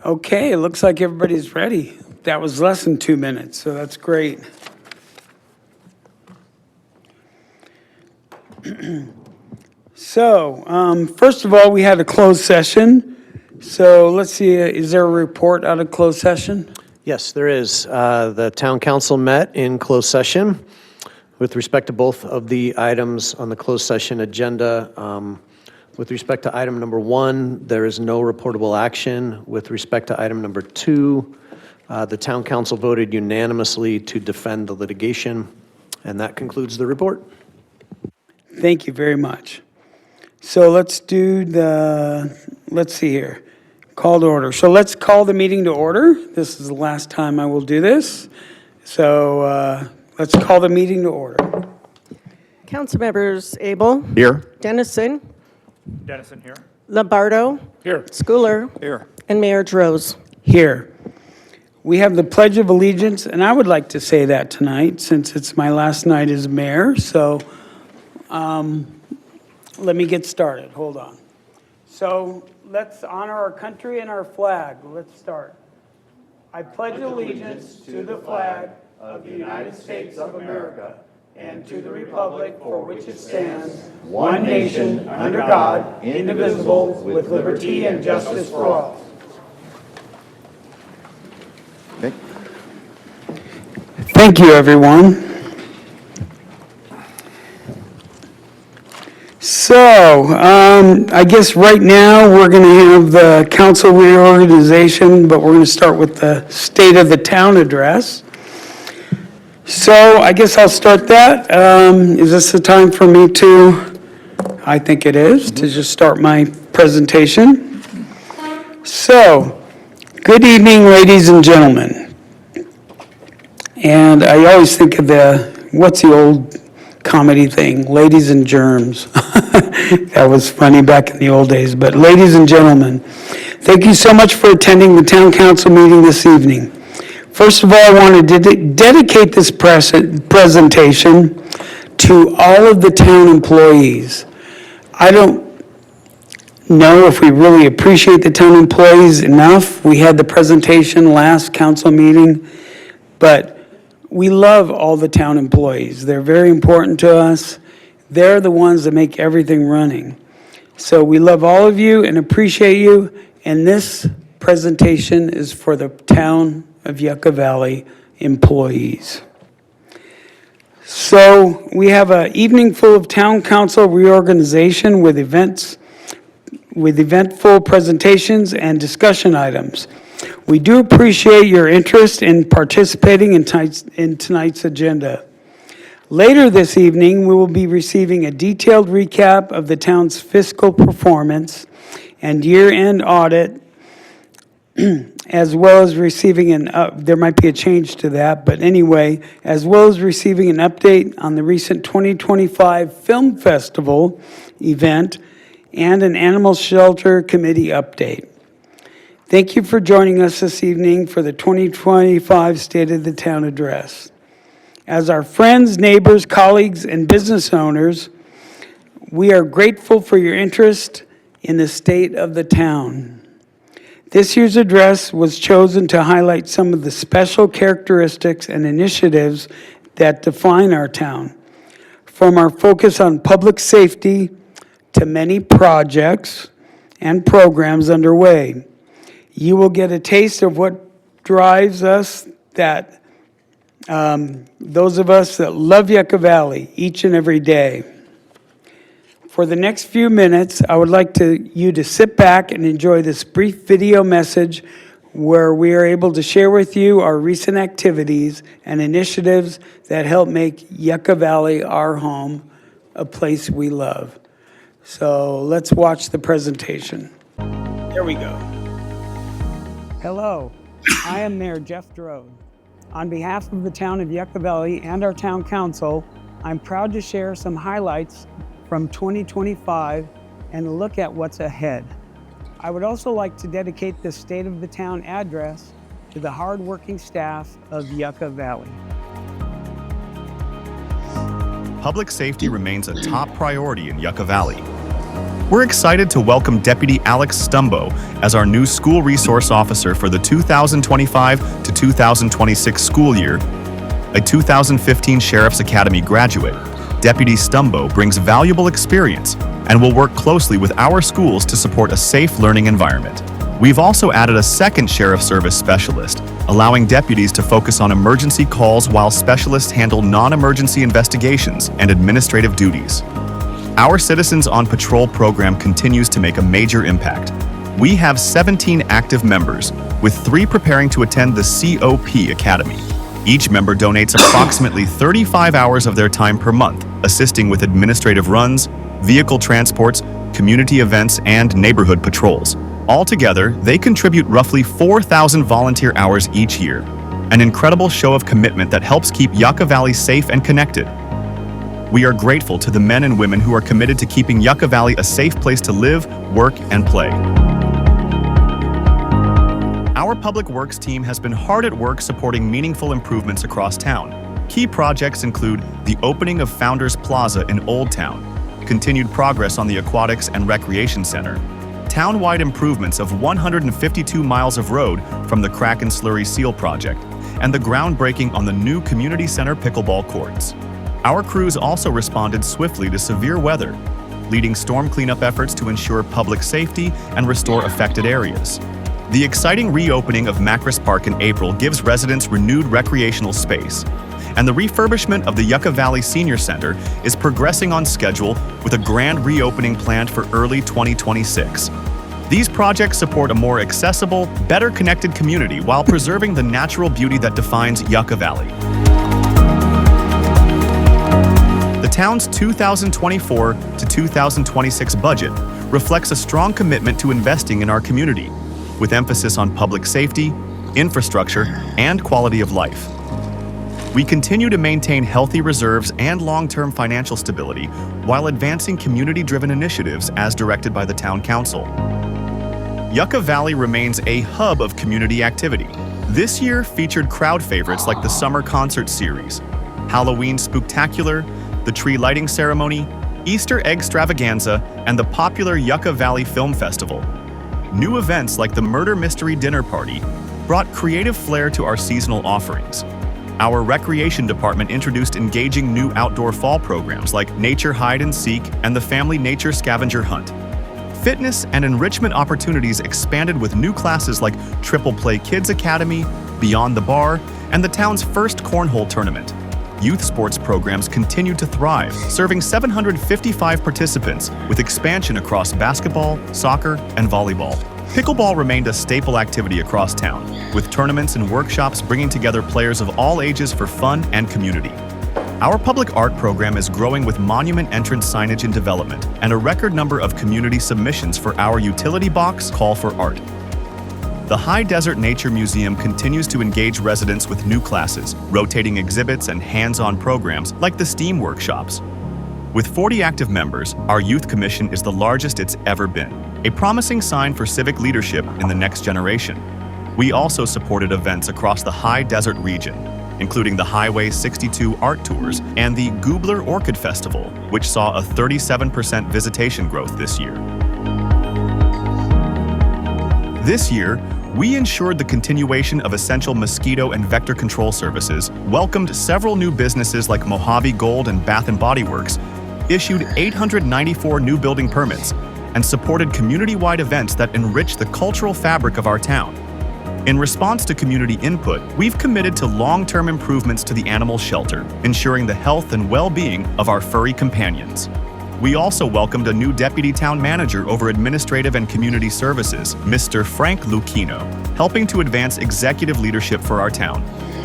Okay, it looks like everybody's ready. That was less than 2 minutes, so that's great. So, first of all, we had a closed session. So let's see, is there a report out of closed session? Yes, there is. The town council met in closed session with respect to both of the items on the closed session agenda. With respect to item number 1, there is no reportable action. With respect to item number 2, the town council voted unanimously to defend the litigation, and that concludes the report. Thank you very much. So let's do let's see here, call to order. So let's call the meeting to order. This is the last time I will do this. So let's call the meeting to order. Council members Abel. Here. Dennison. Dennison here. Lombardo. Here. Schooler. Here. And Mayor Droz. Here. We have the Pledge of Allegiance, and I would like to say that tonight since it's my last night as mayor. So let me get started. Hold on. So let's honor our country and our flag. Let's start. I pledge allegiance to the flag of the United States of America and to the republic for which it stands, one nation, under God, indivisible, with liberty and justice for all. Okay. Thank you, everyone. So, I guess right now we're going to have the council reorganization, but we're going to start with the State of the Town address. So, I guess I'll start that. Is this the time for me to, I think it is, to just start my presentation. So, good evening, ladies and gentlemen. And I always think of what's the old comedy thing, Ladies and Germs. That was funny back in the old days. But ladies and gentlemen, thank you so much for attending the town council meeting this evening. First of all, I want to dedicate this presentation to all of the town employees. I don't know if we really appreciate the town employees enough. We had the presentation last council meeting, but we love all the town employees. They're very important to us. They're the ones that make everything running. So we love all of you and appreciate you. And this presentation is for the town of Yucca Valley employees. So we have an evening full of town council reorganization with eventful presentations and discussion items. We do appreciate your interest in participating in tonight's agenda. Later this evening, we will be receiving a detailed recap of the town's fiscal performance and year-end audit, as well as receiving there might be a change to that, but anyway, as well as receiving an update on the recent 2025 Film Festival event and an Animal Shelter Committee update. Thank you for joining us this evening for the 2025 State of the Town Address. As our friends, neighbors, colleagues, and business owners, we are grateful for your interest in the state of the town. This year's address was chosen to highlight some of the special characteristics and initiatives that define our town, from our focus on public safety to many projects and programs underway. You will get a taste of what drives us, those of us that love Yucca Valley each and every day. For the next few minutes, I would like you to sit back and enjoy this brief video message where we are able to share with you our recent activities and initiatives that help make Yucca Valley our home, a place we love. So let's watch the presentation. There we go. Hello, I am Mayor Jeff Drode. On behalf of the town of Yucca Valley and our town council, I'm proud to share some highlights from 2025 and a look at what's ahead. I would also like to dedicate this State of the Town address to the hardworking staff of Yucca Valley. Public safety remains a top priority in Yucca Valley. We're excited to welcome Deputy Alex Stumbo as our new school resource officer for the 2025 to 2026 school year. A 2015 Sheriff's Academy graduate, Deputy Stumbo brings valuable experience and will work closely with our schools to support a safe learning environment. We've also added a second Sheriff's Service specialist, allowing deputies to focus on emergency calls while specialists handle non-emergency investigations and administrative duties. Our Citizens on Patrol program continues to make a major impact. We have 17 active members, with 3 preparing to attend the COP Academy. Each member donates approximately 35 hours of their time per month, assisting with administrative runs, vehicle transports, community events, and neighborhood patrols. Altogether, they contribute roughly 4,000 volunteer hours each year, an incredible show of commitment that helps keep Yucca Valley safe and connected. We are grateful to the men and women who are committed to keeping Yucca Valley a safe place to live, work, and play. Our Public Works team has been hard at work supporting meaningful improvements across town. Key projects include the opening of Founders Plaza in Old Town, continued progress on the Aquatics and Recreation Center, town-wide improvements of 152 miles of road from the Crack and Slurry Seal project, and the groundbreaking on the new Community Center pickleball courts. Our crews also responded swiftly to severe weather, leading storm cleanup efforts to ensure public safety and restore affected areas. The exciting reopening of Macris Park in April gives residents renewed recreational space, and the refurbishment of the Yucca Valley Senior Center is progressing on schedule with a grand reopening planned for early 2026. These projects support a more accessible, better connected community while preserving the natural beauty that defines Yucca Valley. The town's 2024 to 2026 budget reflects a strong commitment to investing in our community, with emphasis on public safety, infrastructure, and quality of life. We continue to maintain healthy reserves and long-term financial stability while advancing community-driven initiatives as directed by the Town Council. Yucca Valley remains a hub of community activity. This year featured crowd favorites like the Summer Concert Series, Halloween Spooktacular, the Tree Lighting Ceremony, Easter Egg Extravaganza, and the popular Yucca Valley Film Festival. New events like the Murder Mystery Dinner Party brought creative flair to our seasonal offerings. Our recreation department introduced engaging new outdoor fall programs like Nature Hide and Seek and the Family Nature Scavenger Hunt. Fitness and enrichment opportunities expanded with new classes like Triple Play Kids Academy, Beyond the Bar, and the town's first cornhole tournament. Youth sports programs continued to thrive, serving 755 participants with expansion across basketball, soccer, and volleyball. Pickleball remained a staple activity across town, with tournaments and workshops bringing together players of all ages for fun and community. Our public art program is growing with monument entrance signage in development and a record number of community submissions for our utility box call for art. The High Desert Nature Museum continues to engage residents with new classes, rotating exhibits, and hands-on programs like the STEAM workshops. With 40 active members, our Youth Commission is the largest it's ever been, a promising sign for civic leadership in the next generation. We also supported events across the High Desert region, including the Highway 62 art tours and the Goobler Orchid Festival, which saw a 37% visitation growth this year. This year, we ensured the continuation of essential mosquito and vector control services, welcomed several new businesses like Mojave Gold and Bath & Body Works, issued 894 new building permits, and supported community-wide events that enrich the cultural fabric of our town. In response to community input, we've committed to long-term improvements to the animal shelter, ensuring the health and well-being of our furry companions. We also welcomed a new deputy town manager over administrative and community services, Mr. Frank Lucchino, helping to advance executive leadership for our town.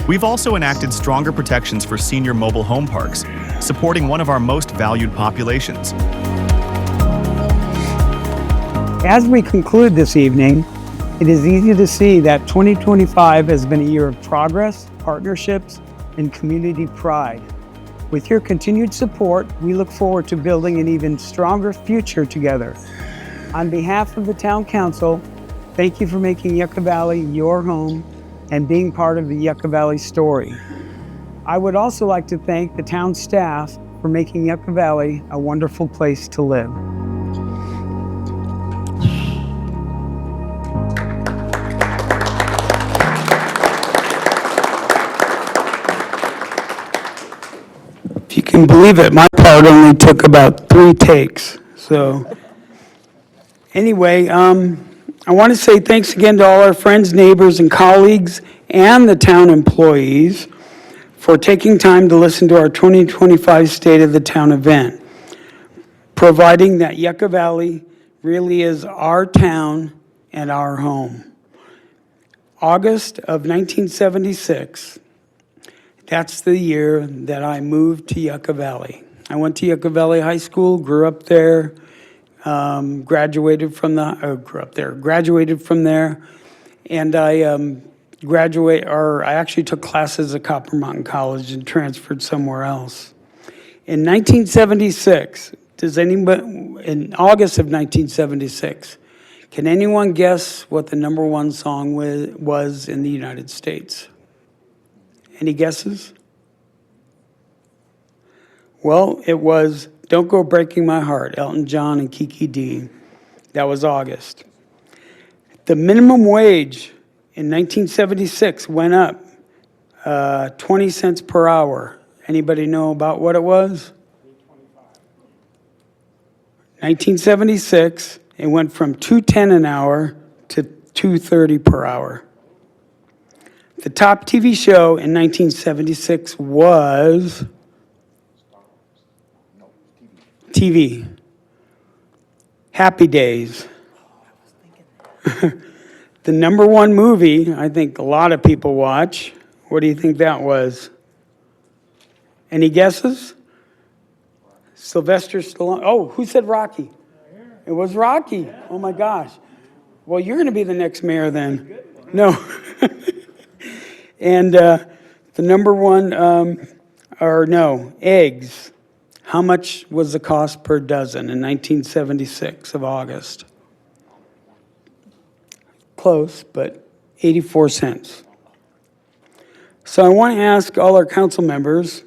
We've also enacted stronger protections for senior mobile home parks, supporting one of our most valued populations. As we conclude this evening, it is easy to see that 2025 has been a year of progress, partnerships, and community pride. With your continued support, we look forward to building an even stronger future together. On behalf of the Town Council, thank you for making Yucca Valley your home and being part of the Yucca Valley story. I would also like to thank the town staff for making Yucca Valley a wonderful place to live. can believe it, my part only took about 3 takes, so. Anyway, I want to say thanks again to all our friends, neighbors, and colleagues, and the town employees for taking time to listen to our 2025 State of the Town event, providing that Yucca Valley really is our town and our home. August of 1976, that's the year that I moved to Yucca Valley. I went to Yucca Valley High School, grew up there, graduated from there, and I actually took classes at Copper Mountain College and transferred somewhere else. In 1976, in August of 1976, can anyone guess what the #1 song was in the United States? Any guesses? Well, it was Don't Go Breaking My Heart, Elton John and Kiki D. That was August. The minimum wage in 1976 went up 20 cents per hour. Anybody know about what it was? 1976, it went from $2.10 an hour to $2.30 per hour. The top TV show in 1976 was TV. Happy Days. The #1 movie, I think a lot of people watch. What do you think that was? Any guesses? Sylvester Stallone. Oh, who said Rocky? It was Rocky. Oh my gosh. Well, you're going to be the next mayor then. No. And the #1, eggs. How much was the cost per dozen in 1976 of August? Close, but 84 cents. So I want to ask all our council members,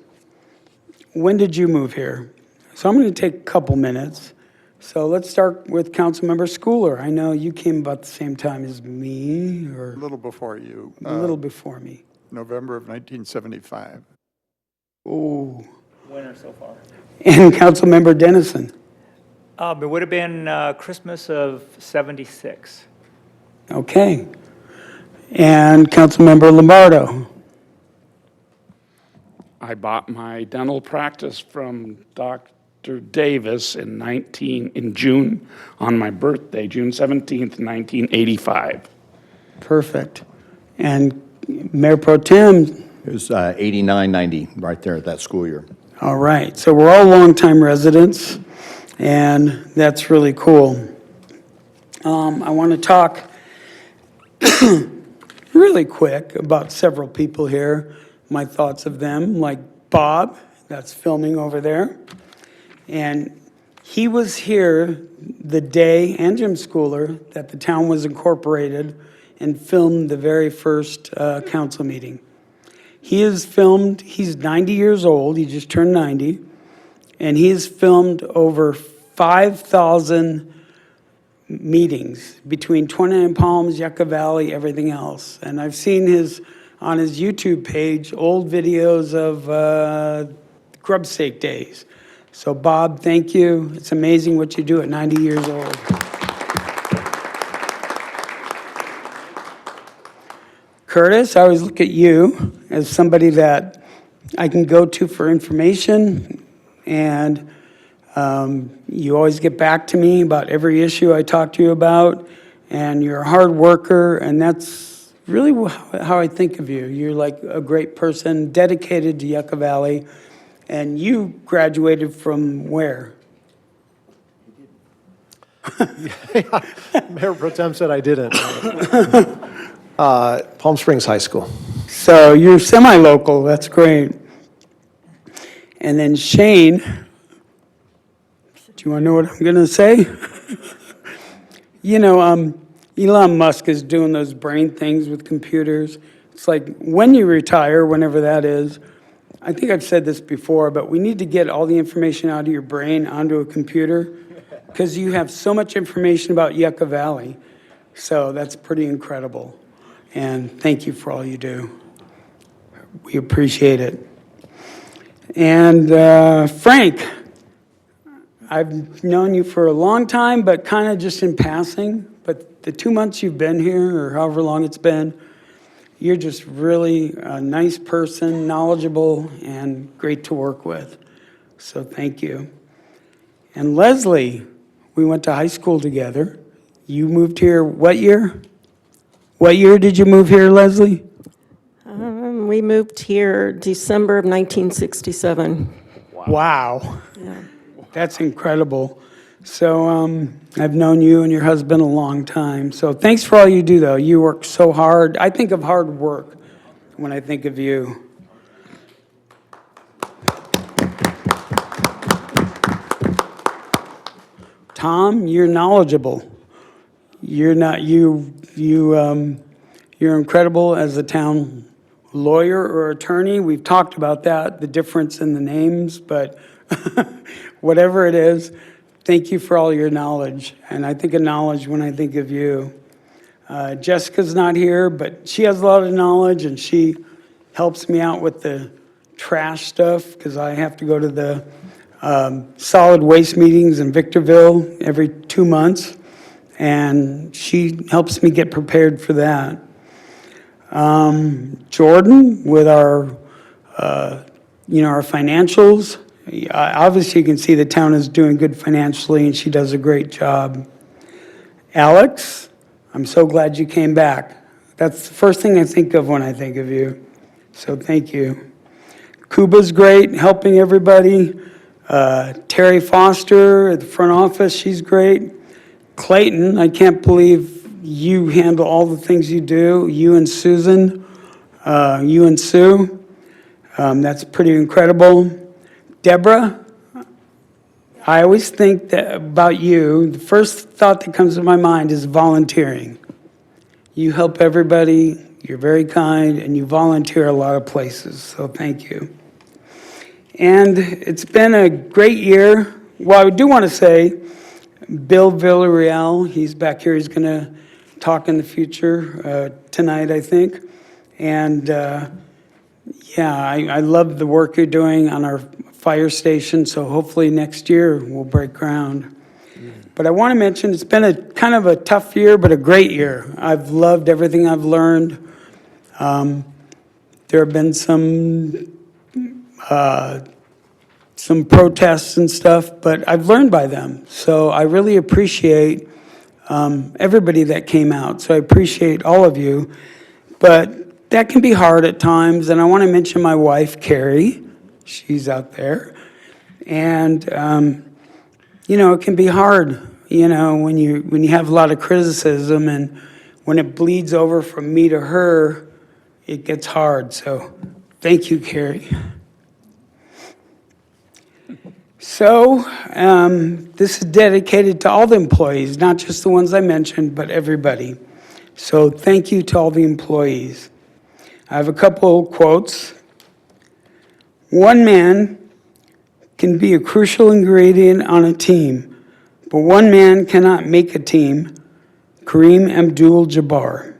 when did you move here? So I'm going to take a couple minutes. So let's start with Councilmember Schooler. I know you came about the same time as me, or A little before you. a little before me. November of 1975. Oh. Winner so far. And Councilmember Dennison. It would have been Christmas of '76. Okay. And Councilmember Lombardo. I bought my dental practice from Dr. Davis in June, on my birthday, June 17th, 1985. Perfect. And Mayor Pro Tem. It was 89, 90, right there at that school year. All right. So we're all longtime residents, and that's really cool. I want to talk really quick about several people here, my thoughts of them, like Bob, that's filming over there. And he was here the day, and Jim Schooler, that the town was incorporated and filmed the very first council meeting. He has filmed, he's 90 years old, he just turned 90, and he has filmed over 5,000 meetings between 29 Palms, Yucca Valley, everything else. And I've seen on his YouTube page, old videos of grub steak days. So Bob, thank you. It's amazing what you do at 90 years old. Curtis, I always look at you as somebody that I can go to for information, and you always get back to me about every issue I talk to you about, and you're a hard worker, and that's really how I think of you. You're like a great person, dedicated to Yucca Valley, and you graduated from where? Mayor Pro Tem said I didn't. Palm Springs High School. So you're semi-local, that's great. And then Shane, do you want to know what I'm going to say? You know, Elon Musk is doing those brain things with computers. It's like when you retire, whenever that is, I think I've said this before, but we need to get all the information out of your brain onto a computer because you have so much information about Yucca Valley. So that's pretty incredible. And thank you for all you do. We appreciate it. And Frank, I've known you for a long time, but kind of just in passing. But the 2 months you've been here, or however long it's been, you're just really a nice person, knowledgeable, and great to work with. So thank you. And Leslie, we went to high school together. You moved here what year? What year did you move here, Leslie? We moved here December of 1967. Wow. That's incredible. So I've known you and your husband a long time. So thanks for all you do, though. You work so hard. I think of hard work when I think of you. Tom, you're knowledgeable. You're not you're incredible as a town lawyer or attorney. We've talked about that, the difference in the names, but whatever it is, thank you for all your knowledge. And I think of knowledge when I think of you. Jessica's not here, but she has a lot of knowledge, and she helps me out with the trash stuff because I have to go to the solid waste meetings in Victorville every 2 months, and she helps me get prepared for that. Jordan with our financials. Obviously, you can see the town is doing good financially, and she does a great job. Alex, I'm so glad you came back. That's the first thing I think of when I think of you. So thank you. Kuba's great, helping everybody. Terry Foster at the front office, she's great. Clayton, I can't believe you handle all the things you do. You and Susan, you and Sue, that's pretty incredible. Deborah, I always think that about you, the first thought that comes to my mind is volunteering. You help everybody, you're very kind, and you volunteer a lot of places, so thank you. And it's been a great year. Well, I do want to say, Bill Villarreal, he's back here, he's going to talk in the future tonight, I think. And I love the work you're doing on our fire station, so hopefully next year we'll break ground. But I want to mention it's been a kind of a tough year, but a great year. I've loved everything I've learned. There have been some protests and stuff, but I've learned by them. So I really appreciate everybody that came out. So I appreciate all of you. But that can be hard at times. And I want to mention my wife, Carrie. She's out there. And, it can be hard, when you have a lot of criticism, and when it bleeds over from me to her, it gets hard. So thank you, Carrie. So this is dedicated to all the employees, not just the ones I mentioned, but everybody. So thank you to all the employees. I have a couple quotes. One man can be a crucial ingredient on a team, but one man cannot make a team. Kareem Abdul-Jabbar.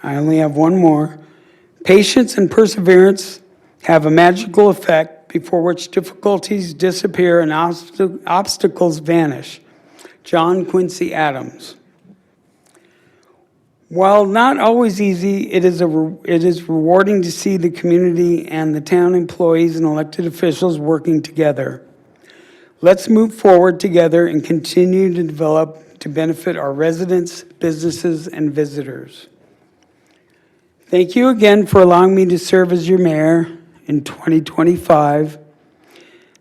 I only have one more. Patience and perseverance have a magical effect before which difficulties disappear and obstacles vanish. John Quincy Adams. While not always easy, it is rewarding to see the community and the town employees and elected officials working together. Let's move forward together and continue to develop to benefit our residents, businesses, and visitors. Thank you again for allowing me to serve as your mayor in 2025.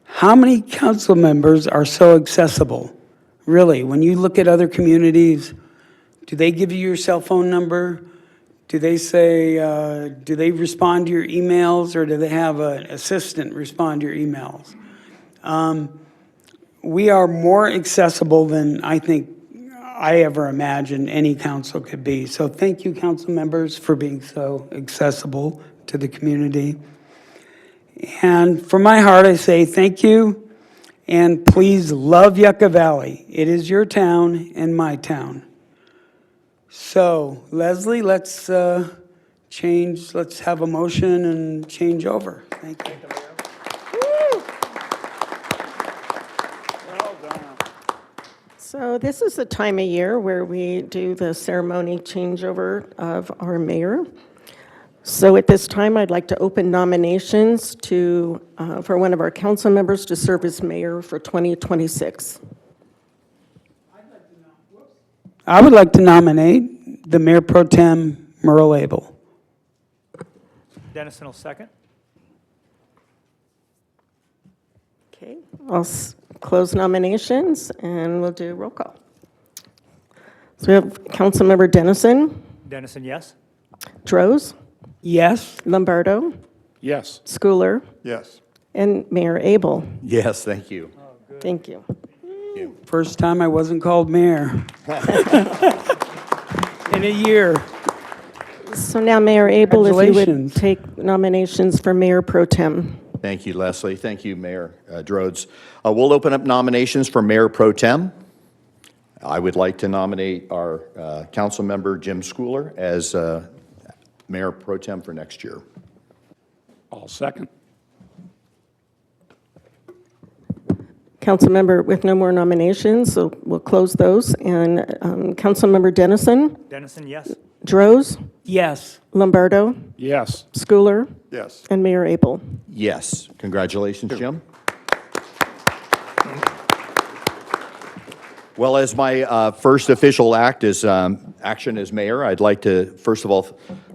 How many council members are so accessible? Really, when you look at other communities, do they give you your cell phone number? Do they say, do they respond to your emails, or do they have an assistant respond to your emails? We are more accessible than I think I ever imagined any council could be. So thank you, council members, for being so accessible to the community. And from my heart, I say thank you, and please love Yucca Valley. It is your town and my town. So, Leslie, let's change, let's have a motion and change over. Thank you. So this is the time of year where we do the ceremony changeover of our mayor. So at this time, I'd like to open nominations for one of our council members to serve as mayor for 2026. I would like to nominate the Mayor Pro Tem Merle Abel. Dennison will second. Okay, I'll close nominations and we'll do roll call. So we have Councilmember Dennison, Dennison, yes. Droz, Yes? Lombardo, Yes. Schooler, Yes. and Mayor Abel. Yes, thank you. Thank you. First time I wasn't called mayor. In a year. So now, Mayor Abel, if you would Congratulations. take nominations for Mayor Pro Tem. Thank you, Leslie. Thank you, Mayor Drodes. We'll open up nominations for Mayor Pro Tem. I would like to nominate our council member, Jim Schooler, as Mayor Pro Tem for next year. I'll second. Councilmember, with no more nominations, so we'll close those. And Councilmember Dennison, Dennison, yes. Droz, Yes. Lombardo, Yes. Schooler, Yes. and Mayor Abel. Yes. Congratulations, Jim. Well, as my first official action as mayor, I'd like to, first of all,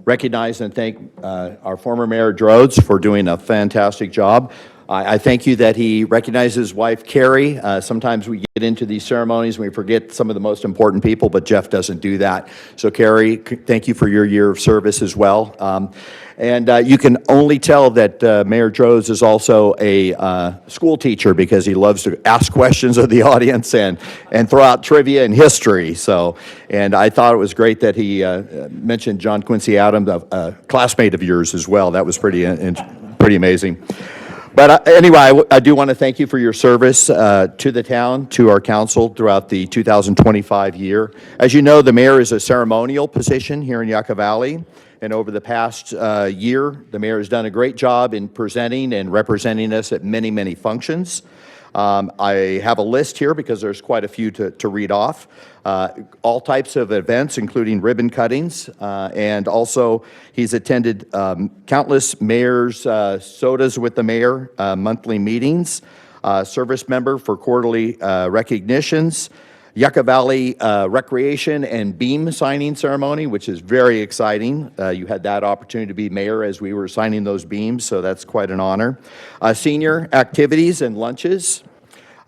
recognize and thank our former Mayor Drodes for doing a fantastic job. I thank you that he recognized his wife, Carrie. Sometimes we get into these ceremonies and we forget some of the most important people, but Jeff doesn't do that. So, Carrie, thank you for your year of service as well. And you can only tell that Mayor Drodes is also a school teacher because he loves to ask questions of the audience and throw out trivia and history. So, and I thought it was great that he mentioned John Quincy Adams, a classmate of yours as well. That was pretty amazing. But anyway, I do want to thank you for your service to the town, to our council throughout the 2025 year. As you know, the mayor is a ceremonial position here in Yucca Valley. And over the past year, the mayor has done a great job in presenting and representing us at many, many functions. I have a list here because there's quite a few to read off. All types of events, including ribbon cuttings, and also he's attended countless mayors' sodas with the mayor, monthly meetings, service member for quarterly recognitions, Yucca Valley Recreation and Beam signing ceremony, which is very exciting. You had that opportunity to be mayor as we were signing those beams, so that's quite an honor. Senior activities and lunches,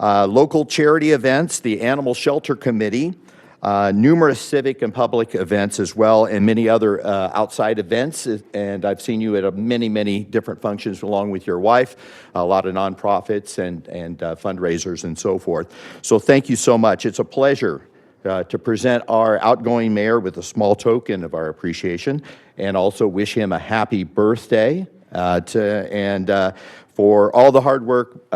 local charity events, the Animal Shelter Committee, numerous civic and public events as well, and many other outside events. And I've seen you at many, many different functions along with your wife, a lot of nonprofits and fundraisers and so forth. So thank you so much. It's a pleasure to present our outgoing mayor with a small token of our appreciation and also wish him a happy birthday for all the hard work.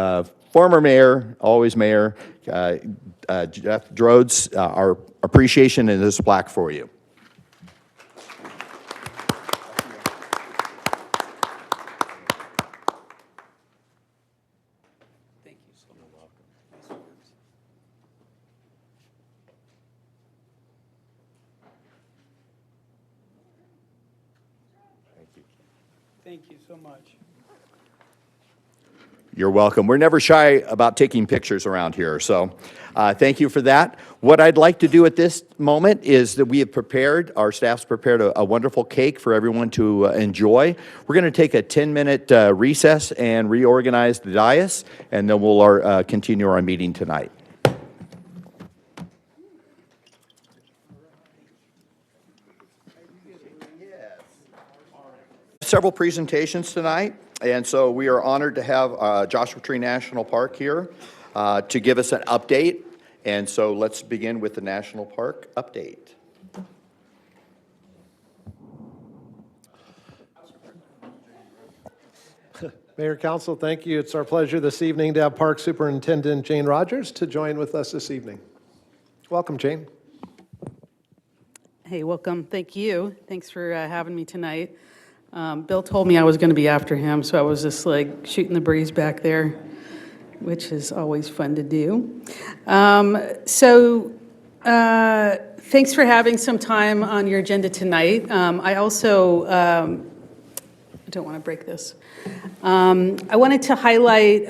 Former mayor, always mayor, Jeff Drodes, our appreciation in this plaque for you. Thank you so much. Thank you so much. You're welcome. We're never shy about taking pictures around here, so thank you for that. What I'd like to do at this moment is that we have prepared, our staff's prepared a wonderful cake for everyone to enjoy. We're going to take a 10-minute recess and reorganize the dais, and then we'll continue our meeting tonight. Several presentations tonight, and so we are honored to have Joshua Tree National Park here to give us an update. And so let's begin with the National Park update. Mayor, Council, thank you. It's our pleasure this evening to have Park Superintendent Jane Rogers to join with us this evening. Welcome, Jane. Hey, welcome. Thank you. Thanks for having me tonight. Bill told me I was going to be after him, so I was just like shooting the breeze back there, which is always fun to do. Thanks for having some time on your agenda tonight. I also, I don't want to break this. I wanted to highlight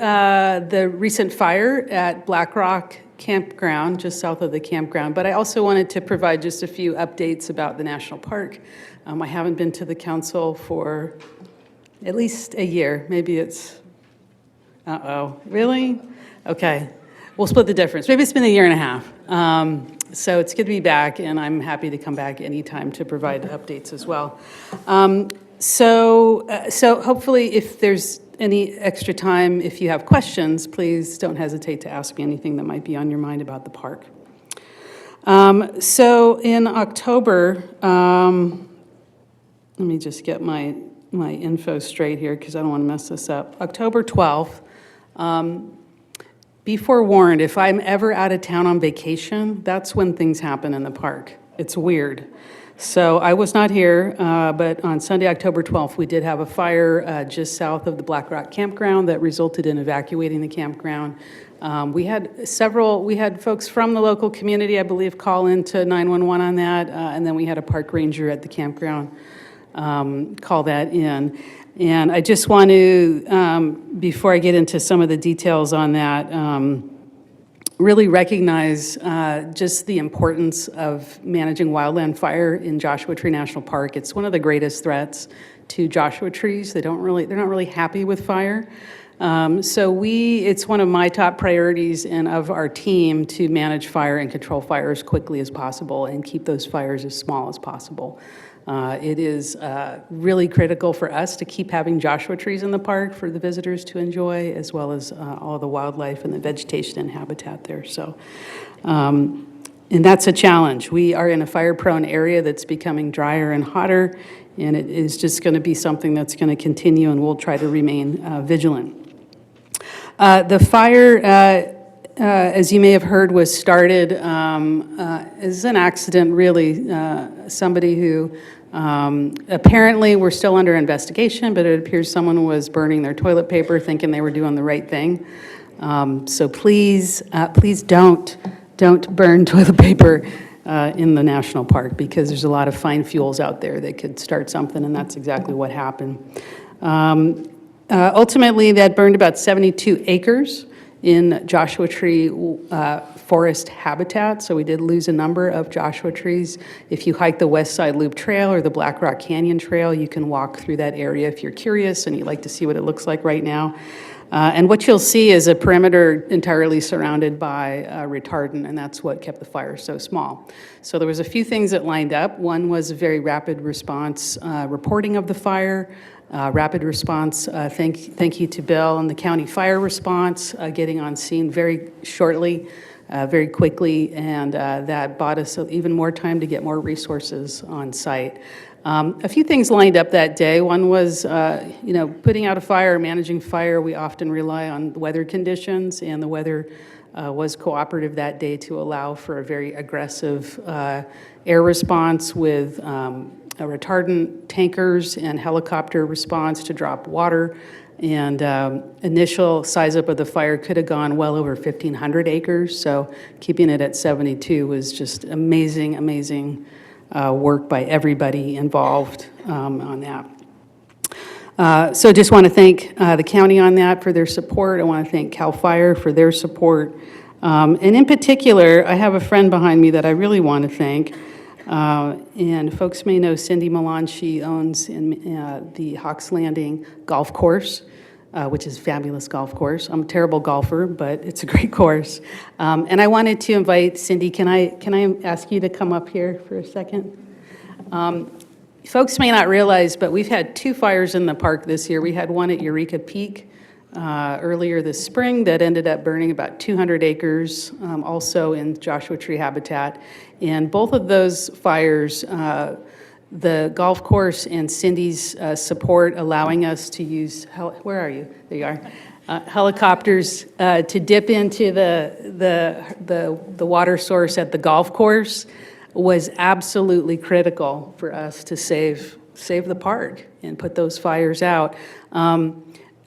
the recent fire at Black Rock Campground, just south of the campground, but I also wanted to provide just a few updates about the national park. I haven't been to the council for at least a year. Maybe it's, really? Okay, we'll split the difference. Maybe it's been a year and a half. So it's good to be back, and I'm happy to come back anytime to provide updates as well. So hopefully if there's any extra time, if you have questions, please don't hesitate to ask me anything that might be on your mind about the park. So in October, let me just get my info straight here because I don't want to mess this up. October 12th, be forewarned, if I'm ever out of town on vacation, that's when things happen in the park. It's weird. So I was not here, but on Sunday, October 12th, we did have a fire just south of the Black Rock Campground that resulted in evacuating the campground. We had folks from the local community, I believe, call into 911 on that, and then we had a park ranger at the campground call that in. And I just want to, before I get into some of the details on that, really recognize just the importance of managing wildland fire in Joshua Tree National Park. It's one of the greatest threats to Joshua trees. They're not really happy with fire. It's one of my top priorities and of our team to manage fire and control fire as quickly as possible and keep those fires as small as possible. It is really critical for us to keep having Joshua trees in the park for the visitors to enjoy, as well as all the wildlife and the vegetation and habitat there. So, and that's a challenge. We are in a fire-prone area that's becoming drier and hotter, and it is just going to be something that's going to continue, and we'll try to remain vigilant. The fire, as you may have heard, was started as an accident, really. Somebody who apparently we're still under investigation, but it appears someone was burning their toilet paper thinking they were doing the right thing. So please don't burn toilet paper in the national park, because there's a lot of fine fuels out there that could start something, and that's exactly what happened. Ultimately, that burned about 72 acres in Joshua Tree forest habitat, so we did lose a number of Joshua trees. If you hike the West Side Loop Trail or the Black Rock Canyon Trail, you can walk through that area if you're curious and you'd like to see what it looks like right now. And what you'll see is a perimeter entirely surrounded by retardant, and that's what kept the fire so small. So there was a few things that lined up. One was a very rapid response reporting of the fire. Rapid response, thank you to Bill and the county fire response, getting on scene very shortly, very quickly, and that bought us even more time to get more resources on site. A few things lined up that day. One was, putting out a fire, managing fire. We often rely on weather conditions, and the weather was cooperative that day to allow for a very aggressive air response with retardant tankers and helicopter response to drop water. And initial size up of the fire could have gone well over 1,500 acres. So keeping it at 72 was just amazing work by everybody involved on that. So just want to thank the county on that for their support. I want to thank CAL FIRE for their support. And in particular, I have a friend behind me that I really want to thank. And folks may know Cindy Milan. She owns the Hawks Landing Golf Course, which is a fabulous golf course. I'm a terrible golfer, but it's a great course. And I wanted to invite Cindy. Can I ask you to come up here for a second? Folks may not realize, but we've had 2 fires in the park this year. We had one at Eureka Peak earlier this spring that ended up burning about 200 acres, also in Joshua Tree habitat. And both of those fires, the golf course and Cindy's support, allowing us to use, where are you? There you are. Helicopters to dip into the water source at the golf course was absolutely critical for us to save the park and put those fires out.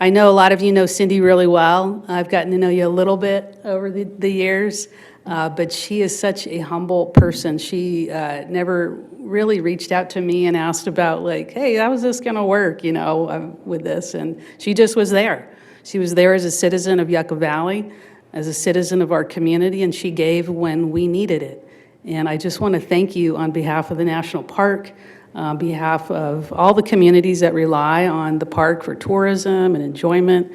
I know a lot of you know Cindy really well. I've gotten to know you a little bit over the years, but she is such a humble person. She never really reached out to me and asked about, like, hey, how is this going to work, with this? And she just was there. She was there as a citizen of Yucca Valley, as a citizen of our community, and she gave when we needed it. And I just want to thank you on behalf of the National Park, on behalf of all the communities that rely on the park for tourism and enjoyment,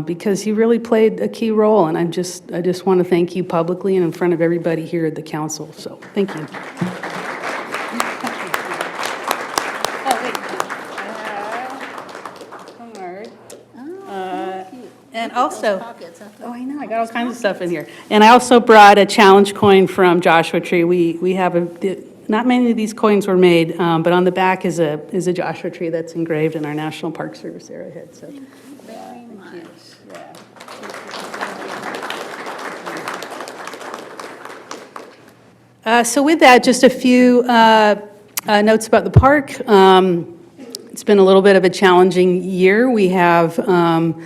because you really played a key role. And I just want to thank you publicly and in front of everybody here at the council. So thank you. And also, I know, I got all kinds of stuff in here. And I also brought a challenge coin from Joshua Tree. We have not many of these coins were made, but on the back is a Joshua Tree that's engraved in our National Park Service arrowhead. So, thank you very much. So with that, just a few notes about the park. It's been a little bit of a challenging year. We have done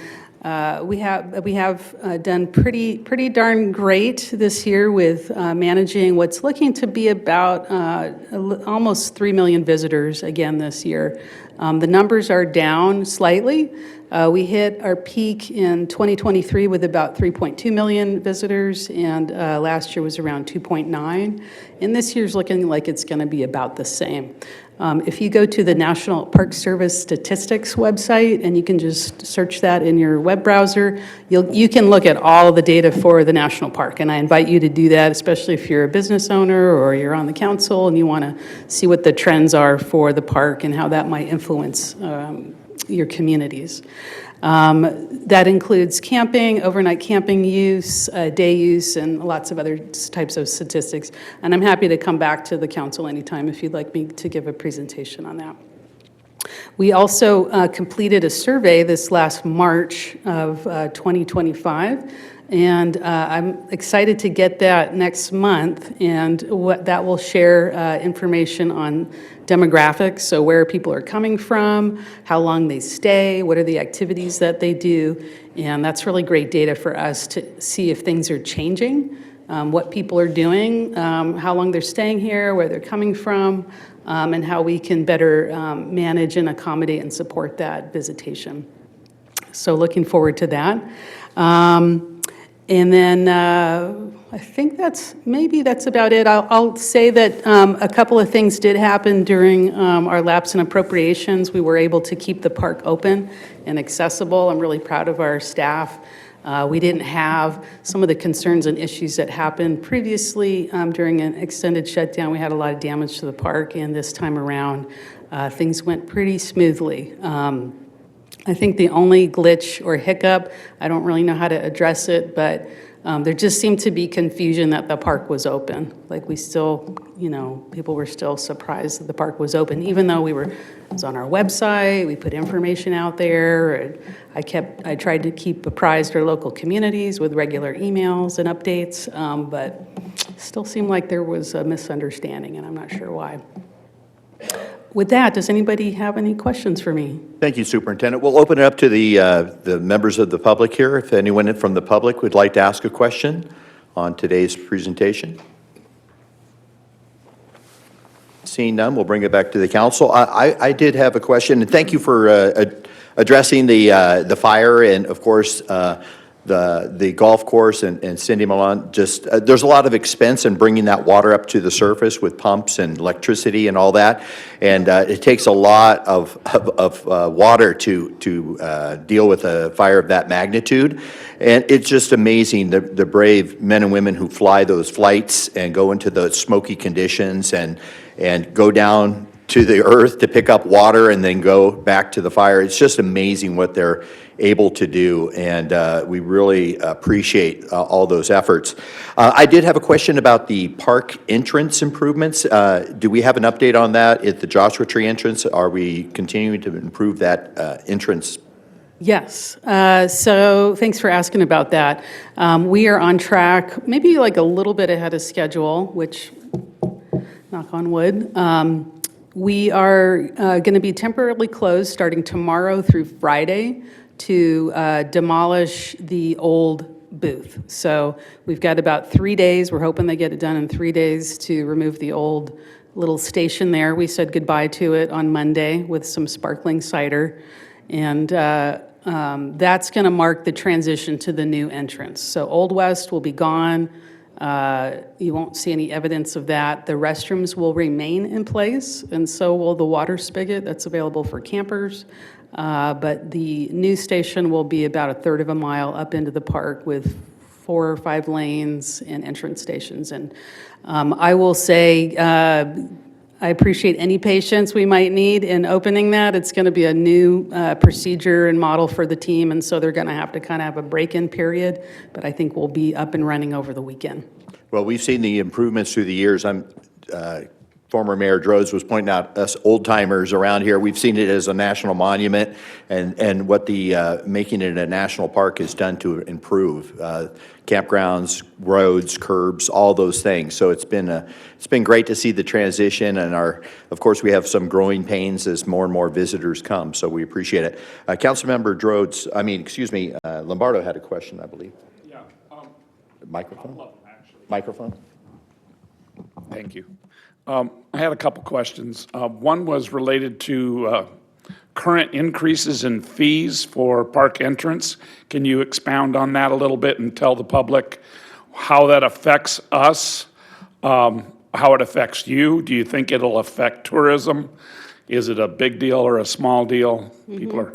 pretty darn great this year with managing what's looking to be about almost 3 million visitors again this year. The numbers are down slightly. We hit our peak in 2023 with about 3.2 million visitors, and last year was around 2.9. And this year's looking like it's going to be about the same. If you go to the National Park Service Statistics website, and you can just search that in your web browser, you can look at all of the data for the National Park. And I invite you to do that, especially if you're a business owner or you're on the council and you want to see what the trends are for the park and how that might influence your communities. That includes camping, overnight camping use, day use, and lots of other types of statistics. And I'm happy to come back to the council anytime if you'd like me to give a presentation on that. We also completed a survey this last March of 2025, and I'm excited to get that next month, and what that will share information on demographics, so where people are coming from, how long they stay, what are the activities that they do, and that's really great data for us to see if things are changing, what people are doing, how long they're staying here, where they're coming from, and how we can better manage and accommodate and support that visitation. So looking forward to that. And then I think that's about it. I'll say that a couple of things did happen during our lapse in appropriations. We were able to keep the park open and accessible. I'm really proud of our staff. We didn't have some of the concerns and issues that happened previously during an extended shutdown. We had a lot of damage to the park, and this time around, things went pretty smoothly. I think the only glitch or hiccup, I don't really know how to address it, but there just seemed to be confusion that the park was open. Like we still, people were still surprised that the park was open, even though it was on our website, we put information out there. I tried to keep apprised our local communities with regular emails and updates, but still seemed like there was a misunderstanding, and I'm not sure why. With that, does anybody have any questions for me? Thank you, Superintendent. We'll open it up to the members of the public here. If anyone from the public would like to ask a question on today's presentation. Seeing none, we'll bring it back to the council. I did have a question, and thank you for addressing the fire and, of course, the golf course and Cindy Milan. Just there's a lot of expense in bringing that water up to the surface with pumps and electricity and all that, and it takes a lot of water to deal with a fire of that magnitude. And it's just amazing the brave men and women who fly those flights and go into the smoky conditions and go down to the earth to pick up water and then go back to the fire. It's just amazing what they're able to do, and we really appreciate all those efforts. I did have a question about the park entrance improvements. Do we have an update on that at the Joshua Tree entrance? Are we continuing to improve that entrance? Yes. So thanks for asking about that. We are on track, maybe like a little bit ahead of schedule, which knock on wood. We are going to be temporarily closed starting tomorrow through Friday to demolish the old booth. So we've got about 3 days. We're hoping they get it done in 3 days to remove the old little station there. We said goodbye to it on Monday with some sparkling cider. And that's going to mark the transition to the new entrance. So Old West will be gone. You won't see any evidence of that. The restrooms will remain in place, and so will the water spigot that's available for campers. But the new station will be about a third of a mile up into the park with 4 or 5 lanes and entrance stations. And I will say, I appreciate any patience we might need in opening that. It's going to be a new procedure and model for the team, and so they're going to have to kind of have a break-in period, but I think we'll be up and running over the weekend. Well, we've seen the improvements through the years. Former Mayor Drodes was pointing out us old-timers around here. We've seen it as a national monument, and what the making it a national park has done to improve campgrounds, roads, curbs, all those things. So it's been great to see the transition, and of course we have some growing pains as more and more visitors come. So we appreciate it. Councilmember Drodes, Lombardo had a question, I believe. Yeah. Microphone. Microphone. Thank you. I had a couple questions. One was related to current increases in fees for park entrance. Can you expound on that a little bit and tell the public how that affects us, how it affects you? Do you think it'll affect tourism? Is it a big deal or a small deal? People are.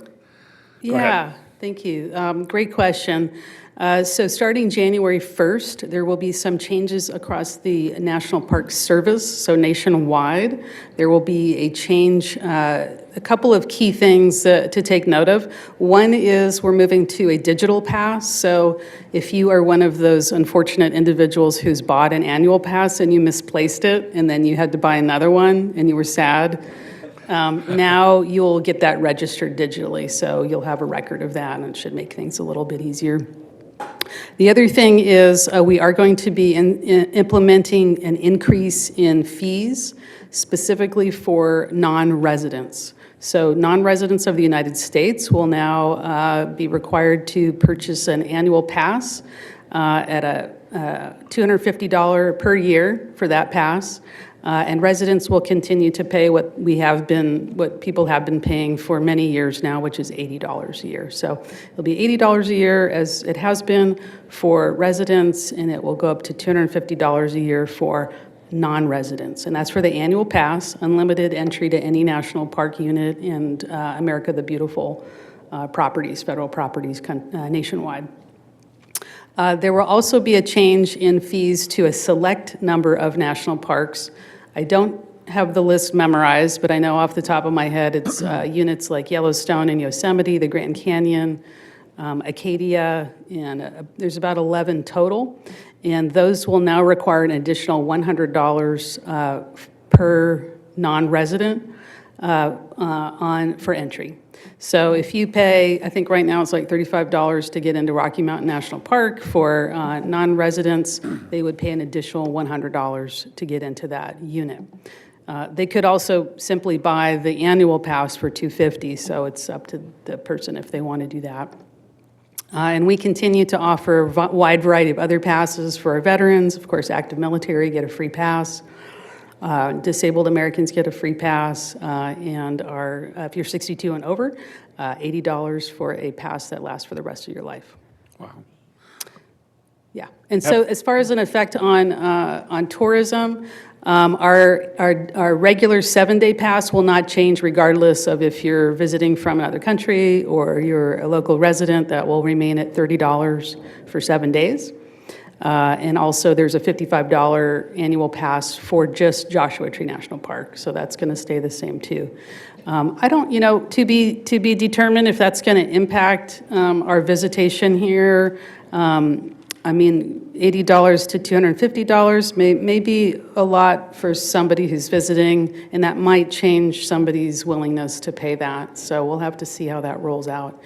Go ahead. Thank you. Great question. So starting January 1st, there will be some changes across the National Park Service, so nationwide. There will be a change, a couple of key things to take note of. One is we're moving to a digital pass, so if you are one of those unfortunate individuals who's bought an annual pass and you misplaced it, and then you had to buy another one and you were sad, now you'll get that registered digitally, so you'll have a record of that, and it should make things a little bit easier. The other thing is we are going to be implementing an increase in fees specifically for non-residents. So non-residents of the United States will now be required to purchase an annual pass at a $250 per year for that pass. And residents will continue to pay what people have been paying for many years now, which is $80 a year. So it'll be $80 a year as it has been for residents, and it will go up to $250 a year for non-residents. And that's for the annual pass, unlimited entry to any national park unit and America the Beautiful properties, federal properties nationwide. There will also be a change in fees to a select number of national parks. I don't have the list memorized, but I know off the top of my head it's units like Yellowstone and Yosemite, the Grand Canyon, Acadia, and there's about 11 total. And those will now require an additional $100 per non-resident for entry. So if you pay, I think right now it's like $35 to get into Rocky Mountain National Park. For non-residents, they would pay an additional $100 to get into that unit. They could also simply buy the annual pass for $250, so it's up to the person if they want to do that. And we continue to offer a wide variety of other passes for our veterans. Of course, active military get a free pass. Disabled Americans get a free pass, and if you're 62 and over, $80 for a pass that lasts for the rest of your life. Wow. Yeah, and so as far as an effect on tourism, our regular 7-day pass will not change regardless of if you're visiting from another country or you're a local resident. That will remain at $30 for 7 days. And also there's a $55 annual pass for just Joshua Tree National Park, so that's going to stay the same too. I don't, to be determined if that's going to impact our visitation here. I mean, $80 to $250 may be a lot for somebody who's visiting, and that might change somebody's willingness to pay that. So we'll have to see how that rolls out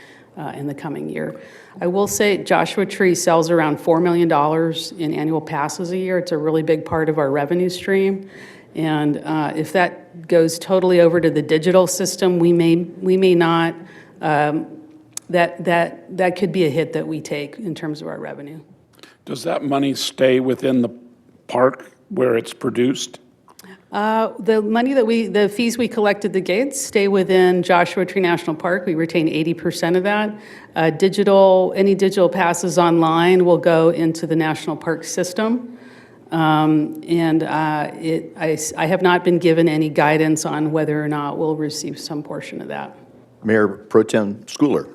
in the coming year. I will say Joshua Tree sells around $4 million in annual passes a year. It's a really big part of our revenue stream. And if that goes totally over to the digital system, we may not, that could be a hit that we take in terms of our revenue. Does that money stay within the park where it's produced? The money the fees we collect at the gates stay within Joshua Tree National Park. We retain 80% of that. Any digital passes online will go into the national park system. I have not been given any guidance on whether or not we'll receive some portion of that. Mayor Pro Tem Schooler.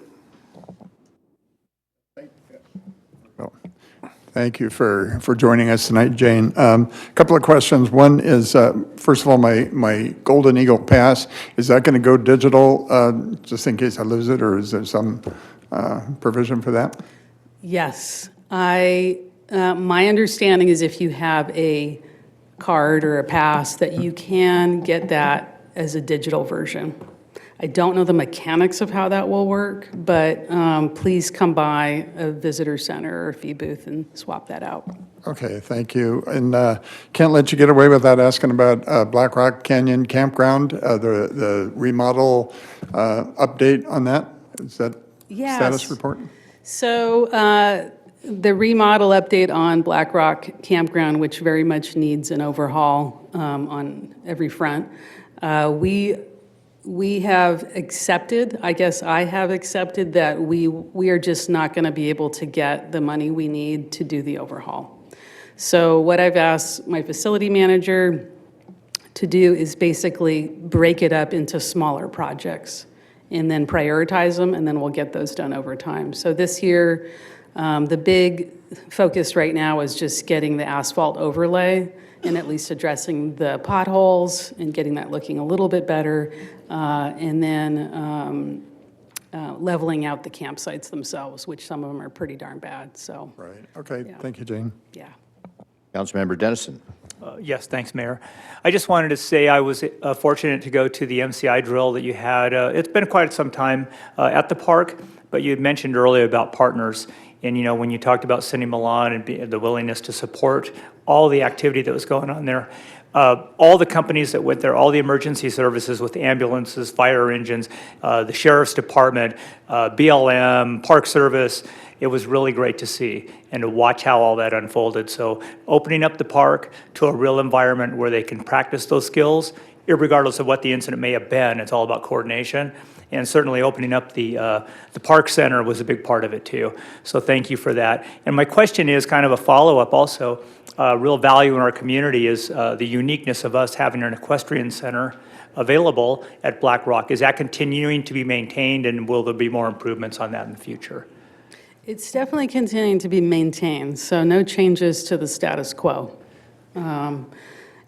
Thank you for joining us tonight, Jane. Couple of questions. One is, first of all, my Golden Eagle Pass, is that going to go digital just in case I lose it, or is there some provision for that? Yes. My understanding is if you have a card or a pass, that you can get that as a digital version. I don't know the mechanics of how that will work, but please come by a visitor center or a fee booth and swap that out. Okay, thank you. And can't let you get away without asking about Black Rock Canyon Campground, the remodel update on that. Is that Yes. status report? So the remodel update on Black Rock Campground, which very much needs an overhaul on every front, we have accepted, I guess I have accepted, that we are just not going to be able to get the money we need to do the overhaul. So what I've asked my facility manager to do is basically break it up into smaller projects and then prioritize them, and then we'll get those done over time. So this year, the big focus right now is just getting the asphalt overlay and at least addressing the potholes and getting that looking a little bit better, and then leveling out the campsites themselves, which some of them are pretty darn bad, so. Right, okay, Yeah. thank you, Jane. Yeah. Councilmember Dennison. Yes, thanks, Mayor. I just wanted to say I was fortunate to go to the MCI drill that you had. It's been quite some time at the park, but you had mentioned earlier about partners. And, you know, when you talked about Cindy Milan and the willingness to support all the activity that was going on there, all the companies that went there, all the emergency services with ambulances, fire engines, the sheriff's department, BLM, Park Service, it was really great to see and to watch how all that unfolded. So opening up the park to a real environment where they can practice those skills, irregardless of what the incident may have been, it's all about coordination. And certainly opening up the park center was a big part of it too. So thank you for that. And my question is kind of a follow-up also. Real value in our community is the uniqueness of us having an equestrian center available at Black Rock. Is that continuing to be maintained, and will there be more improvements on that in the future? It's definitely continuing to be maintained, so no changes to the status quo.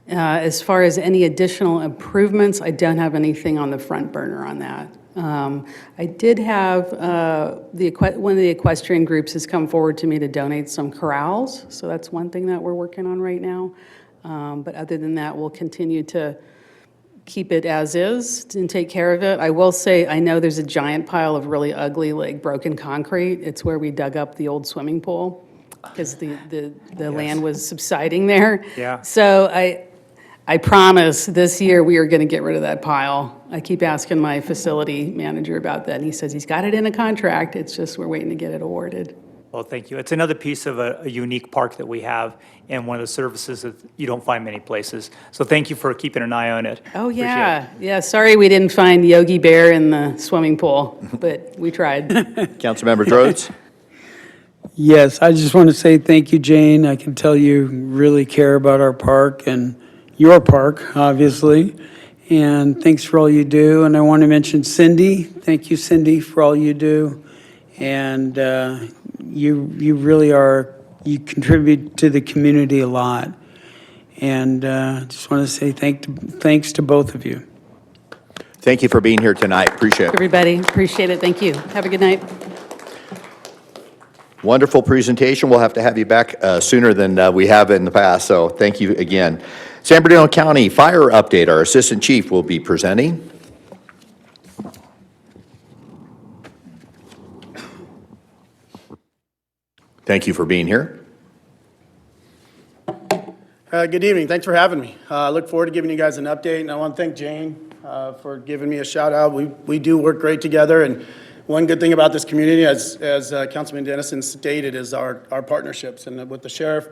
As far as any additional improvements, I don't have anything on the front burner on that. I did have, one of the equestrian groups has come forward to me to donate some corrals, so that's one thing that we're working on right now. But other than that, we'll continue to keep it as is and take care of it. I will say, I know there's a giant pile of really ugly, like, broken concrete. It's where we dug up the old swimming pool because the land was subsiding there. Yeah. So I promise this year we are going to get rid of that pile. I keep asking my facility manager about that, and he says he's got it in a contract. It's just we're waiting to get it awarded. Well, thank you. It's another piece of a unique park that we have, and one of the services that you don't find many places. So thank you for keeping an eye on it. Oh, Appreciate yeah. it. Yeah, sorry we didn't find Yogi Bear in the swimming pool, but we tried. Councilmember Rhodes. Yes, I just want to say thank you, Jane. I can tell you really care about our park and your park, obviously. And thanks for all you do. And I want to mention Cindy. Thank you, Cindy, for all you do. And you really are, you contribute to the community a lot. And just want to say thanks to both of you. Thank you for being here tonight. Appreciate it. Everybody, appreciate it. Thank you. Have a good night. Wonderful presentation. We'll have to have you back sooner than we have in the past, so thank you again. San Bernardino County Fire Update. Our Assistant Chief will be presenting. Thank you for being here. Good evening. Thanks for having me. I look forward to giving you guys an update, and I want to thank Jane for giving me a shout out. We do work great together, and one good thing about this community, as Councilman Dennison stated, is our partnerships. And with the sheriff,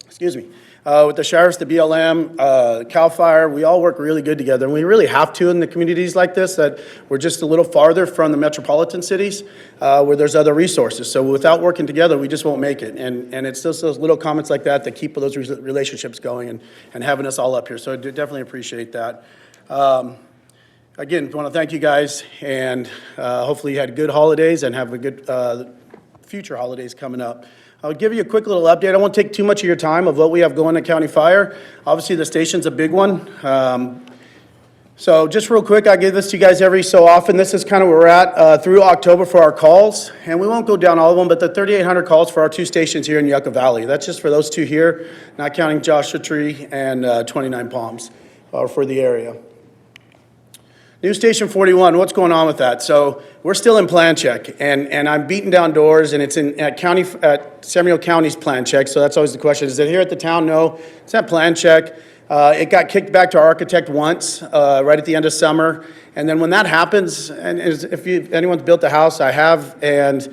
excuse me, with the sheriffs, the BLM, CAL FIRE, we all work really good together. And we really have to in the communities like this, that we're just a little farther from the metropolitan cities where there's other resources. So without working together, we just won't make it. And it's just those little comments like that that keep those relationships going and having us all up here. So I do definitely appreciate that. Again, I want to thank you guys, and hopefully you had good holidays and have a good future holidays coming up. I'll give you a quick little update. I won't take too much of your time of what we have going at County Fire. Obviously, the station's a big one. So just real quick, I give this to you guys every so often. This is kind of where we're at through October for our calls. And we won't go down all of them, but the 3,800 calls for our 2 stations here in Yucca Valley. That's just for those 2 here, not counting Joshua Tree and 29 Palms for the area. New Station 41, what's going on with that? So we're still in plan check, and I'm beating down doors, and it's at Samuel County's plan check, so that's always the question. Is it here at the town? No, it's at plan check. It got kicked back to our architect once, right at the end of summer, and then when that happens, and if anyone's built a house, I have, and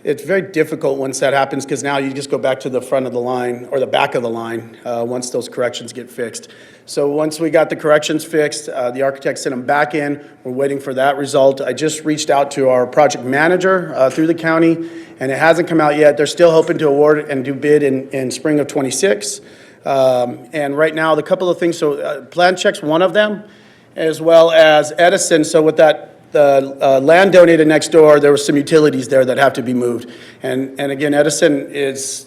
it's very difficult once that happens, because now you just go back to the front of the line, or the back of the line, once those corrections get fixed. So once we got the corrections fixed, the architect sent them back in. We're waiting for that result. I just reached out to our project manager through the county, and it hasn't come out yet. They're still hoping to award it and do bid in spring of '26. And right now, the couple of things, so plan check's one of them, as well as Edison. So with that, the land donated next door, there were some utilities there that have to be moved. And again, Edison is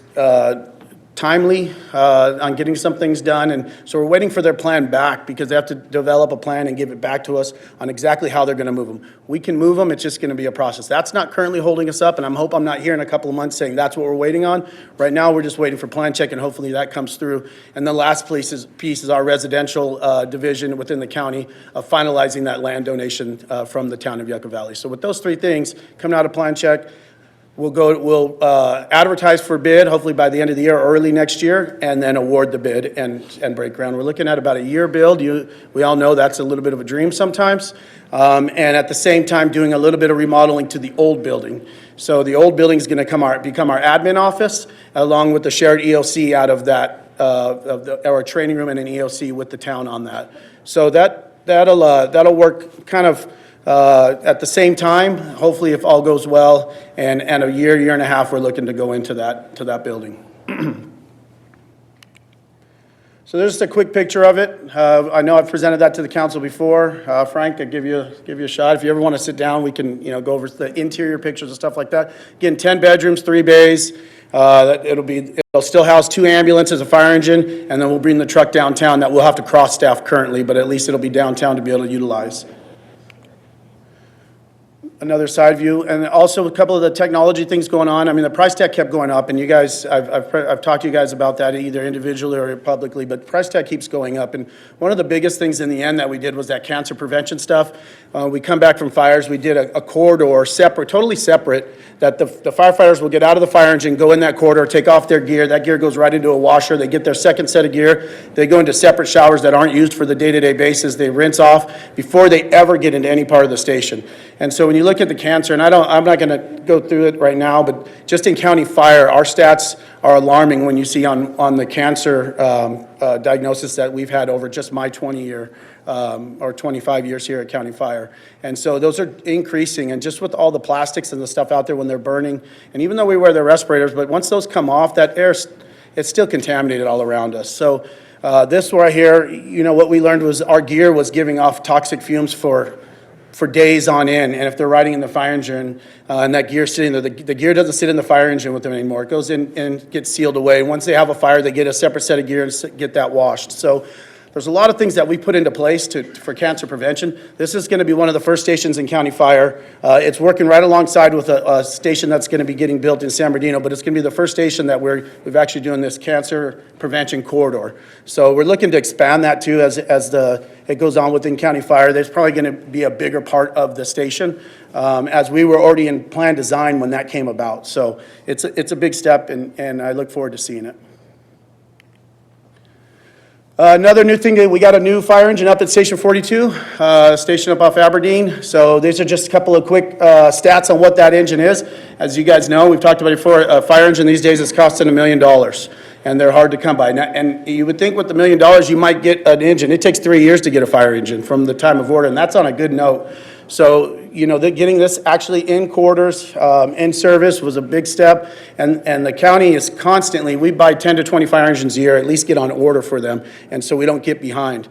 timely on getting some things done, and so we're waiting for their plan back, because they have to develop a plan and give it back to us on exactly how they're going to move them. We can move them, it's just going to be a process. That's not currently holding us up, and I hope I'm not here in a couple of months saying that's what we're waiting on. Right now, we're just waiting for plan check, and hopefully that comes through. And the last piece is our residential division within the county of finalizing that land donation from the town of Yucca Valley. So with those 3 things coming out of plan check, we'll advertise for bid, hopefully by the end of the year or early next year, and then award the bid and break ground. We're looking at about a year build. We all know that's a little bit of a dream sometimes. And at the same time, doing a little bit of remodeling to the old building. So the old building is going to become our admin office, along with the shared EOC out of that, our training room and an EOC with the town on that. So that'll work kind of at the same time, hopefully if all goes well, and a year and a half, we're looking to go into that building. So there's just a quick picture of it. I know I've presented that to the council before. Frank, I'll give you a shot. If you ever want to sit down, we can go over the interior pictures and stuff like that. Again, 10 bedrooms, 3 bays. It'll still house 2 ambulances, a fire engine, and then we'll bring the truck downtown that we'll have to cross staff currently, but at least it'll be downtown to be able to utilize. Another side view, and also a couple of the technology things going on. I mean, the price tag kept going up, and you guys, I've talked to you guys about that either individually or publicly, but price tag keeps going up. And one of the biggest things in the end that we did was that cancer prevention stuff. We come back from fires, we did a corridor separate, totally separate, that the firefighters will get out of the fire engine, go in that corridor, take off their gear. That gear goes right into a washer. They get their second set of gear. They go into separate showers that aren't used for the day-to-day basis. They rinse off before they ever get into any part of the station. And so when you look at the cancer, and I'm not going to go through it right now, but just in county fire, our stats are alarming when you see on the cancer diagnosis that we've had over just my 20-year or 25 years here at County Fire. And so those are increasing, and just with all the plastics and the stuff out there when they're burning, and even though we wear the respirators, but once those come off, that air, it's still contaminated all around us. So this right here, what we learned was our gear was giving off toxic fumes for days on end, and if they're riding in the fire engine and that gear's sitting there, the gear doesn't sit in the fire engine with them anymore. It goes in and gets sealed away. Once they have a fire, they get a separate set of gear and get that washed. So there's a lot of things that we put into place for cancer prevention. This is going to be one of the first stations in County Fire. It's working right alongside with a station that's going to be getting built in San Bernardino, but it's going to be the first station that we've actually doing this cancer prevention corridor. So we're looking to expand that too as it goes on within County Fire. There's probably going to be a bigger part of the station as we were already in plan design when that came about. So it's a big step, and I look forward to seeing it. Another new thing, we got a new fire engine up at Station 42, station up off Aberdeen. So these are just a couple of quick stats on what that engine is. As you guys know, we've talked about it before, a fire engine these days is costing $1 million, and they're hard to come by. And you would think with the $1 million, you might get an engine. It takes 3 years to get a fire engine from the time of order, and that's on a good note. So, you know, getting this actually in quarters, in service was a big step. And the county is constantly, we buy 10 to 20 fire engines a year, at least get on order for them. And so we don't get behind.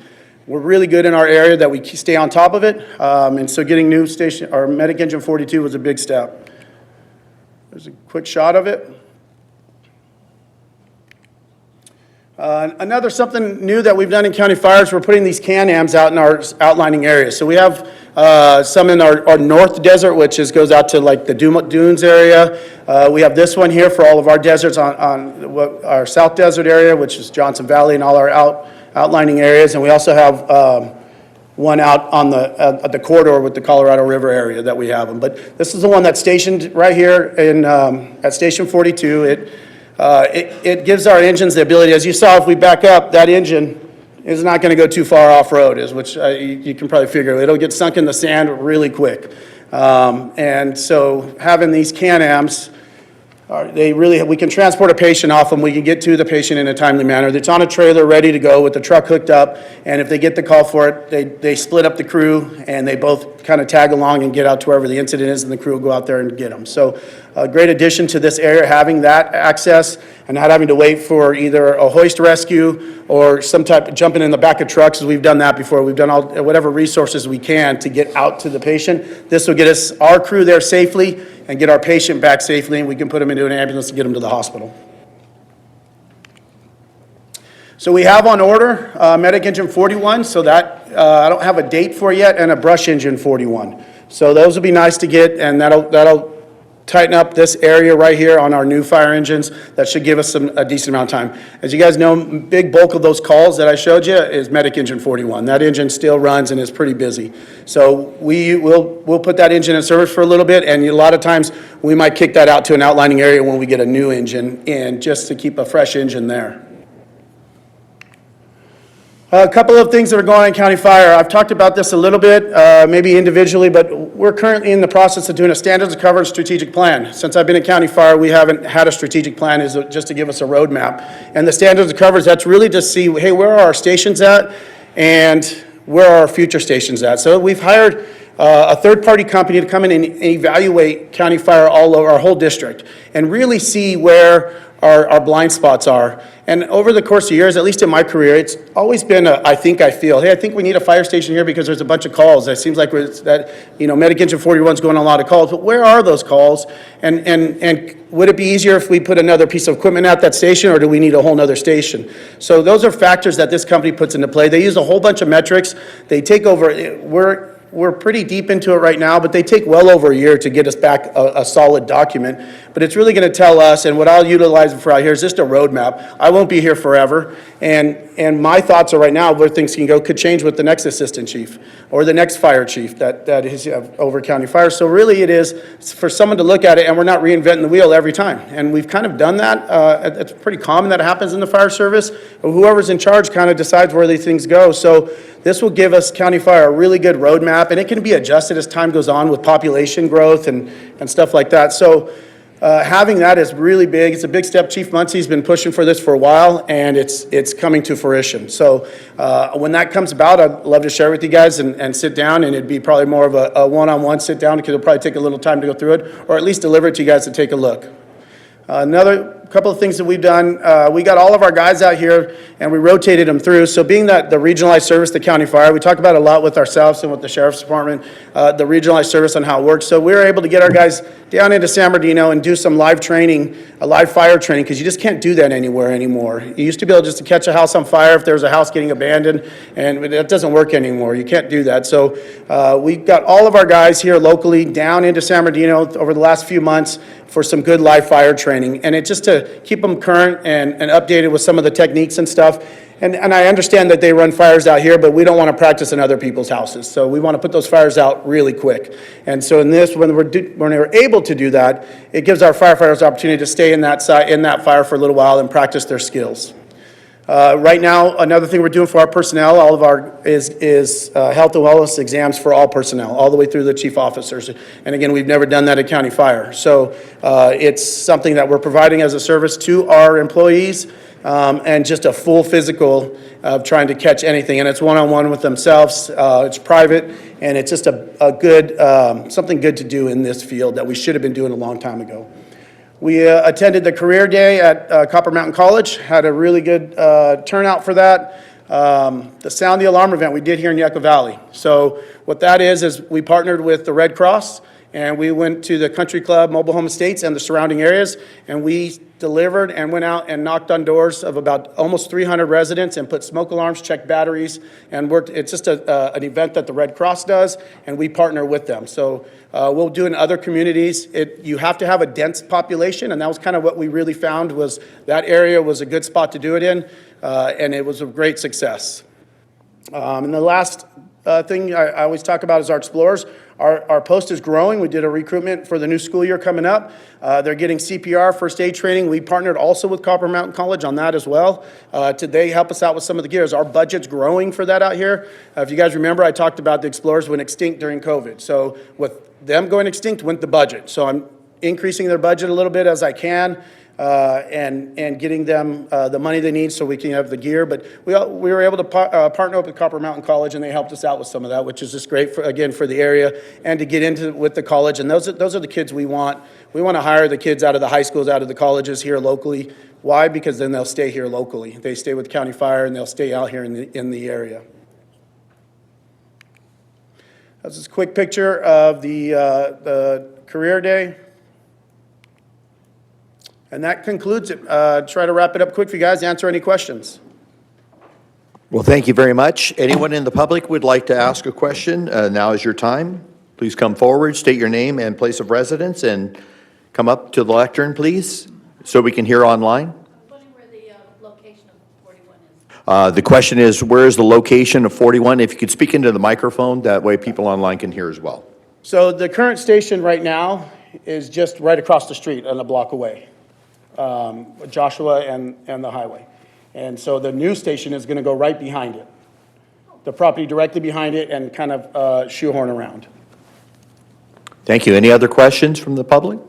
We're really good in our area that we stay on top of it. And so getting new station, or Medic Engine 42 was a big step. There's a quick shot of it. Another something new that we've done in county fires, we're putting these Can-Ams out in our outlining areas. So we have some in our north desert, which goes out to like the dunes area. We have this one here for all of our deserts on our south desert area, which is Johnson Valley and all our outlining areas. And we also have one out on at the corridor with the Colorado River area that we have them. But this is the one that's stationed right here in at Station 42. It gives our engines the ability, as you saw, if we back up, that engine is not going to go too far off-road, which you can probably figure. It'll get sunk in the sand really quick. And so having these Can-Ams, we can transport a patient off them. We can get to the patient in a timely manner. It's on a trailer ready to go with the truck hooked up. And if they get the call for it, they split up the crew and they both kind of tag along and get out to wherever the incident is, and the crew will go out there and get them. So a great addition to this area, having that access and not having to wait for either a hoist rescue or some type of jumping in the back of trucks, as we've done that before. We've done whatever resources we can to get out to the patient. This will get us, our crew there safely and get our patient back safely, and we can put them into an ambulance and get them to the hospital. So we have on order Medic Engine 41, so that I don't have a date for yet, and a Brush Engine 41. So those will be nice to get, and that'll tighten up this area right here on our new fire engines. That should give us a decent amount of time. As you guys know, big bulk of those calls that I showed you is Medic Engine 41. That engine still runs and is pretty busy. So we'll put that engine in service for a little bit, and a lot of times we might kick that out to an outlining area when we get a new engine in, just to keep a fresh engine there. A couple of things that are going on in County Fire. I've talked about this a little bit, maybe individually, but we're currently in the process of doing a standards of cover and strategic plan. Since I've been in County Fire, we haven't had a strategic plan, is just to give us a roadmap. And the standards of covers, that's really to see, hey, where are our stations at and where are our future stations at? So we've hired a third-party company to come in and evaluate County Fire all over our whole district and really see where our blind spots are. And over the course of years, at least in my career, it's always been I feel, hey, I think we need a fire station here because there's a bunch of calls. It seems like Medic Engine 41 is going on a lot of calls, but where are those calls? And would it be easier if we put another piece of equipment at that station, or do we need a whole nother station? So those are factors that this company puts into play. They use a whole bunch of metrics. They take over, we're pretty deep into it right now, but they take well over a year to get us back a solid document. But it's really going to tell us, and what I'll utilize for out here is just a roadmap. I won't be here forever, and my thoughts are right now where things can go could change with the next assistant chief or the next fire chief that is over County Fire. So really it is for someone to look at it, and we're not reinventing the wheel every time. And we've kind of done that. It's pretty common that it happens in the fire service. Whoever's in charge kind of decides where these things go. So this will give us County Fire a really good roadmap, and it can be adjusted as time goes on with population growth and stuff like that. So having that is really big. It's a big step. Chief Muncie's been pushing for this for a while, and it's coming to fruition. So when that comes about, I'd love to share with you guys and sit down, and it'd be probably more of a one-on-one sit down, because it'll probably take a little time to go through it, or at least deliver it to you guys to take a look. Another couple of things that we've done, we got all of our guys out here and we rotated them through. So being that the regionalized service, the County Fire, we talk about it a lot with ourselves and with the Sheriff's Department, the regionalized service and how it works. So we were able to get our guys down into San Bernardino and do some live training, live fire training, because you just can't do that anywhere anymore. You used to be able just to catch a house on fire if there was a house getting abandoned, and that doesn't work anymore. You can't do that. So we got all of our guys here locally down into San Bernardino over the last few months for some good live fire training, and it just to keep them current and updated with some of the techniques and stuff. And I understand that they run fires out here, but we don't want to practice in other people's houses. So we want to put those fires out really quick. And so in this, when we're able to do that, it gives our firefighters the opportunity to stay in that fire for a little while and practice their skills. Right now, another thing we're doing for our personnel, all of our, is health and wellness exams for all personnel, all the way through the chief officers. And again, we've never done that at County Fire. So it's something that we're providing as a service to our employees, and just a full physical of trying to catch anything. And it's one-on-one with themselves. It's private, and it's just a good, something good to do in this field that we should have been doing a long time ago. We attended the career day at Copper Mountain College, had a really good turnout for that. The Sound the Alarm event we did here in Yucca Valley. So what that is we partnered with the Red Cross, and we went to the Country Club, Mobile Home Estates, and the surrounding areas, and we delivered and went out and knocked on doors of about almost 300 residents and put smoke alarms, checked batteries, and worked. It's just an event that the Red Cross does, and we partner with them. So we'll do in other communities. You have to have a dense population, and that was kind of what we really found was that area was a good spot to do it in, and it was a great success. And the last thing I always talk about is our Explorers. Our post is growing. We did a recruitment for the new school year coming up. They're getting CPR, first aid training. We partnered also with Copper Mountain College on that as well. They help us out with some of the gears. Our budget's growing for that out here. If you guys remember, I talked about the Explorers went extinct during COVID. So with them going extinct went the budget. So I'm increasing their budget a little bit as I can. And getting them the money they need so we can have the gear. But we were able to partner up with Copper Mountain College, and they helped us out with some of that, which is just great, for the area and to get into with the college. And those are the kids we want. We want to hire the kids out of the high schools, out of the colleges here locally. Why? Because then they'll stay here locally. They stay with County Fire, and they'll stay out here in the area. That's just a quick picture of the career day. And that concludes it. Try to wrap it up quick for you guys, answer any questions. Well, thank you very much. Anyone in the public would like to ask a question? Now is your time. Please come forward, state your name and place of residence, and come up to the lectern, please, so we can hear online. I'm wondering where the location of 41 is. The question is, where is the location of 41? If you could speak into the microphone, that way people online can hear as well. So the current station right now is just right across the street and a block away. Joshua and the highway. And so the new station is going to go right behind it. The property directly behind it and kind of shoehorn around. Thank you. Any other questions from the public?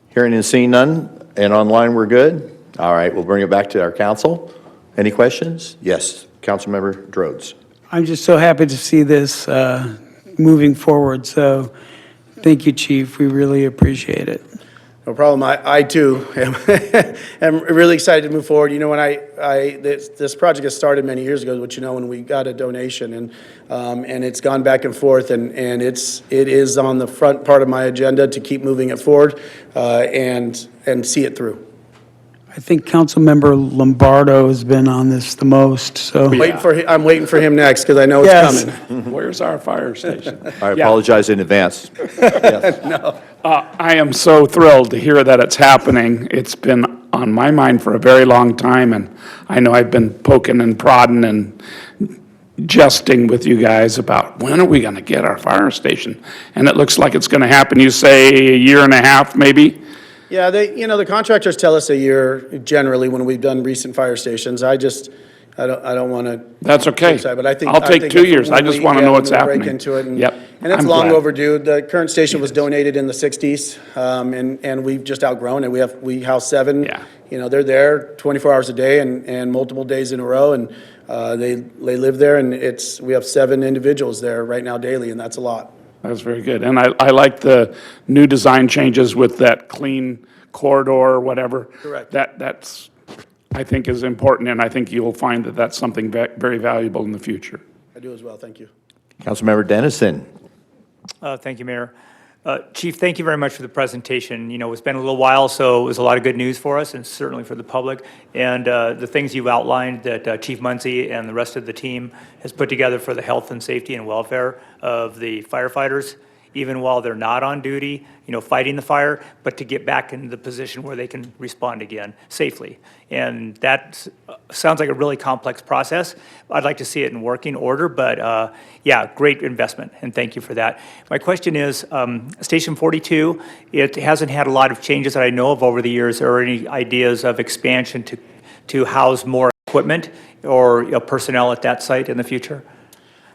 Hearing and seeing none, and online we're good. All right, we'll bring it back to our council. Any questions? Yes, Councilmember Drodes. I'm just so happy to see this moving forward. So thank you, Chief. We really appreciate it. No problem. I too am really excited to move forward. You know, when this project got started many years ago, which, you know, when we got a donation, and it's gone back and forth, and it is on the front part of my agenda to keep moving it forward, and see it through. I think Councilmember Lombardo has been on this the most, so. I'm waiting for him next, because I know it's Yes. coming. Where's our fire station? I apologize in advance. I am so thrilled to hear that it's happening. It's been on my mind for a very long time, and I know I've been poking and prodding and jesting with you guys about when are we going to get our fire station? And it looks like it's going to happen, you say, a year and a half, maybe? Yeah, the contractors tell us a year generally when we've done recent fire stations. I don't want to. That's okay. But I think I'll take 2 years. I just want to know what's when we happening. break into it, and Yep. and it's I'm long glad. overdue. The current station was donated in the '60s, and we've just outgrown it. We house 7. Yeah. You know, they're there 24 hours a day and multiple days in a row, and they live there, and we have 7 individuals there right now daily, and that's a lot. That's very good. And I like the new design changes with that clean corridor or whatever. Correct. That's, I think, is important, and I think you'll find that that's something very valuable in the future. I do as well. Thank you. Councilmember Dennison. Thank you, Mayor. Chief, thank you very much for the presentation. You know, it's been a little while, so it was a lot of good news for us and certainly for the public. And the things you've outlined that Chief Muncy and the rest of the team has put together for the health and safety and welfare of the firefighters, even while they're not on duty, you know, fighting the fire, but to get back into the position where they can respond again safely. And that sounds like a really complex process. I'd like to see it in working order, but yeah, great investment, and thank you for that. My question is, Station 42, it hasn't had a lot of changes that I know of over the years, or any ideas of expansion to house more equipment or personnel at that site in the future?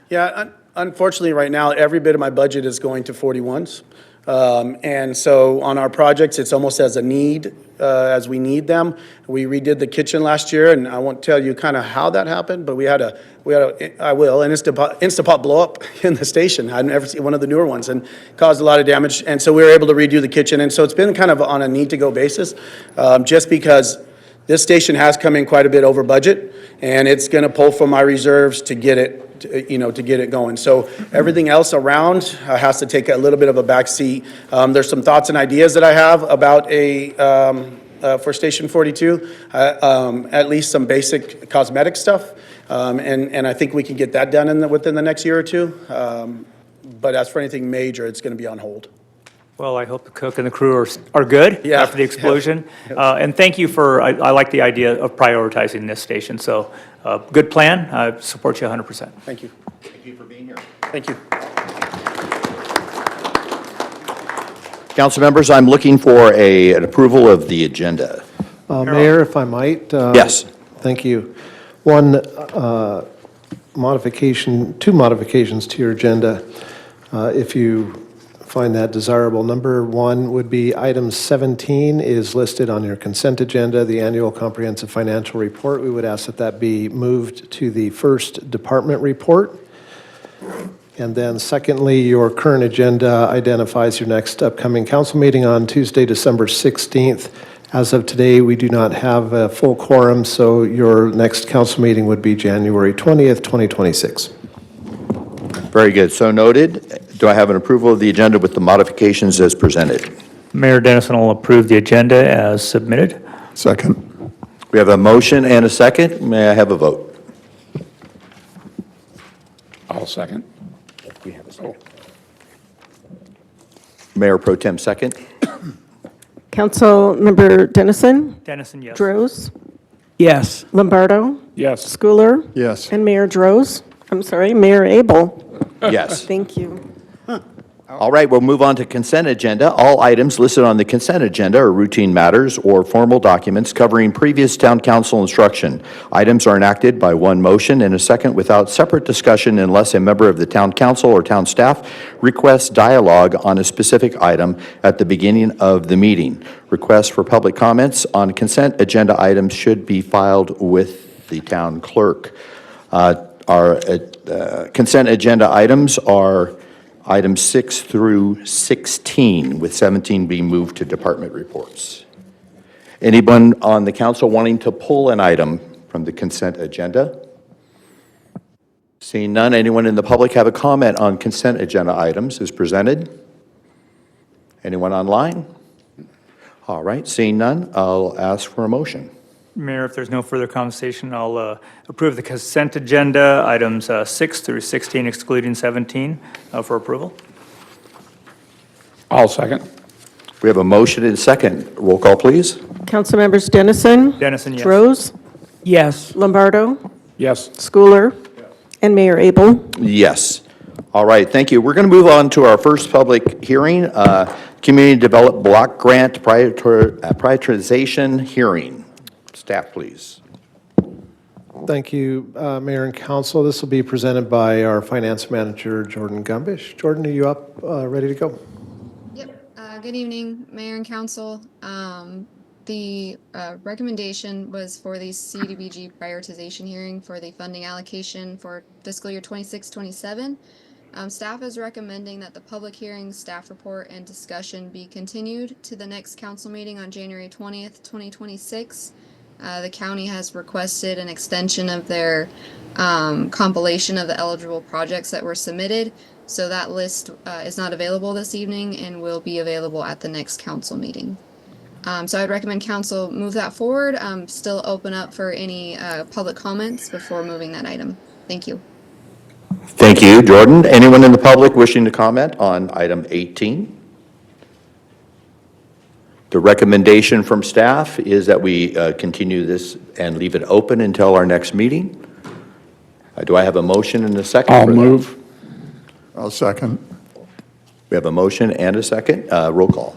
Yeah, unfortunately, right now, every bit of my budget is going to 41s. And so on our projects, it's almost as a need, as we need them. We redid the kitchen last year, and I won't tell you kind of how that happened, but I will, an Instapot blow up in the station. I've never seen one of the newer ones, and caused a lot of damage. And so we were able to redo the kitchen. And so it's been kind of on a need-to-go basis, just because this station has come in quite a bit over budget, and it's going to pull from my reserves to get it, to get it going. So everything else around has to take a little bit of a back seat. There's some thoughts and ideas that I have about for Station 42, at least some basic cosmetic stuff, and I think we can get that done within the next year or two. But as for anything major, it's going to be on hold. Well, I hope the cook and the crew are good Yeah. after the explosion. And thank you I like the idea of prioritizing this station. So good plan. I support you 100%. Thank you. Thank you for being here. Thank you. Council members, I'm looking for an approval of the agenda. Mayor, if I might? Yes. Thank you. One modification, two modifications to your agenda, if you find that desirable. Number one would be item 17 is listed on your consent agenda, the annual comprehensive financial report. We would ask that that be moved to the first department report. And then secondly, your current agenda identifies your next upcoming council meeting on Tuesday, December 16th. As of today, we do not have a full quorum, so your next council meeting would be January 20th, 2026. Very good. So noted. Do I have an approval of the agenda with the modifications as presented? Mayor Dennison will approve the agenda as submitted. Second. We have a motion and a second. May I have a vote? I'll second. We have a second. Mayor Pro Tem second. Councilmember Dennison, Dennison, yes. Droz, Yes. Lombardo, Yes. Schooler, Yes. and Mayor Mayor Abel. Yes. Thank you. All right, we'll move on to consent agenda. All items listed on the consent agenda are routine matters or formal documents covering previous town council instruction. Items are enacted by one motion and a second without separate discussion unless a member of the town council or town staff requests dialogue on a specific item at the beginning of the meeting. Requests for public comments on consent agenda items should be filed with the town clerk. Our consent agenda items are items 6 through 16, with 17 being moved to department reports. Anyone on the council wanting to pull an item from the consent agenda? Seeing none, anyone in the public have a comment on consent agenda items as presented? Anyone online? All right, seeing none, I'll ask for a motion. Mayor, if there's no further conversation, I'll approve the consent agenda, items 6 through 16, excluding 17, for approval. I'll second. We have a motion and a second. Roll call, please. Councilmembers Dennison, Dennison, yes. Droz, Yes. Lombardo, Yes. Schooler, and Mayor Abel. Yes. All right, thank you. We're going to move on to our first public hearing, Community Development Block Grant Prioritization Hearing. Staff, please. Thank you, Mayor and Council. This will be presented by our Finance Manager, Jordan Gumbish. Jordan, are you up, ready to go? Yep. Good evening, Mayor and Council. The recommendation was for the CDBG prioritization hearing for the funding allocation for fiscal year 26-27. Staff is recommending that the public hearing, staff report, and discussion be continued to the next council meeting on January 20th, 2026. The county has requested an extension of their compilation of the eligible projects that were submitted. So that list is not available this evening and will be available at the next council meeting. So I'd recommend council move that forward. Still open up for any public comments before moving that item. Thank you. Thank you, Jordan. Anyone in the public wishing to comment on item 18? The recommendation from staff is that we continue this and leave it open until our next meeting. Do I have a motion and a second? I'll for that? move. I'll second. We have a motion and a second. Roll call.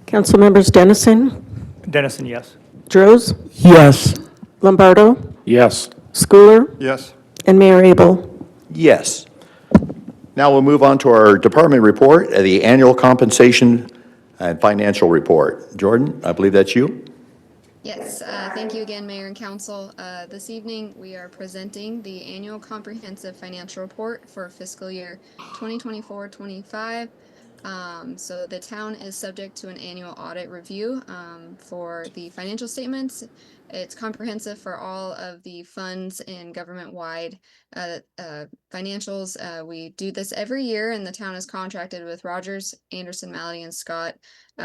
Councilmembers Dennison, Dennison, yes. Droz, Yes. Lombardo, Yes. Schooler, Yes. and Mayor Abel. Yes. Now we'll move on to our department report, the annual compensation and financial report. Jordan, I believe that's you? Yes, thank you again, Mayor and Council. This evening, we are presenting the annual comprehensive financial report for fiscal year 2024-25. So the town is subject to an annual audit review for the financial statements. It's comprehensive for all of the funds and government-wide financials. We do this every year, and the town is contracted with Rogers, Anderson, Malley, and Scott.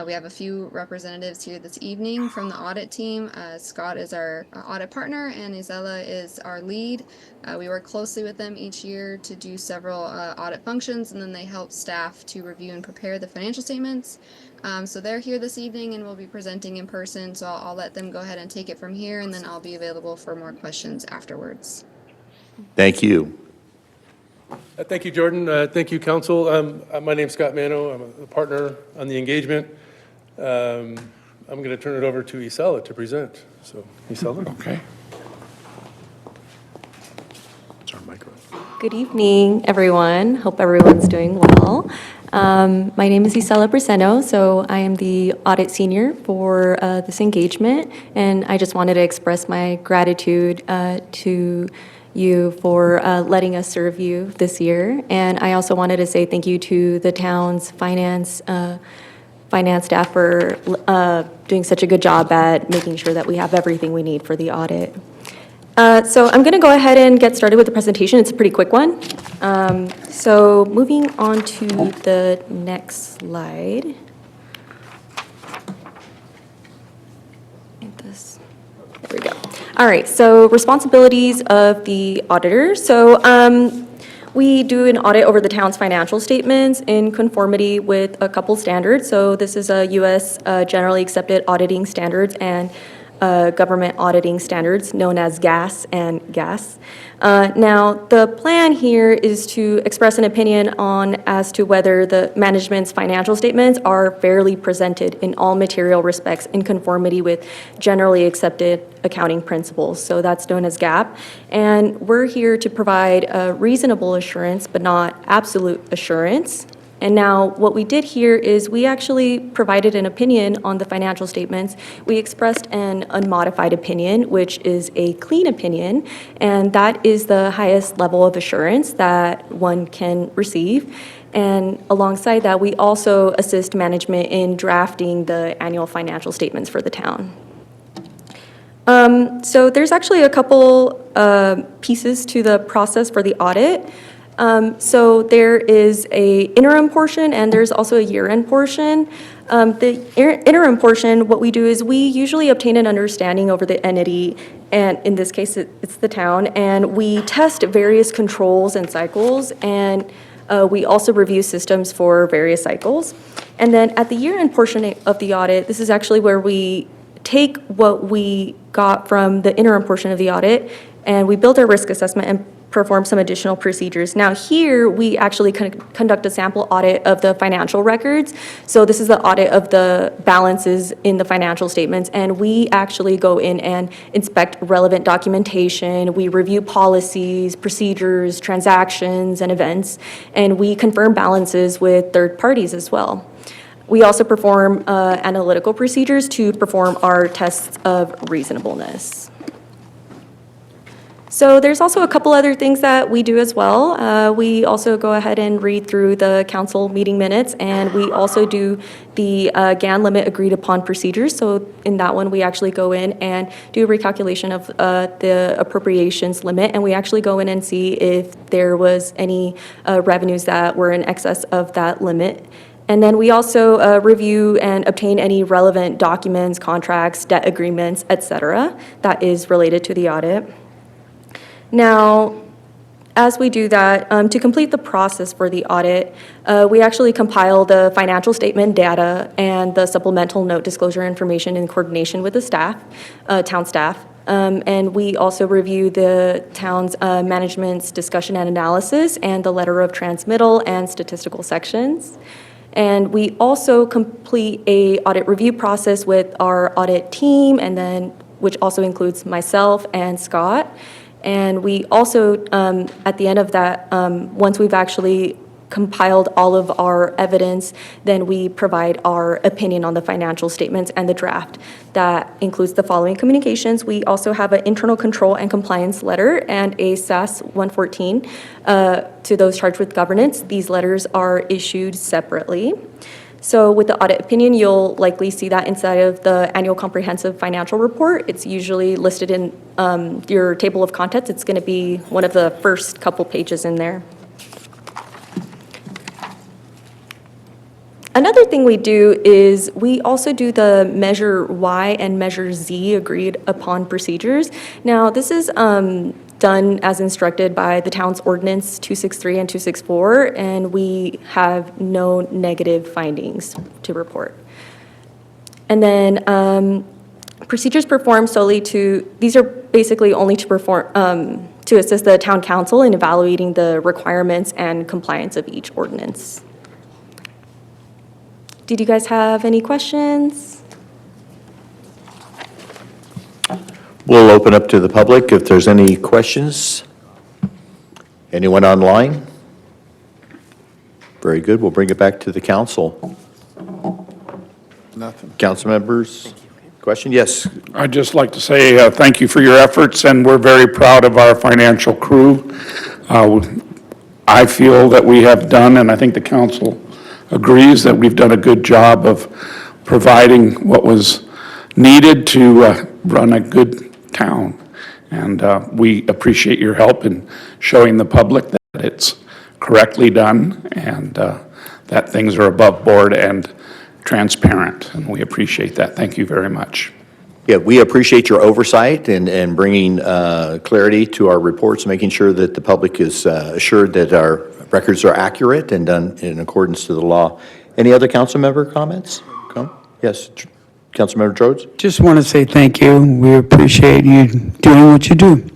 We have a few representatives here this evening from the audit team. Scott is our audit partner, and Isela is our lead. We work closely with them each year to do several audit functions, and then they help staff to review and prepare the financial statements. So they're here this evening and will be presenting in person, so I'll let them go ahead and take it from here, and then I'll be available for more questions afterwards. Thank you. Thank you, Jordan. Thank you, Council. My name's Scott Mano. I'm a partner on the engagement. I'm going to turn it over to Isela to present. So, Isela? Okay. Good evening, everyone. Hope everyone's doing well. My name is Isela Briseno, so I am the audit senior for this engagement, and I just wanted to express my gratitude to you for letting us serve you this year. And I also wanted to say thank you to the town's finance staff for doing such a good job at making sure that we have everything we need for the audit. So I'm going to go ahead and get started with the presentation. It's a pretty quick one. So moving on to the next slide. There we go. All right, so responsibilities of the auditor. So we do an audit over the town's financial statements in conformity with a couple standards. So this is a U.S. Generally Accepted Auditing Standards and government auditing standards known as GAS and GAS. Now, the plan here is to express an opinion on as to whether the management's financial statements are fairly presented in all material respects in conformity with generally accepted accounting principles. So that's known as GAAP. And we're here to provide a reasonable assurance, but not absolute assurance. And now what we did here is we actually provided an opinion on the financial statements. We expressed an unmodified opinion, which is a clean opinion, and that is the highest level of assurance that one can receive. And alongside that, we also assist management in drafting the annual financial statements for the town. So there's actually a couple pieces to the process for the audit. So there is a interim portion and there's also a year-end portion. The interim portion, what we do is we usually obtain an understanding over the entity, and in this case, it's the town, and we test various controls and cycles, and we also review systems for various cycles. And then at the year-end portion of the audit, this is actually where we take what we got from the interim portion of the audit, and we build our risk assessment and perform some additional procedures. Now here, we actually conduct a sample audit of the financial records. So this is the audit of the balances in the financial statements, and we actually go in and inspect relevant documentation. We review policies, procedures, transactions, and events, and we confirm balances with third parties as well. We also perform analytical procedures to perform our tests of reasonableness. So there's also a couple other things that we do as well. We also go ahead and read through the council meeting minutes, and we also do the GAN limit agreed upon procedures. So in that one, we actually go in and do a recalculation of the appropriations limit, and we actually go in and see if there was any revenues that were in excess of that limit. And then we also review and obtain any relevant documents, contracts, debt agreements, et cetera, that is related to the audit. Now, as we do that, to complete the process for the audit, we actually compile the financial statement data and the supplemental note disclosure information in coordination with the staff, town staff. And we also review the town's management's discussion and analysis and the letter of transmittal and statistical sections. And we also complete a audit review process with our audit team, and then which also includes myself and Scott. And we also, at the end of that, once we've actually compiled all of our evidence, then we provide our opinion on the financial statements and the draft. That includes the following communications. We also have an internal control and compliance letter and a SAS 114 to those charged with governance. These letters are issued separately. So with the audit opinion, you'll likely see that inside of the annual comprehensive financial report. It's usually listed in your table of contents. It's going to be one of the first couple pages in there. Another thing we do is we also do the Measure Y and Measure Z agreed upon procedures. Now, this is done as instructed by the town's ordinance 263 and 264, and we have no negative findings to report. And then procedures performed solely these are basically only to perform, to assist the town council in evaluating the requirements and compliance of each ordinance. Did you guys have any questions? We'll open up to the public if there's any questions. Anyone online? Very good. We'll bring it back to the council. Nothing. Council members, question? Yes. I'd just like to say thank you for your efforts, and we're very proud of our financial crew. I feel that we have done, and I think the council agrees, that we've done a good job of providing what was needed to run a good town. And we appreciate your help in showing the public that it's correctly done and that things are above board and transparent. And we appreciate that. Thank you very much. Yeah, we appreciate your oversight and bringing clarity to our reports, making sure that the public is assured that our records are accurate and done in accordance to the law. Any other council member comments? Come? Yes, Councilmember Rhodes? Just want to say thank you. We appreciate you doing what you do.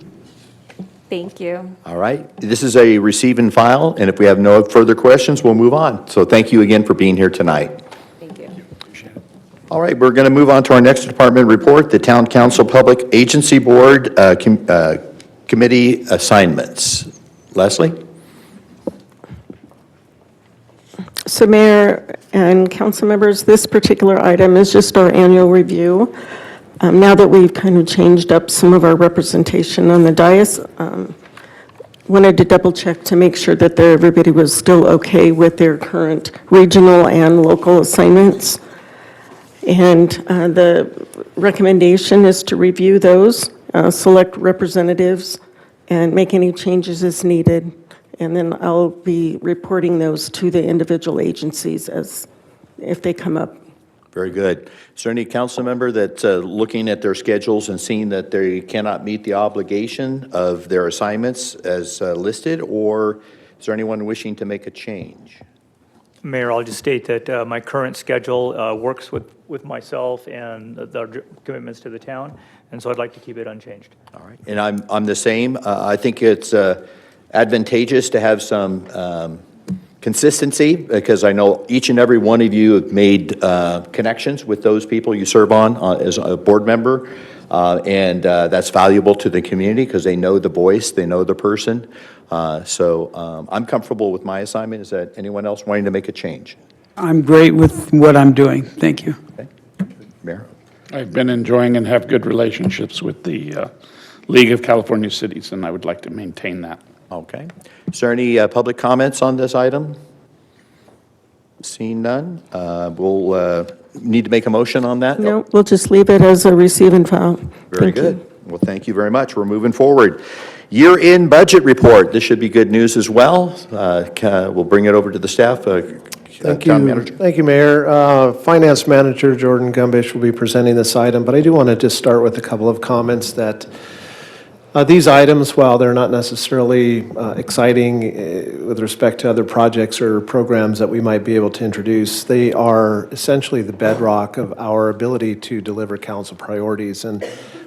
Thank you. All right. This is a receive and file, and if we have no further questions, we'll move on. So thank you again for being here tonight. Thank you. All right, we're going to move on to our next department report, the Town Council Public Agency Board Committee Assignments. Leslie? So Mayor and council members, this particular item is just our annual review. Now that we've kind of changed up some of our representation on the dais, wanted to double check to make sure that everybody was still okay with their current regional and local assignments. And the recommendation is to review those, select representatives, and make any changes as needed. And then I'll be reporting those to the individual agencies as if they come up. Very good. Is there any council member that's looking at their schedules and seeing that they cannot meet the obligation of their assignments as listed, or is there anyone wishing to make a change? Mayor, I'll just state that my current schedule works with myself and the commitments to the town, and so I'd like to keep it unchanged. All right. And I'm the same. I think it's advantageous to have some consistency, because I know each and every one of you have made connections with those people you serve on as a board member, and that's valuable to the community because they know the voice, they know the person. So I'm comfortable with my assignment. Is that anyone else wanting to make a change? I'm great with what I'm doing. Thank you. Okay. Mayor? I've been enjoying and have good relationships with the League of California Cities, and I would like to maintain that. Okay. Is there any public comments on this item? Seeing none, we'll need to make a motion on that? No, we'll just leave it as a receive and file. Very good. Well, thank you very much. We're moving forward. Year-end budget report. This should be good news as well. We'll bring it over to the staff. Thank Town you. Manager. Thank you, Mayor. Finance Manager Jordan Gumbish will be presenting this item, but I do want to just start with a couple of comments that these items, while they're not necessarily exciting with respect to other projects or programs that we might be able to introduce, they are essentially the bedrock of our ability to deliver council priorities. And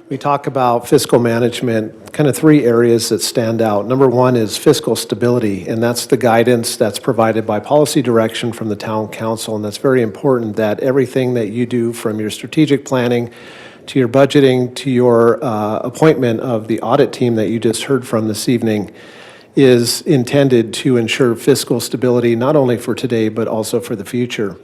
we talk about fiscal management, kind of three areas that stand out. Number one is fiscal stability, and that's the guidance that's provided by policy direction from the town council. And that's very important that everything that you do, from your strategic planning to your budgeting, to your appointment of the audit team that you just heard from this evening, is intended to ensure fiscal stability, not only for today, but also for the future.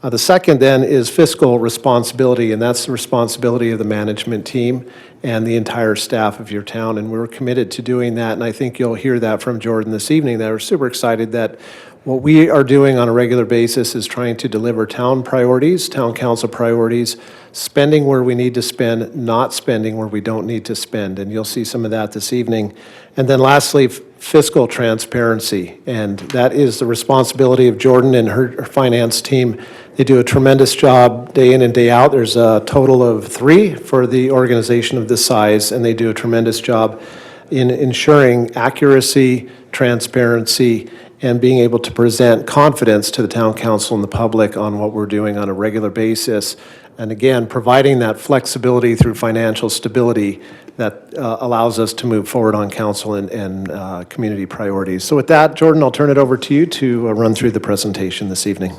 The second then is fiscal responsibility, and that's the responsibility of the management team and the entire staff of your town, and we're committed to doing that, and I think you'll hear that from Jordan this evening, that we're super excited that what we are doing on a regular basis is trying to deliver town priorities, town council priorities, spending where we need to spend, not spending where we don't need to spend, and you'll see some of that this evening. And then lastly, fiscal transparency, and that is the responsibility of Jordan and her finance team. They do a tremendous job day in and day out. There's a total of 3 for the organization of this size, and they do a tremendous job in ensuring accuracy, transparency, and being able to present confidence to the town council and the public on what we're doing on a regular basis. And again, providing that flexibility through financial stability that allows us to move forward on council and community priorities. So with that, Jordan, I'll turn it over to you to run through the presentation this evening.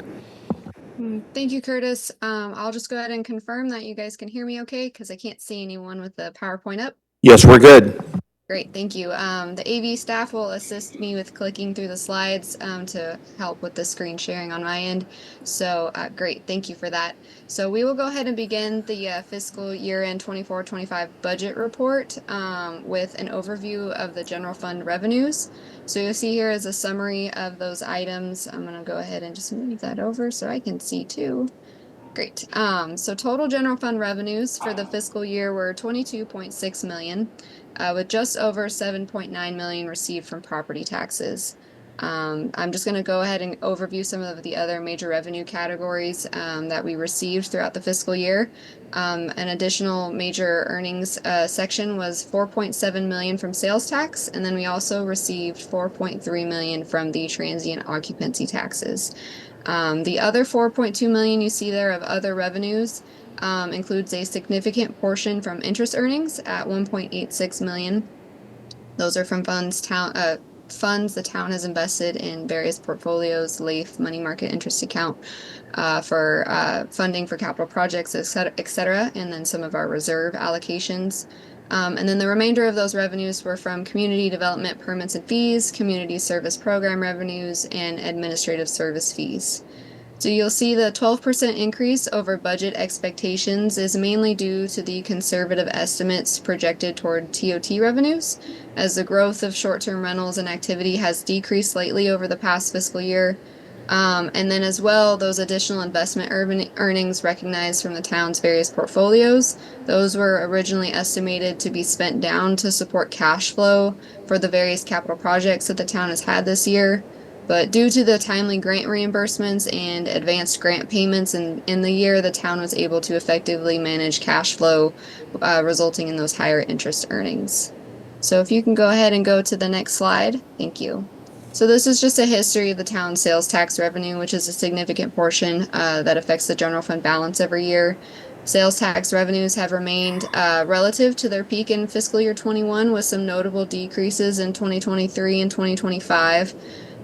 Thank you, Curtis. I'll just go ahead and confirm that you guys can hear me okay, because I can't see anyone with the PowerPoint up. Yes, we're good. Great, thank you. The AV staff will assist me with clicking through the slides to help with the screen sharing on my end. So great, thank you for that. So we will go ahead and begin the fiscal year-end 24-25 budget report with an overview of the general fund revenues. So you'll see here is a summary of those items. I'm going to go ahead and just move that over so I can see too. Great. So total general fund revenues for the fiscal year were $22.6 million. With just over $7.9 million received from property taxes. I'm just going to go ahead and overview some of the other major revenue categories that we received throughout the fiscal year. An additional major earnings section was $4.7 million from sales tax, and then we also received $4.3 million from the transient occupancy taxes. The other $4.2 million you see there of other revenues includes a significant portion from interest earnings at $1.86 million. Those are from funds the town has invested in various portfolios, LAIF, money market interest account, for funding for capital projects, et cetera, and then some of our reserve allocations. And then the remainder of those revenues were from community development permits and fees, community service program revenues, and administrative service fees. So you'll see the 12% increase over budget expectations is mainly due to the conservative estimates projected toward TOT revenues, as the growth of short-term rentals and activity has decreased slightly over the past fiscal year. And then as well, those additional investment earnings recognized from the town's various portfolios, those were originally estimated to be spent down to support cash flow for the various capital projects that the town has had this year. But due to the timely grant reimbursements and advanced grant payments in the year, the town was able to effectively manage cash flow, resulting in those higher interest earnings. So if you can go ahead and go to the next slide. Thank you. So this is just a history of the town's sales tax revenue, which is a significant portion that affects the general fund balance every year. Sales tax revenues have remained relative to their peak in fiscal year 21, with some notable decreases in 2023 and 2025.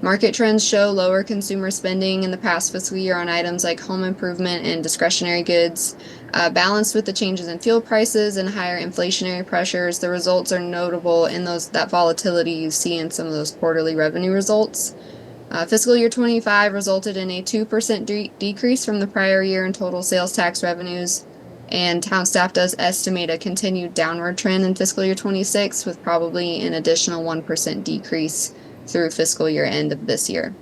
Market trends show lower consumer spending in the past fiscal year on items like home improvement and discretionary goods. Balanced with the changes in fuel prices and higher inflationary pressures, the results are notable in that volatility you see in some of those quarterly revenue results. Fiscal year 25 resulted in a 2% decrease from the prior year in total sales tax revenues, and town staff does estimate a continued downward trend in fiscal year 26, with probably an additional 1% decrease through fiscal year end of this year.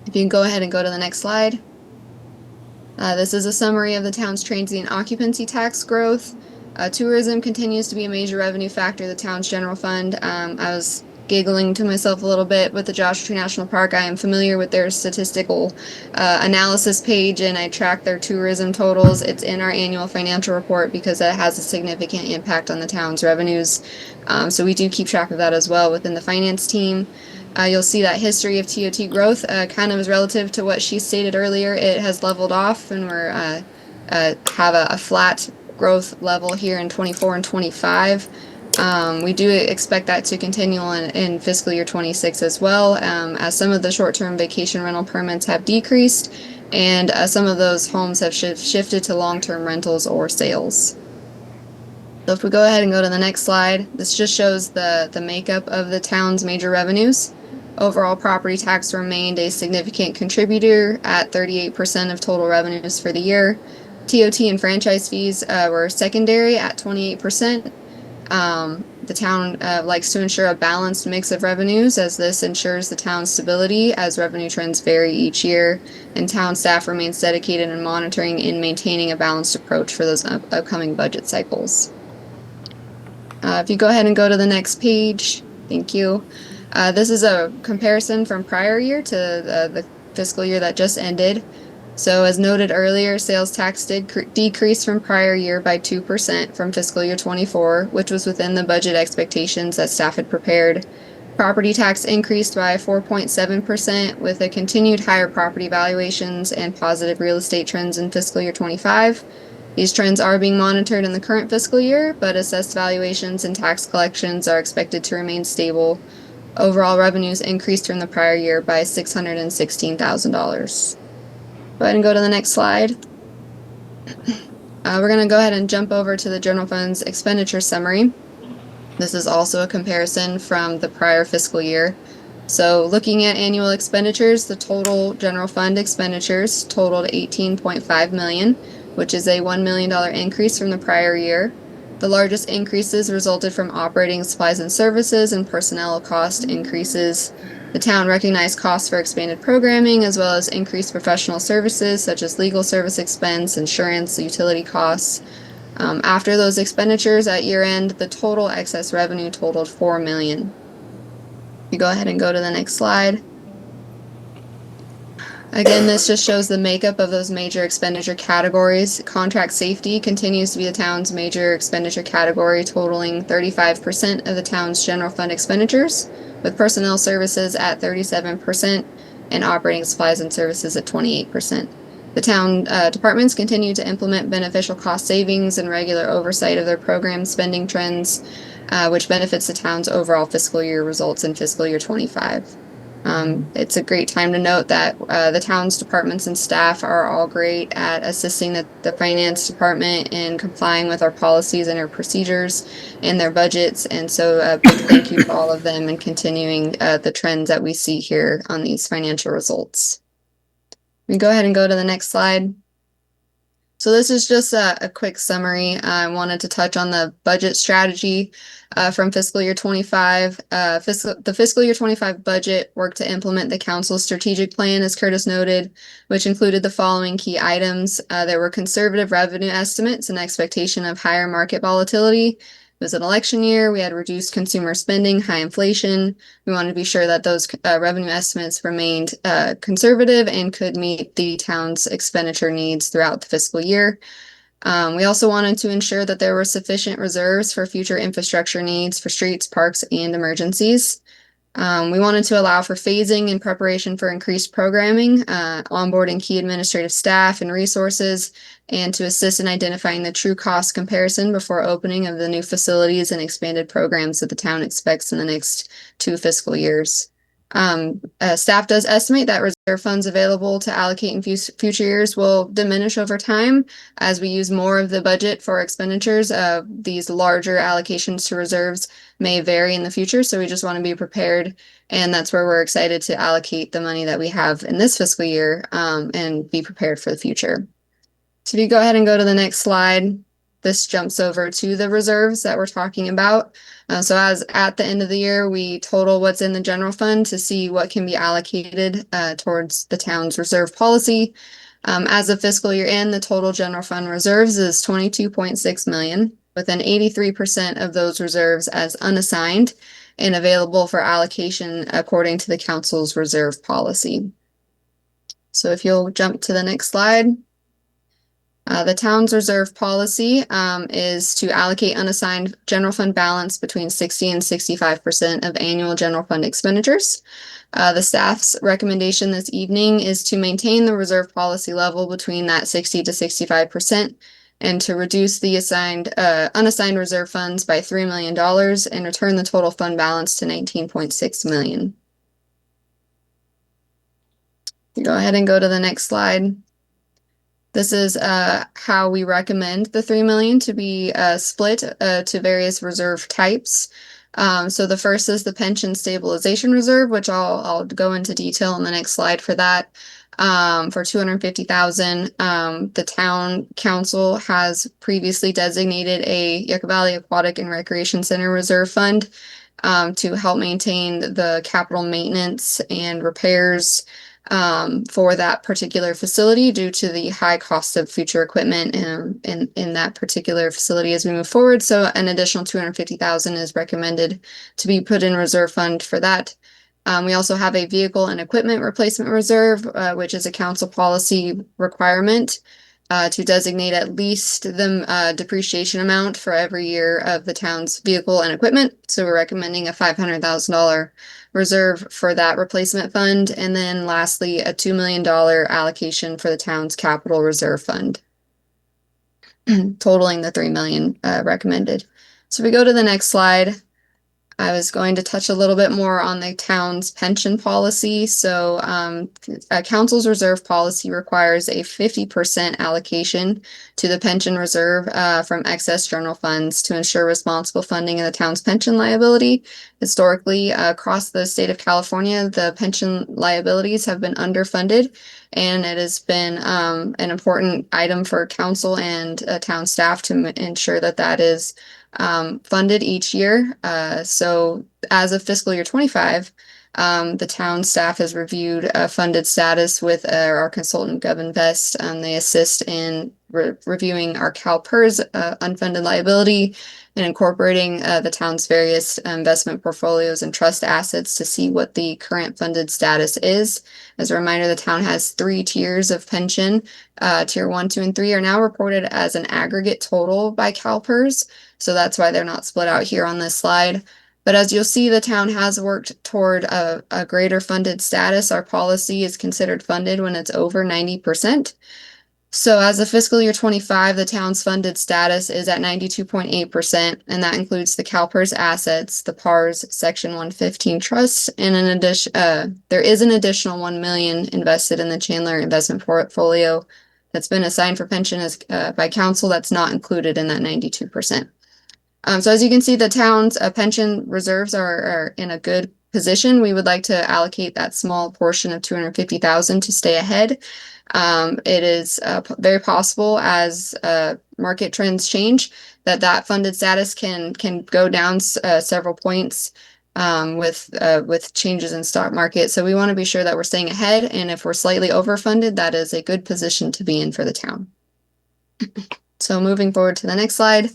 If you can go ahead and go to the next slide. This is a summary of the town's transient occupancy tax growth. Tourism continues to be a major revenue factor of the town's general fund. I was giggling to myself a little bit with the Joshua Tree National Park. I am familiar with their statistical analysis page, and I track their tourism totals. It's in our annual financial report because that has a significant impact on the town's revenues. So we do keep track of that as well within the finance team. You'll see that history of TOT growth kind of is relative to what she stated earlier. It has leveled off, and we're have a flat growth level here in 24 and 25. We do expect that to continue in fiscal year 26 as well, as some of the short-term vacation rental permits have decreased, and some of those homes have shifted to long-term rentals or sales. So if we go ahead and go to the next slide, this just shows the makeup of the town's major revenues. Overall property tax remained a significant contributor at 38% of total revenues for the year. TOT and franchise fees were secondary at 28%. The town likes to ensure a balanced mix of revenues, as this ensures the town's stability as revenue trends vary each year, and town staff remains dedicated in monitoring and maintaining a balanced approach for those upcoming budget cycles. If you go ahead and go to the next page, thank you. This is a comparison from prior year to the fiscal year that just ended. So as noted earlier, sales tax did decrease from prior year by 2% from fiscal year 24, which was within the budget expectations that staff had prepared. Property tax increased by 4.7% with a continued higher property valuations and positive real estate trends in fiscal year 25. These trends are being monitored in the current fiscal year, but assessed valuations and tax collections are expected to remain stable. Overall revenues increased from the prior year by $616,000. Go ahead and go to the next slide. We're going to go ahead and jump over to the general fund's expenditure summary. This is also a comparison from the prior fiscal year. So looking at annual expenditures, the total general fund expenditures totaled $18.5 million, which is a $1 million increase from the prior year. The largest increases resulted from operating supplies and services and personnel cost increases. The town recognized costs for expanded programming as well as increased professional services such as legal service expense, insurance, utility costs. After those expenditures at year end, the total excess revenue totaled $4 million. You go ahead and go to the next slide. Again, this just shows the makeup of those major expenditure categories. Contract safety continues to be the town's major expenditure category, totaling 35% of the town's general fund expenditures, with personnel services at 37% and operating supplies and services at 28%. The town departments continue to implement beneficial cost savings and regular oversight of their program spending trends, which benefits the town's overall fiscal year results in fiscal year 25. It's a great time to note that the town's departments and staff are all great at assisting the finance department in complying with our policies and our procedures and their budgets. And so a big thank you to all of them and continuing the trends that we see here on these financial results. We go ahead and go to the next slide. So this is just a quick summary. I wanted to touch on the budget strategy from fiscal year 25. The fiscal year 25 budget worked to implement the council's strategic plan, as Curtis noted, which included the following key items. There were conservative revenue estimates and expectation of higher market volatility. It was an election year. We had reduced consumer spending, high inflation. We wanted to be sure that those revenue estimates remained conservative and could meet the town's expenditure needs throughout the fiscal year. We also wanted to ensure that there were sufficient reserves for future infrastructure needs for streets, parks, and emergencies. We wanted to allow for phasing in preparation for increased programming, onboarding key administrative staff and resources, and to assist in identifying the true cost comparison before opening of the new facilities and expanded programs that the town expects in the next 2 fiscal years. Staff does estimate that reserve funds available to allocate in future years will diminish over time as we use more of the budget for expenditures. These larger allocations to reserves may vary in the future, so we just want to be prepared, and that's where we're excited to allocate the money that we have in this fiscal year and be prepared for the future. So if you go ahead and go to the next slide, this jumps over to the reserves that we're talking about. So as at the end of the year, we total what's in the general fund to see what can be allocated towards the town's reserve policy. As of fiscal year end, the total general fund reserves is $22.6 million, with an 83% of those reserves as unassigned and available for allocation according to the council's reserve policy. So if you'll jump to the next slide. The town's reserve policy is to allocate unassigned general fund balance between 60 and 65% of annual general fund expenditures. The staff's recommendation this evening is to maintain the reserve policy level between that 60 to 65% and to reduce the unassigned reserve funds by $3 million and return the total fund balance to $19.6 million. You go ahead and go to the next slide. This is how we recommend the 3 million to be split to various reserve types. So the first is the pension stabilization reserve, which I'll go into detail in the next slide for that. For 250,000, the town council has previously designated a Yucca Valley Aquatic and Recreation Center Reserve Fund to help maintain the capital maintenance and repairs for that particular facility due to the high cost of future equipment in that particular facility as we move forward. So an additional 250,000 is recommended to be put in reserve fund for that. We also have a vehicle and equipment replacement reserve, which is a council policy requirement to designate at least the depreciation amount for every year of the town's vehicle and equipment. So we're recommending a $500,000 reserve for that replacement fund. And then lastly, a $2 million allocation for the town's capital reserve fund, totaling the 3 million recommended. So we go to the next slide. I was going to touch a little bit more on the town's pension policy. So council's reserve policy requires a 50% allocation to the pension reserve from excess general funds to ensure responsible funding of the town's pension liability. Historically, across the state of California, the pension liabilities have been underfunded, and it has been an important item for council and town staff to ensure that that is funded each year. So as of fiscal year 25, the town staff has reviewed funded status with our consultant GovInvest. They assist in reviewing our CalPERS unfunded liability and incorporating the town's various investment portfolios and trust assets to see what the current funded status is. As a reminder, the town has 3 tiers of pension. Tier 1, 2, and 3 are now reported as an aggregate total by CalPERS. So that's why they're not split out here on this slide. But as you'll see, the town has worked toward a greater funded status. Our policy is considered funded when it's over 90%. So as of fiscal year 25, the town's funded status is at 92.8%, and that includes the CalPERS assets, the PARS Section 115 trust, and in addition, there is an additional 1 million invested in the Chandler investment portfolio that's been assigned for pension by council. That's not included in that 92%. So as you can see, the town's pension reserves are in a good position. We would like to allocate that small portion of 250,000 to stay ahead. It is very possible as market trends change that funded status can go down several points with changes in stock market. So we want to be sure that we're staying ahead, and if we're slightly overfunded, that is a good position to be in for the town. So moving forward to the next slide.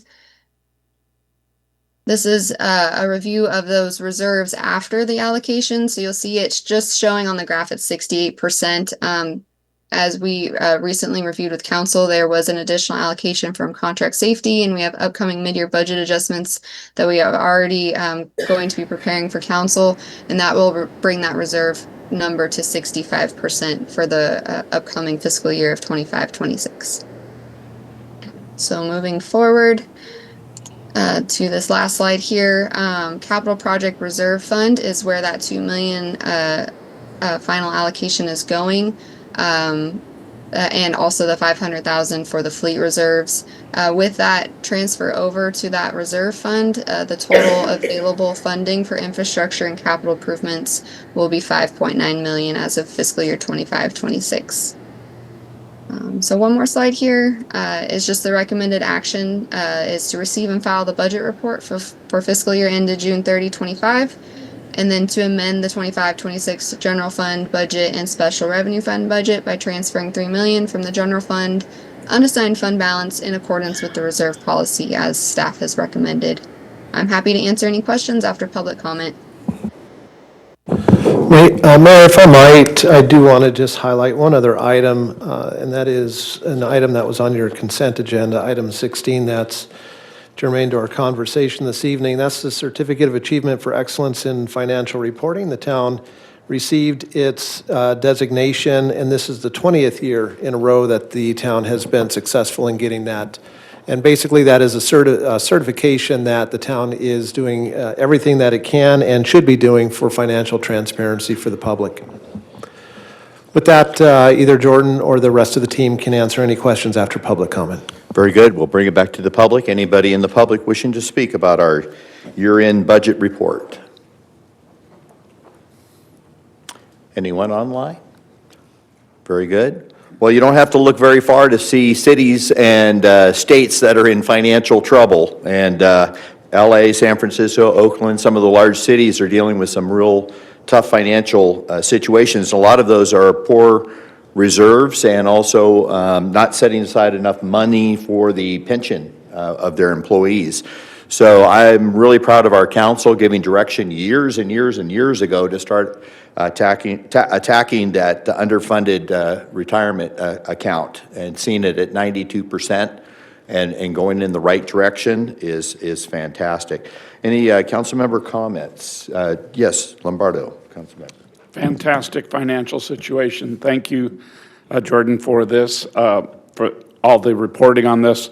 This is a review of those reserves after the allocation. So you'll see it's just showing on the graph at 68%. As we recently reviewed with council, there was an additional allocation from contract safety, and we have upcoming mid-year budget adjustments that we are already going to be preparing for council, and that will bring that reserve number to 65% for the upcoming fiscal year of 25-26. So moving forward, to this last slide here, capital project reserve fund is where that 2 million final allocation is going, and also the 500,000 for the fleet reserves. With that transfer over to that reserve fund, the total available funding for infrastructure and capital improvements will be 5.9 million as of fiscal year 25-26. So one more slide here is just the recommended action is to receive and file the budget report for fiscal year ended June 30, 25, and then to amend the 25-26 general fund budget and special revenue fund budget by transferring 3 million from the general fund unassigned fund balance in accordance with the reserve policy as staff has recommended. I'm happy to answer any questions after public comment. Mayor, if I might, I do want to just highlight one other item, and that is an item that was on your consent agenda, item 16, that's germane to our conversation this evening. That's the Certificate of Achievement for Excellence in Financial Reporting. The town received its designation, and this is the 20th year in a row that the town has been successful in getting that. And basically, that is a certification that the town is doing everything that it can and should be doing for financial transparency for the public. With that, either Jordan or the rest of the team can answer any questions after public comment. Very good. We'll bring it back to the public. Anybody in the public wishing to speak about our year-end budget report? Anyone online? Very good. Well, you don't have to look very far to see cities and states that are in financial trouble. And LA, San Francisco, Oakland, some of the large cities are dealing with some real tough financial situations. A lot of those are poor reserves and also not setting aside enough money for the pension of their employees. So I'm really proud of our council giving direction years and years and years ago to start attacking that underfunded retirement account, and seeing it at 92% and going in the right direction is fantastic. Any council member comments? Yes, Lombardo, council member. Fantastic financial situation. Thank you, Jordan, for this, for all the reporting on this.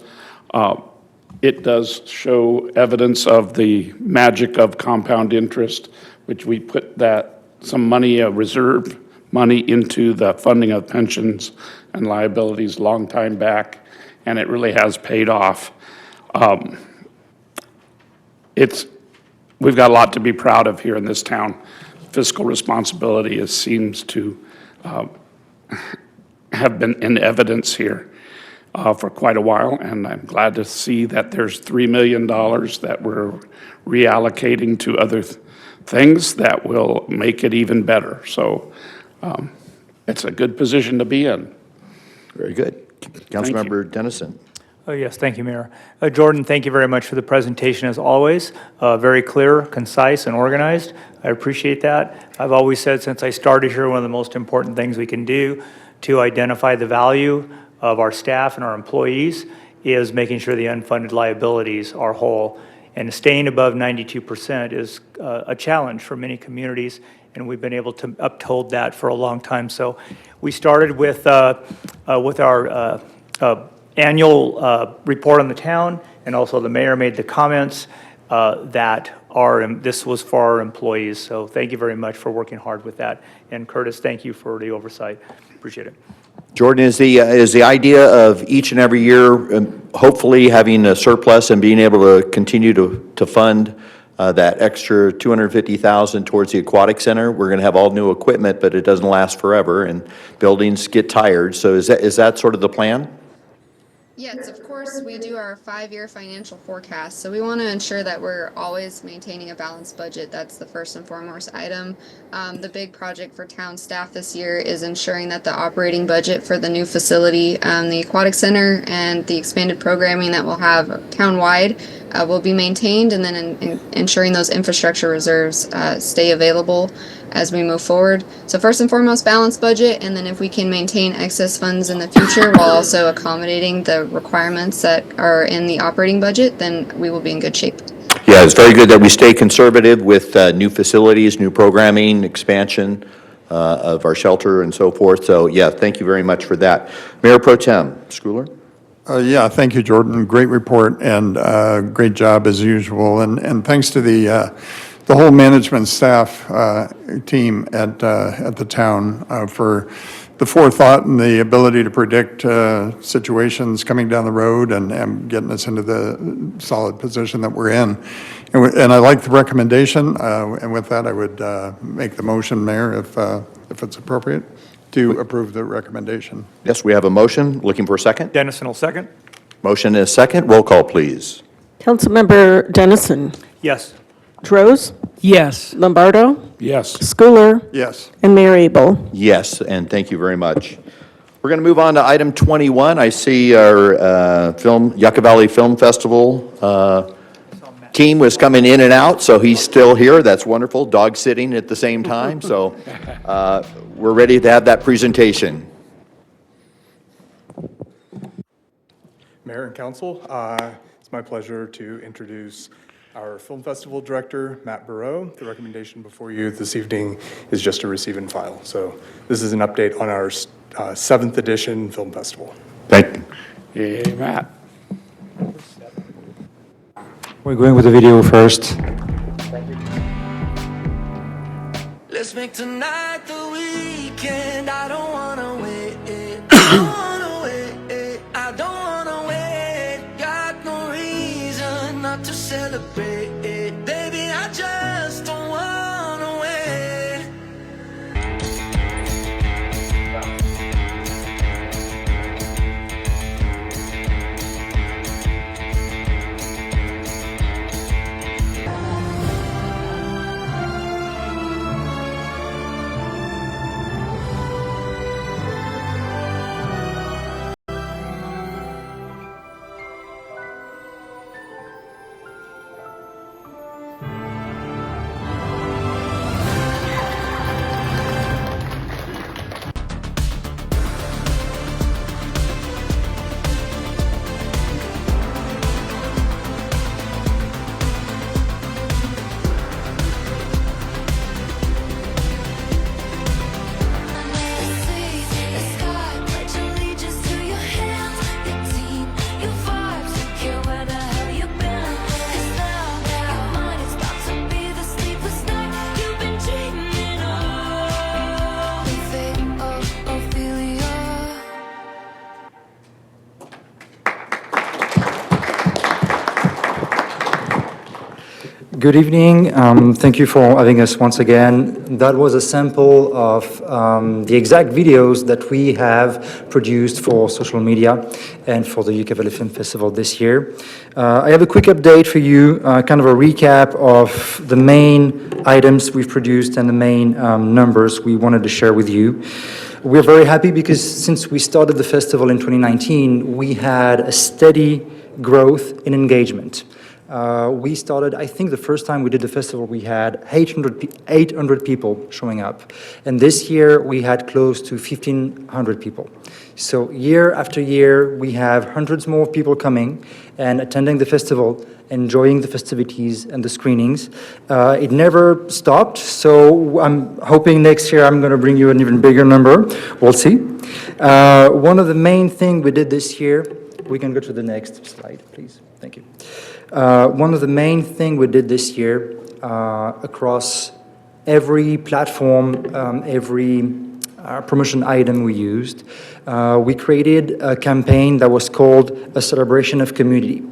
It does show evidence of the magic of compound interest, which we put some money, reserve money, into the funding of pensions and liabilities long time back, and it really has paid off. We've got a lot to be proud of here in this town. Fiscal responsibility seems to have been in evidence here for quite a while, and I'm glad to see that there's $3 million that we're reallocating to other things that will make it even better. So it's a good position to be in. Very good. Councilmember Dennison. Oh, yes, thank you, Mayor. Jordan, thank you very much for the presentation as always. Very clear, concise, and organized. I appreciate that. I've always said since I started here, one of the most important things we can do to identify the value of our staff and our employees is making sure the unfunded liabilities are whole. And staying above 92% is a challenge for many communities, and we've been able to uphold that for a long time. So we started with our annual report on the town, and also the mayor made the comments that this was for our employees. So thank you very much for working hard with that. And Curtis, thank you for the oversight. Appreciate it. Jordan, is the idea of each and every year hopefully having a surplus and being able to continue to fund that extra $250,000 towards the aquatic center? We're going to have all new equipment, but it doesn't last forever, and buildings get tired. So is that sort of the plan? Yes, of course, we do our 5-year financial forecast, so we want to ensure that we're always maintaining a balanced budget. That's the first and foremost item. The big project for town staff this year is ensuring that the operating budget for the new facility, the aquatic center, and the expanded programming that we'll have town-wide will be maintained, and then ensuring those infrastructure reserves stay available as we move forward. So first and foremost, balanced budget, and then if we can maintain excess funds in the future while also accommodating the requirements that are in the operating budget, then we will be in good shape. Yeah, it's very good that we stay conservative with new facilities, new programming, expansion of our shelter and so forth. So yeah, thank you very much for that. Mayor Pro Tem Schooler. Yeah, thank you, Jordan. Great report and great job as usual. And thanks to the whole management staff team at the town for the forethought and the ability to predict situations coming down the road and getting us into the solid position that we're in. And I like the recommendation. And with that, I would make the motion, Mayor, if it's appropriate, to approve the recommendation. Yes, we have a motion. Looking for a second? Dennison will second. Motion is second. Roll call, please. Councilmember Dennison. Yes. Droz, Yes. Lombardo, Yes. Schooler, Yes. and Mayor Abel. Yes, and thank you very much. We're going to move on to item 21. I see our Yucca Valley Film Festival team was coming in and out, so he's still here. That's wonderful. Dog sitting at the same time. So we're ready to have that presentation. Mayor and Council, it's my pleasure to introduce our Film Festival Director, Matt Burrow. The recommendation before you this evening is just to receive and file. So this is an update on our 7th edition Film Festival. Thank you. Hey, Matt. We're going with the video first. Let's make tonight the weekend. weekend. I don't wanna wait. I don't wanna wait. I don't wanna wait. Got no reason not to celebrate. Baby, I just don't wanna wait. Good evening. Thank you for having us once again. That was a sample of the exact videos that we have produced for social media and for the Yucca Valley Film Festival this year. I have a quick update for you, kind of a recap of the main items we've produced and the main numbers we wanted to share with you. We're very happy because since we started the festival in 2019, we had a steady growth in engagement. We started, I think the first time we did the festival, we had 800 people showing up. And this year, we had close to 1,500 people. So year after year, we have hundreds more people coming and attending the festival, enjoying the festivities and the screenings. It never stopped, so I'm hoping next year I'm going to bring you an even bigger number. We'll see. One of the main things we did this year, we can go to the next slide, please. Thank you. One of the main things we did this year across every platform, every promotion item we used, we created a campaign that was called A Celebration of Community.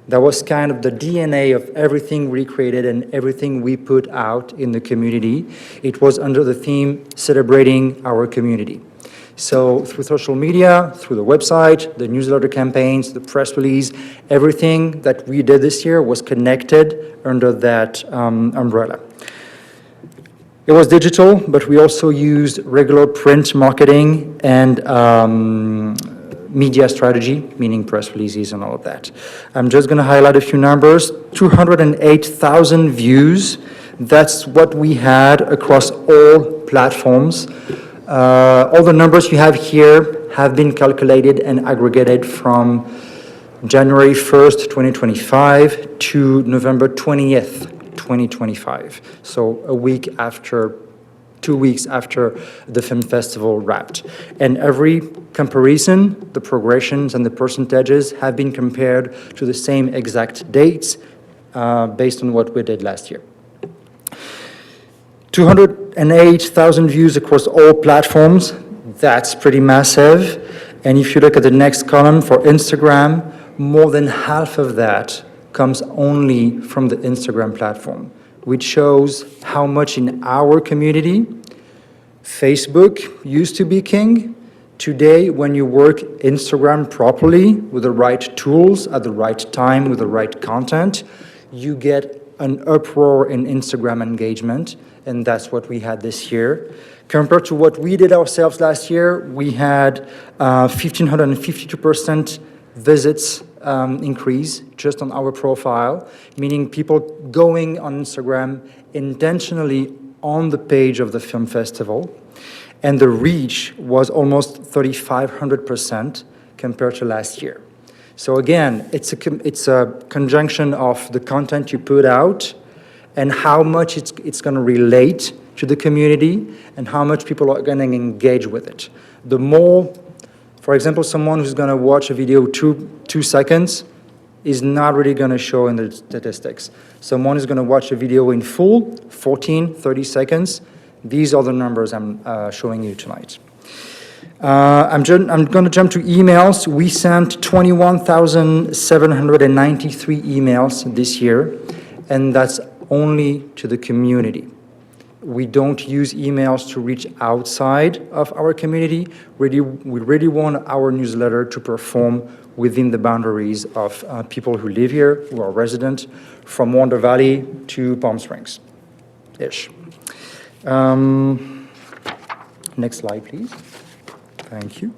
That was kind of the DNA of everything we created and everything we put out in the community. It was under the theme, Celebrating Our Community. So through social media, through the website, the newsletter campaigns, the press release, everything that we did this year was connected under that umbrella. It was digital, but we also used regular print marketing and media strategy, meaning press releases and all of that. I'm just going to highlight a few numbers. 208,000 views. That's what we had across all platforms. All the numbers you have here have been calculated and aggregated from January 1st, 2025 to November 20th, 2025. So a week after, 2 weeks after the film festival wrapped. And every comparison, the progressions and the percentages have been compared to the same exact dates based on what we did last year. 208,000 views across all platforms. That's pretty massive. And if you look at the next column for Instagram, more than half of that comes only from the Instagram platform, which shows how much in our community, Facebook used to be king. Today, when you work Instagram properly with the right tools at the right time with the right content, you get an uproar in Instagram engagement, and that's what we had this year. Compared to what we did ourselves last year, we had 1,552% visits increase just on our profile, meaning people going on Instagram intentionally on the page of the film festival. And the reach was almost 3,500% compared to last year. So again, it's a conjunction of the content you put out and how much it's going to relate to the community and how much people are going to engage with it. The more, for example, someone who's going to watch a video 2 seconds is not really going to show in the statistics. Someone who's going to watch a video in full, 30 seconds, These are the numbers I'm showing you tonight. I'm going to jump to emails. We sent 21,793 emails this year, and that's only to the community. We don't use emails to reach outside of our community. We really want our newsletter to perform within the boundaries of people who live here, who are resident, from Wonder Valley to Palm Springs-ish. Next slide, please. Thank you.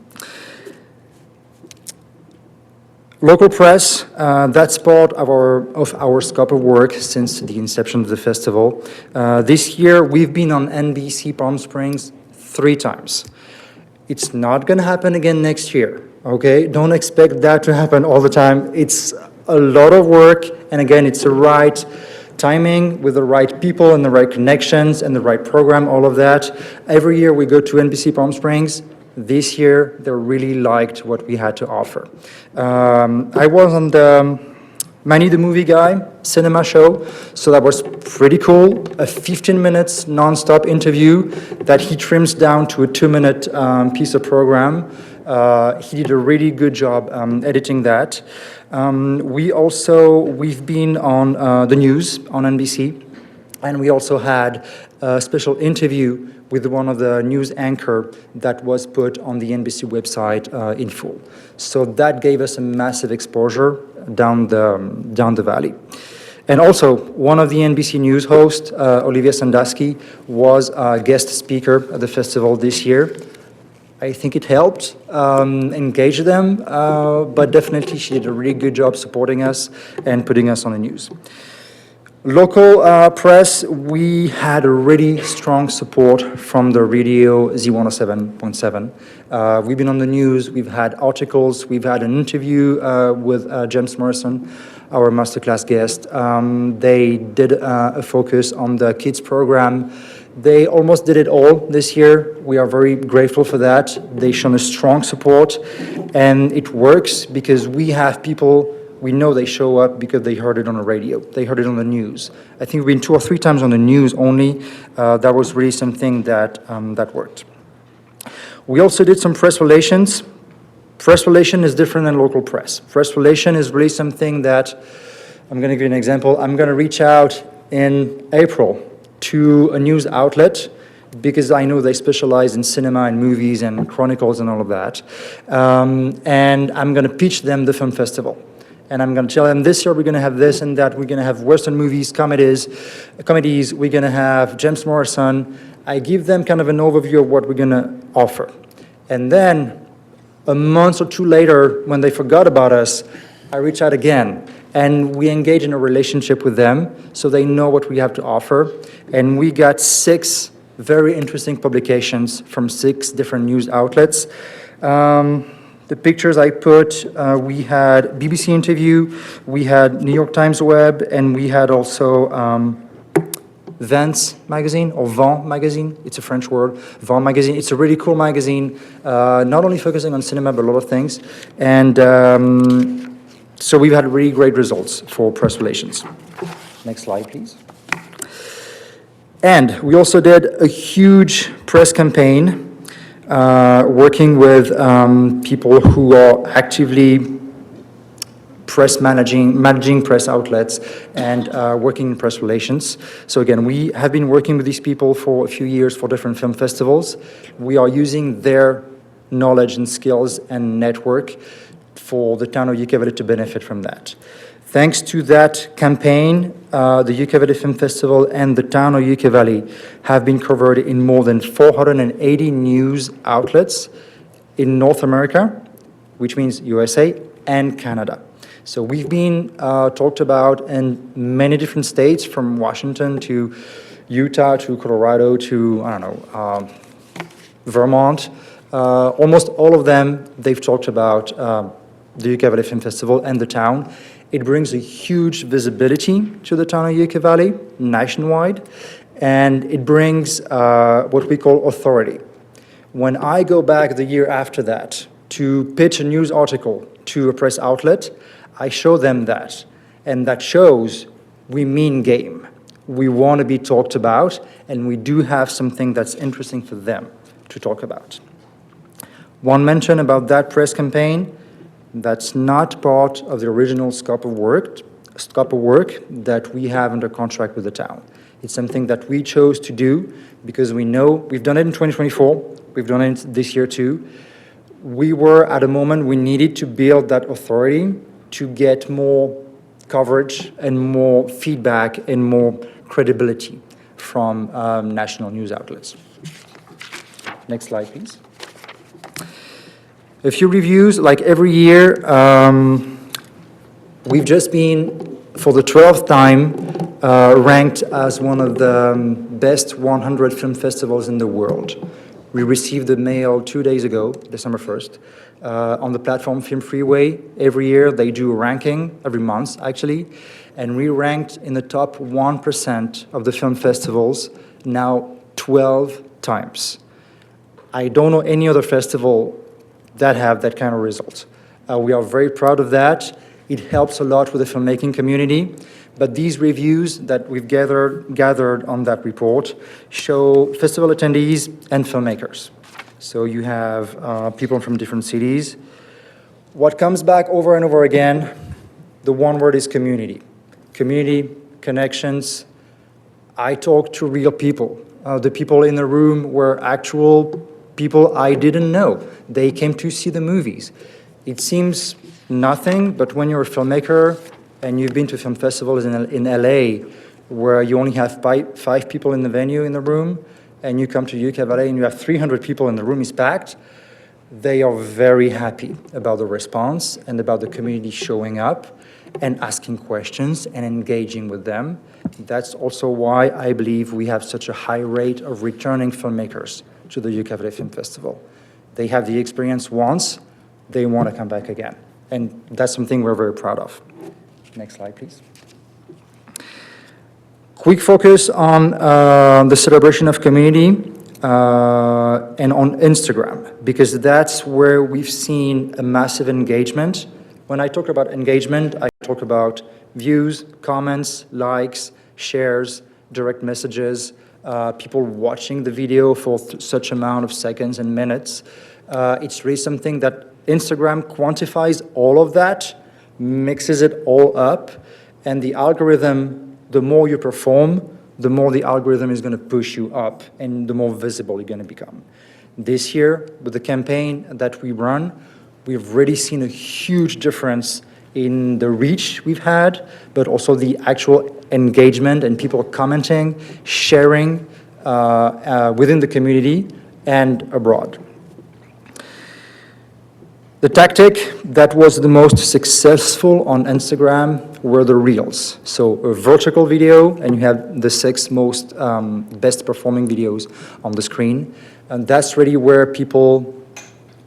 Local press, that's part of our scope of work since the inception of the festival. This year, we've been on NBC Palm Springs 3 times. It's not going to happen again next year, okay? Don't expect that to happen all the time. It's a lot of work, and again, it's the right timing with the right people and the right connections and the right program, all of that. Every year we go to NBC Palm Springs. This year, they really liked what we had to offer. I was on the Manny the Movie Guy cinema show, so that was pretty cool. A 15 minutes non-stop interview that he trims down to a 2-minute piece of program. He did a really good job editing that. We've been on the news on NBC, and we also had a special interview with one of the news anchor that was put on the NBC website in full. So that gave us a massive exposure down the valley. And also, one of the NBC News hosts, Olivia Sandusky, was a guest speaker at the festival this year. I think it helped engage them, but definitely she did a really good job supporting us and putting us on the news. Local press, we had a really strong support from the radio Z107.7. We've been on the news, we've had articles, we've had an interview with James Morrison, our masterclass guest. They did a focus on the kids program. They almost did it all this year. We are very grateful for that. They've shown a strong support, and it works because we have people. We know they show up because they heard it on the radio. They heard it on the news. I think we've been 2 or 3 times on the news only. That was really something that worked. We also did some press relations. Press relation is different than local press. Press relation is really something that, I'm going to give you an example. I'm going to reach out in April to a news outlet because I know they specialize in cinema and movies and chronicles and all of that. And I'm going to pitch them the film festival. And I'm going to tell them this year we're going to have this and that. We're going to have Western movies, comedies. We're going to have James Morrison. I give them kind of an overview of what we're going to offer. And then a month or 2 later, when they forgot about us, I reach out again. And we engage in a relationship with them so they know what we have to offer. And we got 6 very interesting publications from 6 different news outlets. The pictures I put, we had BBC interview, we had New York Times Web, and we had also Vents magazine, or Vent magazine, it's a French word, Vent magazine. It's a really cool magazine, not only focusing on cinema, but a lot of things. And so we've had really great results for press relations. Next slide, please. And we also did a huge press campaign working with people who are actively managing press outlets and working in press relations. So again, we have been working with these people for a few years for different film festivals. We are using their knowledge and skills and network for the town of Yucca Valley to benefit from that. Thanks to that campaign, the Yucca Valley Film Festival and the town of Yucca Valley have been covered in more than 480 news outlets in North America, which means USA and Canada. So we've been talked about in many different states, from Washington to Utah to Colorado to, Vermont. Almost all of them, they've talked about the Yucca Valley Film Festival and the town. It brings a huge visibility to the town of Yucca Valley nationwide, and it brings what we call authority. When I go back the year after that to pitch a news article to a press outlet, I show them that, and that shows we mean game. we want to be talked about, and we do have something that's interesting for them to talk about. One mention about that press campaign, that's not part of the original scope of work that we have under contract with the town. It's something that we chose to do because we know we've done it in 2024, we've done it this year too. We were at a moment we needed to build that authority to get more coverage and more feedback and more credibility from national news outlets. Next slide, please. A few reviews, like every year, we've just been, for the 12th time, ranked as one of the best 100 film festivals in the world. We received the mail 2 days ago, December 1st, on the platform Film Freeway. Every year they do a ranking, every month actually, and we ranked in the top 1% of the film festivals now 12 times. I don't know any other festival that have that kind of result. We are very proud of that. It helps a lot with the filmmaking community, but these reviews that we've gathered on that report show festival attendees and filmmakers. So you have people from different cities. What comes back over and over again, the one word is community. Community, connections. I talk to real people. The people in the room were actual people I didn't know. They came to see the movies. It seems nothing, but when you're a filmmaker and you've been to film festivals in LA where you only have five people in the venue in the room, and you come to Yucca Valley and you have 300 people in the room, is packed, they are very happy about the response and about the community showing up and asking questions and engaging with them. That's also why I believe we have such a high rate of returning filmmakers to the Yucca Valley Film Festival. They have the experience once, they want to come back again. And that's something we're very proud of. Next slide, please. Quick focus on the celebration of community and on Instagram, because that's where we've seen a massive engagement. When I talk about engagement, I talk about views, comments, likes, shares, direct messages, people watching the video for such amount of seconds and minutes. It's really something that Instagram quantifies all of that, mixes it all up, and the algorithm, the more you perform, the more the algorithm is going to push you up and the more visible you're going to become. This year, with the campaign that we run, we've really seen a huge difference in the reach we've had, but also the actual engagement and people commenting, sharing within the community and abroad. The tactic that was the most successful on Instagram were the Reels. So a vertical video, and you have the 6 most best performing videos on the screen. And that's really where people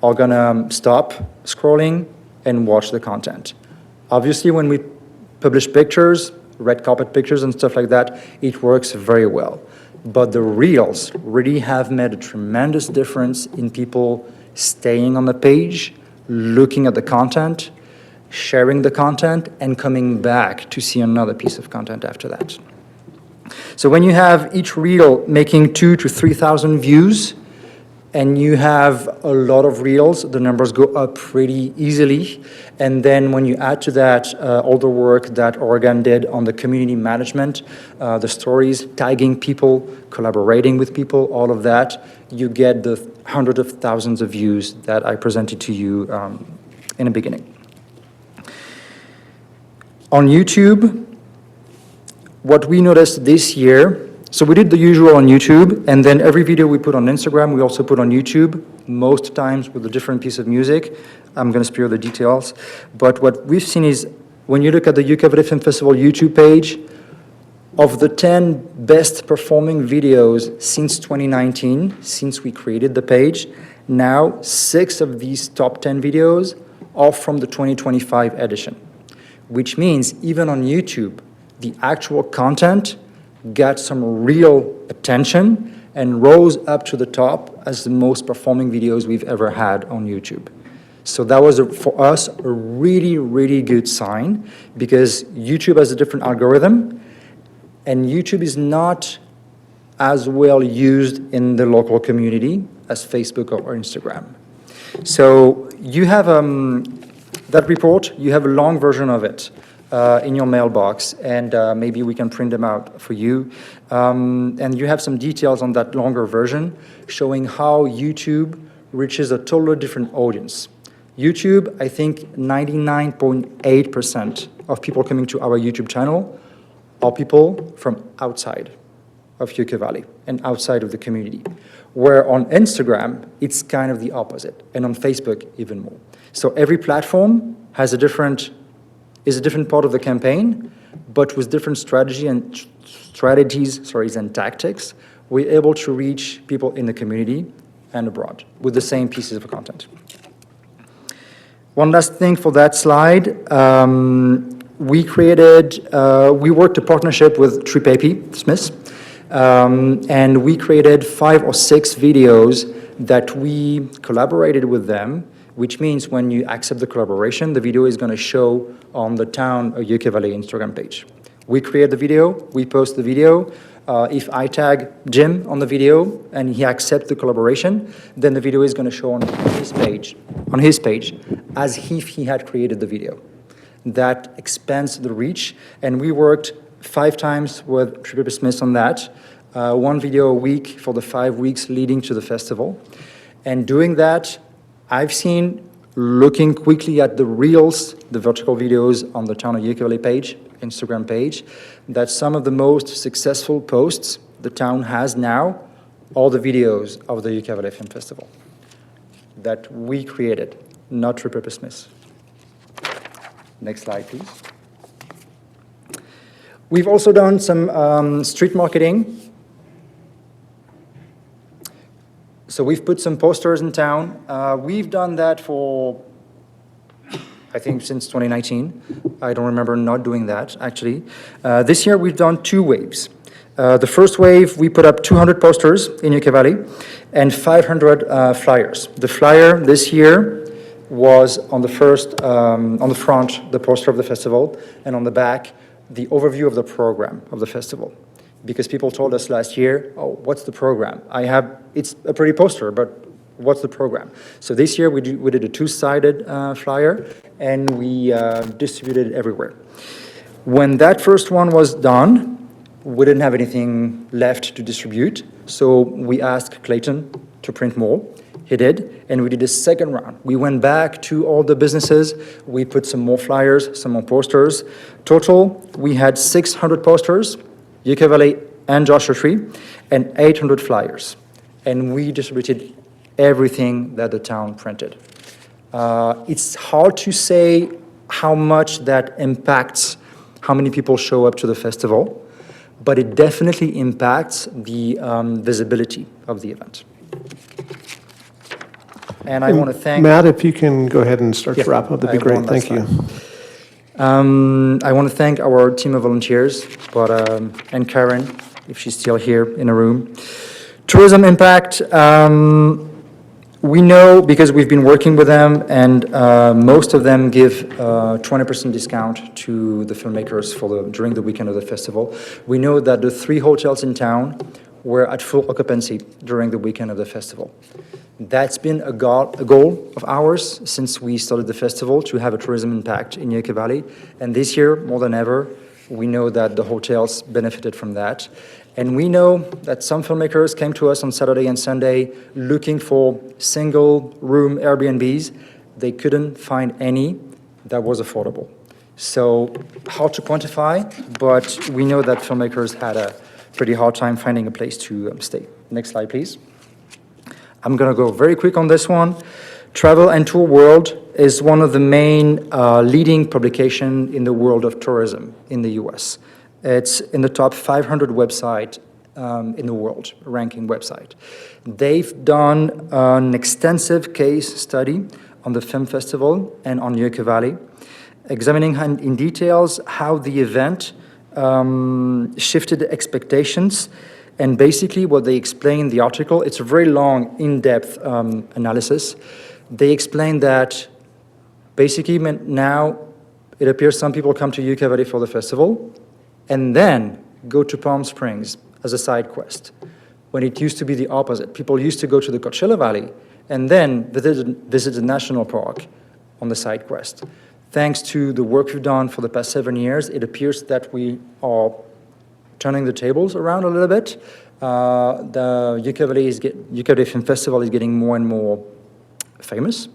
are gonna stop scrolling and watch the content. Obviously, when we publish pictures, red carpet pictures and stuff like that, it works very well. But the Reels really have made a tremendous difference in people staying on the page, looking at the content, sharing the content, and coming back to see another piece of content after that. So when you have each reel making 2,000 to 3,000 views, and you have a lot of reels, the numbers go up pretty easily. And then when you add to that all the work that Oregon did on the community management, the stories, tagging people, collaborating with people, all of that, you get the hundreds of thousands of views that I presented to you in the beginning. On YouTube, what we noticed this year, so we did the usual on YouTube, and then every video we put on Instagram, we also put on YouTube, most times with a different piece of music. I'm going to spare the details. But what we've seen is, when you look at the Yucca Valley Film Festival YouTube page, of the 10 best performing videos since 2019, since we created the page, now 6 of these top 10 videos are from the 2025 edition, which means even on YouTube, the actual content got some real attention and rose up to the top as the most performing videos we've ever had on YouTube. So that was, for us, a really, really good sign, because YouTube has a different algorithm. And YouTube is not as well used in the local community as Facebook or Instagram. So you have that report, you have a long version of it in your mailbox, and maybe we can print them out for you. And you have some details on that longer version showing how YouTube reaches a totally different audience. YouTube, I think 99.8% of people coming to our YouTube channel are people from outside of Yucca Valley and outside of the community. Where on Instagram, it's kind of the opposite, and on Facebook, even more. So every platform is a different part of the campaign, but with different strategies and tactics, we're able to reach people in the community and abroad with the same pieces of content. One last thing for that slide. We worked a partnership with Tripepi Smith, and we created 5 or 6 videos that we collaborated with them, which means when you accept the collaboration, the video is going to show on the town Yucca Valley Instagram page. We create the video, we post the video. If I tag Jim on the video and he accepts the collaboration, then the video is going to show on his page, as if he had created the video. That expands the reach, and we worked 5 times with Tripepi Smith on that. 1 video a week for the 5 weeks leading to the festival. And doing that, I've seen, looking quickly at the reels, the vertical videos on the Town of Yucca Valley page, Instagram page, that some of the most successful posts the town has now are the videos of the Yucca Valley Film Festival that we created, not Tripepi Smith. Next slide, please. We've also done some street marketing. So we've put some posters in town. We've done that for, I think, since 2019. I don't remember not doing that, actually. This year, we've done 2 waves. The first wave, we put up 200 posters in Yucca Valley and 500 flyers. The flyer this year was on the front, the poster of the festival, and on the back, the overview of the program of the festival. Because people told us last year, oh, what's the program? It's a pretty poster, but what's the program? So this year we did a 2-sided flyer, and we distributed it everywhere. When that first one was done, we didn't have anything left to distribute, so we asked Clayton to print more. He did, and we did a second round. We went back to all the businesses, we put some more flyers, some more posters. Total, we had 600 posters, Yucca Valley and Joshua Tree, and 800 flyers. And we distributed everything that the town printed. It's hard to say how much that impacts how many people show up to the festival, but it definitely impacts the visibility of the event. And I want to thank... Matt, if you can go ahead and start to wrap up, that'd be great. Thank you. I want to thank our team of volunteers, and Karen, if she's still here in a room. Tourism impact, we know because we've been working with them, and most of them give 20% discount to the filmmakers during the weekend of the festival. We know that the 3 hotels in town were at full occupancy during the weekend of the festival. That's been a goal of ours since we started the festival, to have a tourism impact in Yucca Valley. And this year, more than ever, we know that the hotels benefited from that. And we know that some filmmakers came to us on Saturday and Sunday looking for single-room Airbnbs. They couldn't find any that was affordable. So hard to quantify, but we know that filmmakers had a pretty hard time finding a place to stay. Next slide, please. I'm going to go very quick on this one. Travel and Tour World is one of the main leading publications in the world of tourism in the US. It's in the top 500 website in the world, ranking website. They've done an extensive case study on the film festival and on Yucca Valley, examining in details how the event shifted expectations. And basically what they explain in the article, it's a very long, in-depth analysis. They explain that basically now it appears some people come to Yucca Valley for the festival, and then go to Palm Springs as a side quest, when it used to be the opposite. People used to go to the Coachella Valley and then visit the national park on the side quest. Thanks to the work we've done for the past 7 years, it appears that we are turning the tables around a little bit. The Yucca Valley Film Festival is getting more and more famous,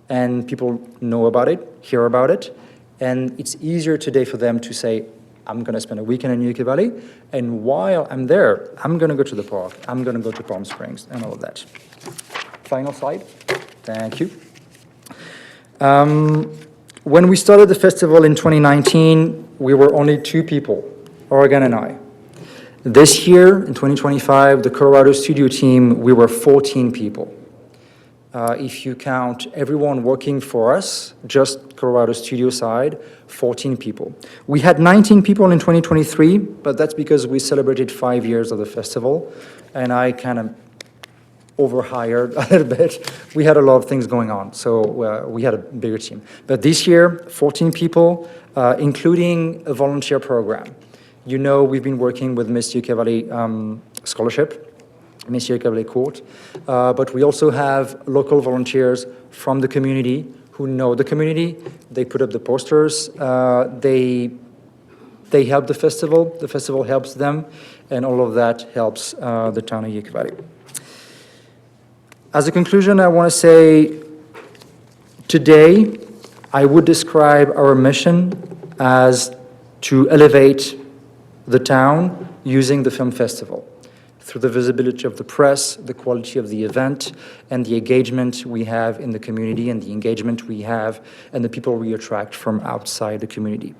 and people know about it, hear about it, and it's easier today for them to say, I'm going to spend a weekend in Yucca Valley, and while I'm there, I'm going to go to the park, I'm going to go to Palm Springs, and all of that. Final slide. Thank you. When we started the festival in 2019, we were only 2 people, Oregon and I. This year, in 2025, the Colorado studio team, we were 14 people. If you count everyone working for us, just Colorado studio side, 14 people. We had 19 people in 2023, but that's because we celebrated 5 years of the festival, and I kind of overhired a little bit. We had a lot of things going on, so we had a bigger team. But this year, 14 people, including a volunteer program. You know, we've been working with Miss Yucca Valley Scholarship, Miss Yucca Valley Court, but we also have local volunteers from the community who know the community. They put up the posters, they help the festival helps them, and all of that helps the town of Yucca Valley. As a conclusion, I want to say today I would describe our mission as to elevate the town using the film festival through the visibility of the press, the quality of the event, and the engagement we have in the community, and the engagement we have and the people we attract from outside the community.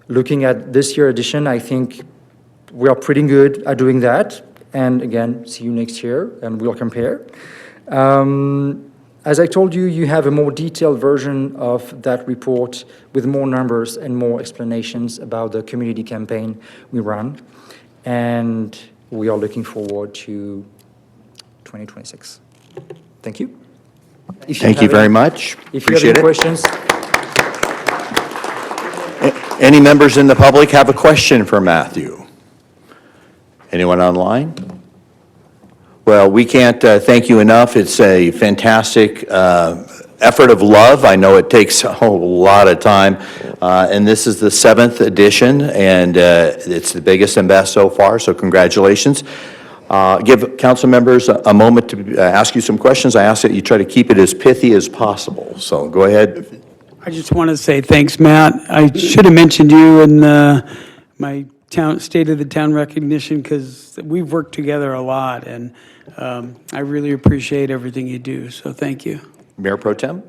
Looking at this year's edition, I think we are pretty good at doing that. And again, see you next year, and we'll compare. As I told you, you have a more detailed version of that report with more numbers and more explanations about the community campaign we run. And we are looking forward to 2026. Thank you. Thank you very much. If you have any questions. Any members in the public have a question for Matthew? Anyone online? Well, we can't thank you enough. It's a fantastic effort of love. I know it takes a whole lot of time, and this is the 7th edition, and it's the biggest and best so far, so congratulations. Give council members a moment to ask you some questions. I ask that you try to keep it as pithy as possible, so go ahead. I just want to say thanks, Matt. I should have mentioned you in my State of the Town recognition, because we've worked together a lot, and I really appreciate everything you do, so thank you. Mayor Pro Tem?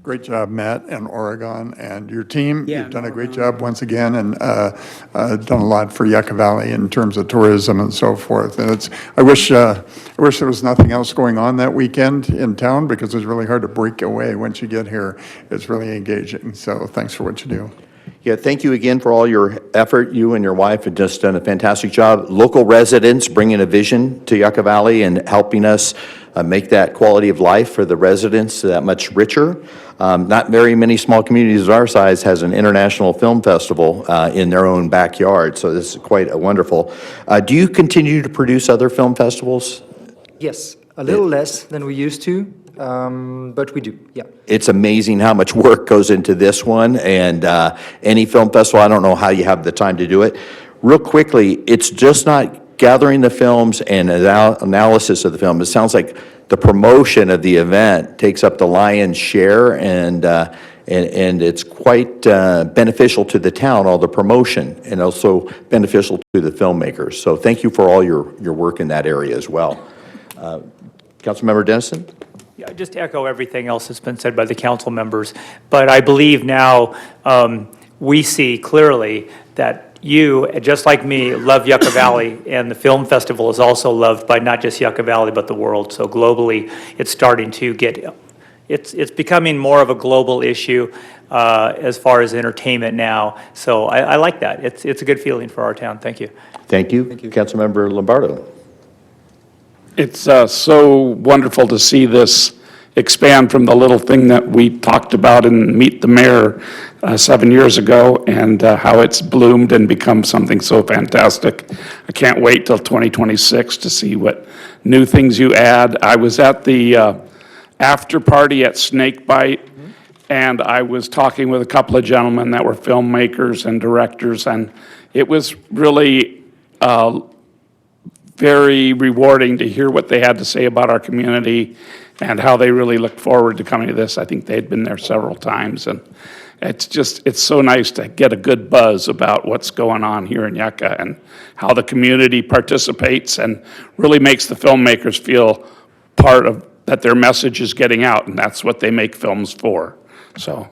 Great job, Matt, and Oregon, and your team. Yeah, You've done a great job once again, and done a lot for Yucca Valley in terms of tourism and so forth. And I wish there was nothing else going on that weekend in town, because it's really hard to break away once you get here. It's really engaging, so thanks for what you do. Yeah, thank you again for all your effort. You and your wife have just done a fantastic job. Local residents bringing a vision to Yucca Valley and helping us make that quality of life for the residents that much richer. Not very many small communities our size has an international film festival in their own backyard, so this is quite wonderful. Do you continue to produce other film festivals? Yes, a little less than we used to, but we do, yeah. It's amazing how much work goes into this one, and any film festival, I don't know how you have the time to do it. Real quickly, it's just not gathering the films and analysis of the film. It sounds like the promotion of the event takes up the lion's share, and it's quite beneficial to the town, all the promotion, and also beneficial to the filmmakers. So thank you for all your work in that area as well. Councilmember Dennison? Yeah, just to echo everything else that's been said by the council members, but I believe now we see clearly that you, just like me, love Yucca Valley, and the film festival is also loved by not just Yucca Valley, but the world. So globally, it's starting to get, it's becoming more of a global issue as far as entertainment now. So I like that. It's a good feeling for our town. Thank you. Thank you. Councilmember Lombardo. It's so wonderful to see this expand from the little thing that we talked about in Meet the Mayor 7 years ago, and how it's bloomed and become something so fantastic. I can't wait till 2026 to see what new things you add. I was at the after party at Snakebite, and I was talking with a couple of gentlemen that were filmmakers and directors, and it was really very rewarding to hear what they had to say about our community and how they really looked forward to coming to this. I think they'd been there several times, and it's so nice to get a good buzz about what's going on here in Yucca and how the community participates and really makes the filmmakers feel part of that their message is getting out, and that's what they make films for. So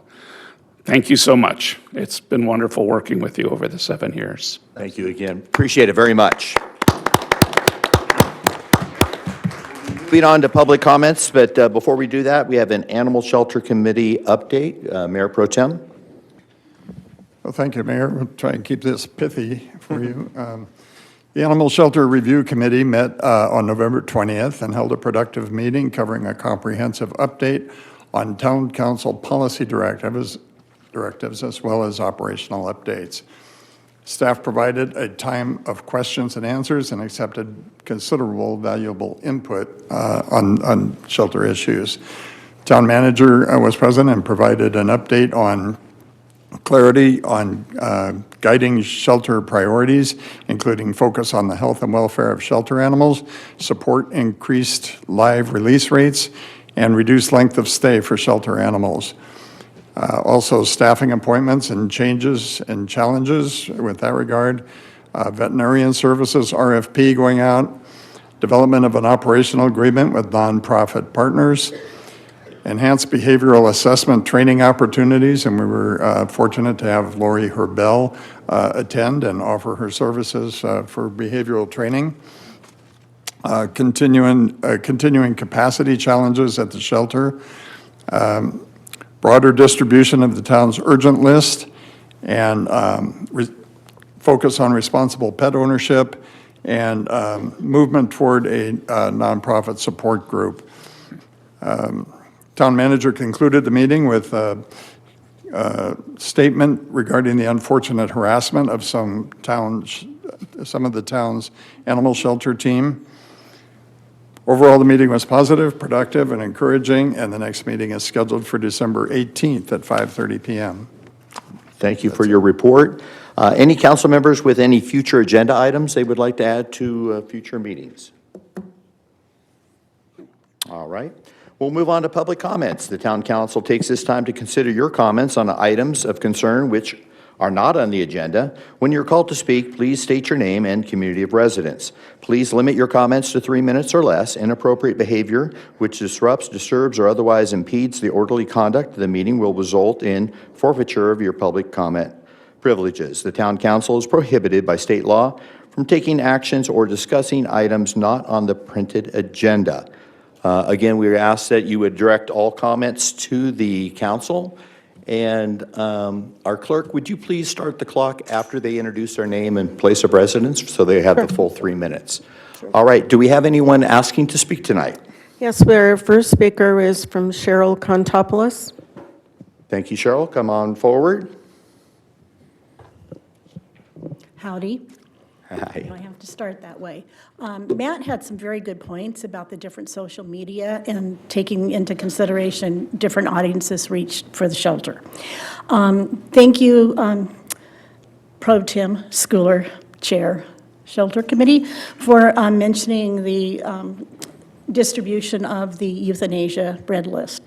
thank you so much. It's been wonderful working with you over the 7 years. Thank you again. Appreciate it very much. Moving on to public comments, but before we do that, we have an Animal Shelter Committee update. Mayor Pro Tem. Well, thank you, Mayor. We'll try and keep this pithy for you. The Animal Shelter Review Committee met on November 20th and held a productive meeting covering a comprehensive update on Town Council policy directives as well as operational updates. Staff provided a time of questions and answers and accepted considerable valuable input on shelter issues. Town manager was present and provided an update on clarity on guiding shelter priorities, including focus on the health and welfare of shelter animals, support increased live release rates, and reduced length of stay for shelter animals. Also, staffing appointments and changes and challenges with that regard. Veterinarian services RFP going out. Development of an operational agreement with nonprofit partners. Enhanced behavioral assessment training opportunities, and we were fortunate to have Lori Herbell attend and offer her services for behavioral training. Continuing capacity challenges at the shelter. Broader distribution of the town's urgent list, and focus on responsible pet ownership, and movement toward a nonprofit support group. Town manager concluded the meeting with a statement regarding the unfortunate harassment of some of the town's animal shelter team. Overall, the meeting was positive, productive, and encouraging, and the next meeting is scheduled for December 18th at 5:30 p.m. Thank you for your report. Any council members with any future agenda items they would like to add to future meetings? All right. We'll move on to public comments. The town council takes this time to consider your comments on items of concern which are not on the agenda. When you're called to speak, please state your name and community of residence. Please limit your comments to 3 minutes or less. Inappropriate behavior which disrupts, disturbs, or otherwise impedes the orderly conduct of the meeting will result in forfeiture of your public comment privileges. The town council is prohibited by state law from taking actions or discussing items not on the printed agenda. Again, we ask that you would direct all comments to the council. And our clerk, would you please start the clock after they introduce their name and place of residence so they have the full 3 minutes? Sure. All right. Do we have anyone asking to speak tonight? Yes, our first speaker is from Cheryl Kontopoulos. Thank you, Cheryl. Come on forward. Howdy. Hi. I have to start that way. Matt had some very good points about the different social media and taking into consideration different audiences reached for the shelter. Thank you, Pro Tem Schooler, Chair, Shelter Committee, for mentioning the distribution of the euthanasia red list.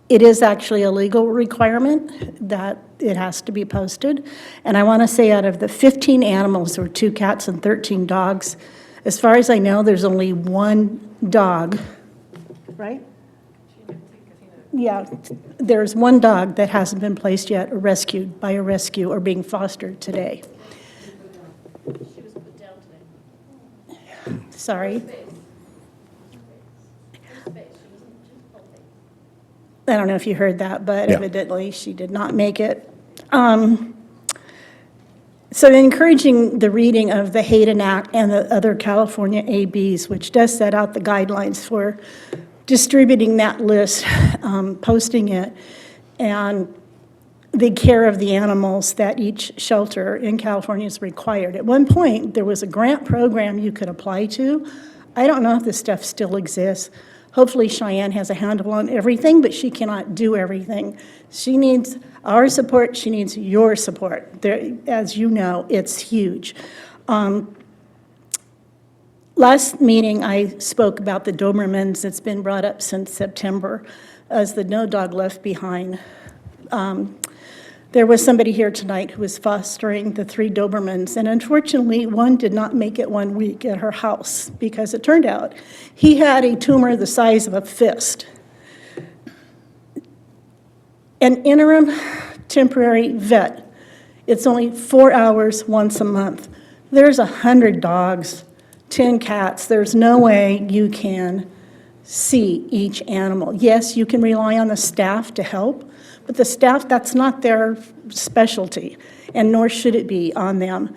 It is actually a legal requirement that it has to be posted. And I want to say out of the 15 animals, there were 2 cats and 13 dogs. As far as I know, there's only 1 dog, right? Yeah, there's 1 dog that hasn't been placed yet or rescued by a rescue or being fostered today. She was put down today. Sorry? I don't know if you heard that, but Yeah. evidently she did not make it. So encouraging the reading of the Hayden Act and the other California ABs, which does set out the guidelines for distributing that list, posting it, and the care of the animals that each shelter in California is required. At one point, there was a grant program you could apply to. I don't know if this stuff still exists. Hopefully Cheyenne has a handle on everything, but she cannot do everything. She needs our support, she needs your support. There, as you know, it's huge. Last meeting, I spoke about the Dobermans. It's been brought up since September as the No Dog Left Behind. There was somebody here tonight who was fostering the 3 Dobermans, and unfortunately, one did not make it 1 week at her house because it turned out he had a tumor the size of a fist. An interim temporary vet, it's only 4 hours once a month. There's 100 dogs, 10 cats. There's no way you can see each animal. Yes, you can rely on the staff to help, but the staff, that's not their specialty, and nor should it be on them.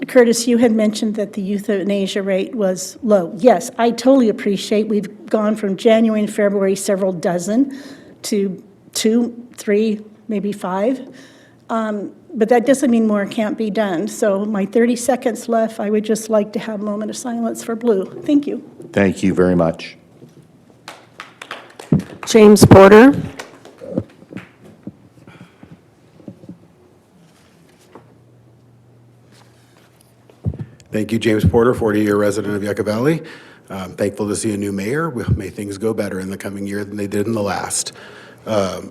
Curtis, you had mentioned that the euthanasia rate was low. Yes, I totally appreciate we've gone from January and February several dozen to 2, 3, maybe 5. But that doesn't mean more can't be done. So my 30 seconds left, I would just like to have a moment of silence for Blue. Thank you. Thank you very much. James Porter. Thank you, James Porter, 40-year resident of Yucca Valley. Thankful to see a new mayor. May things go better in the coming year than they did in the last. I'm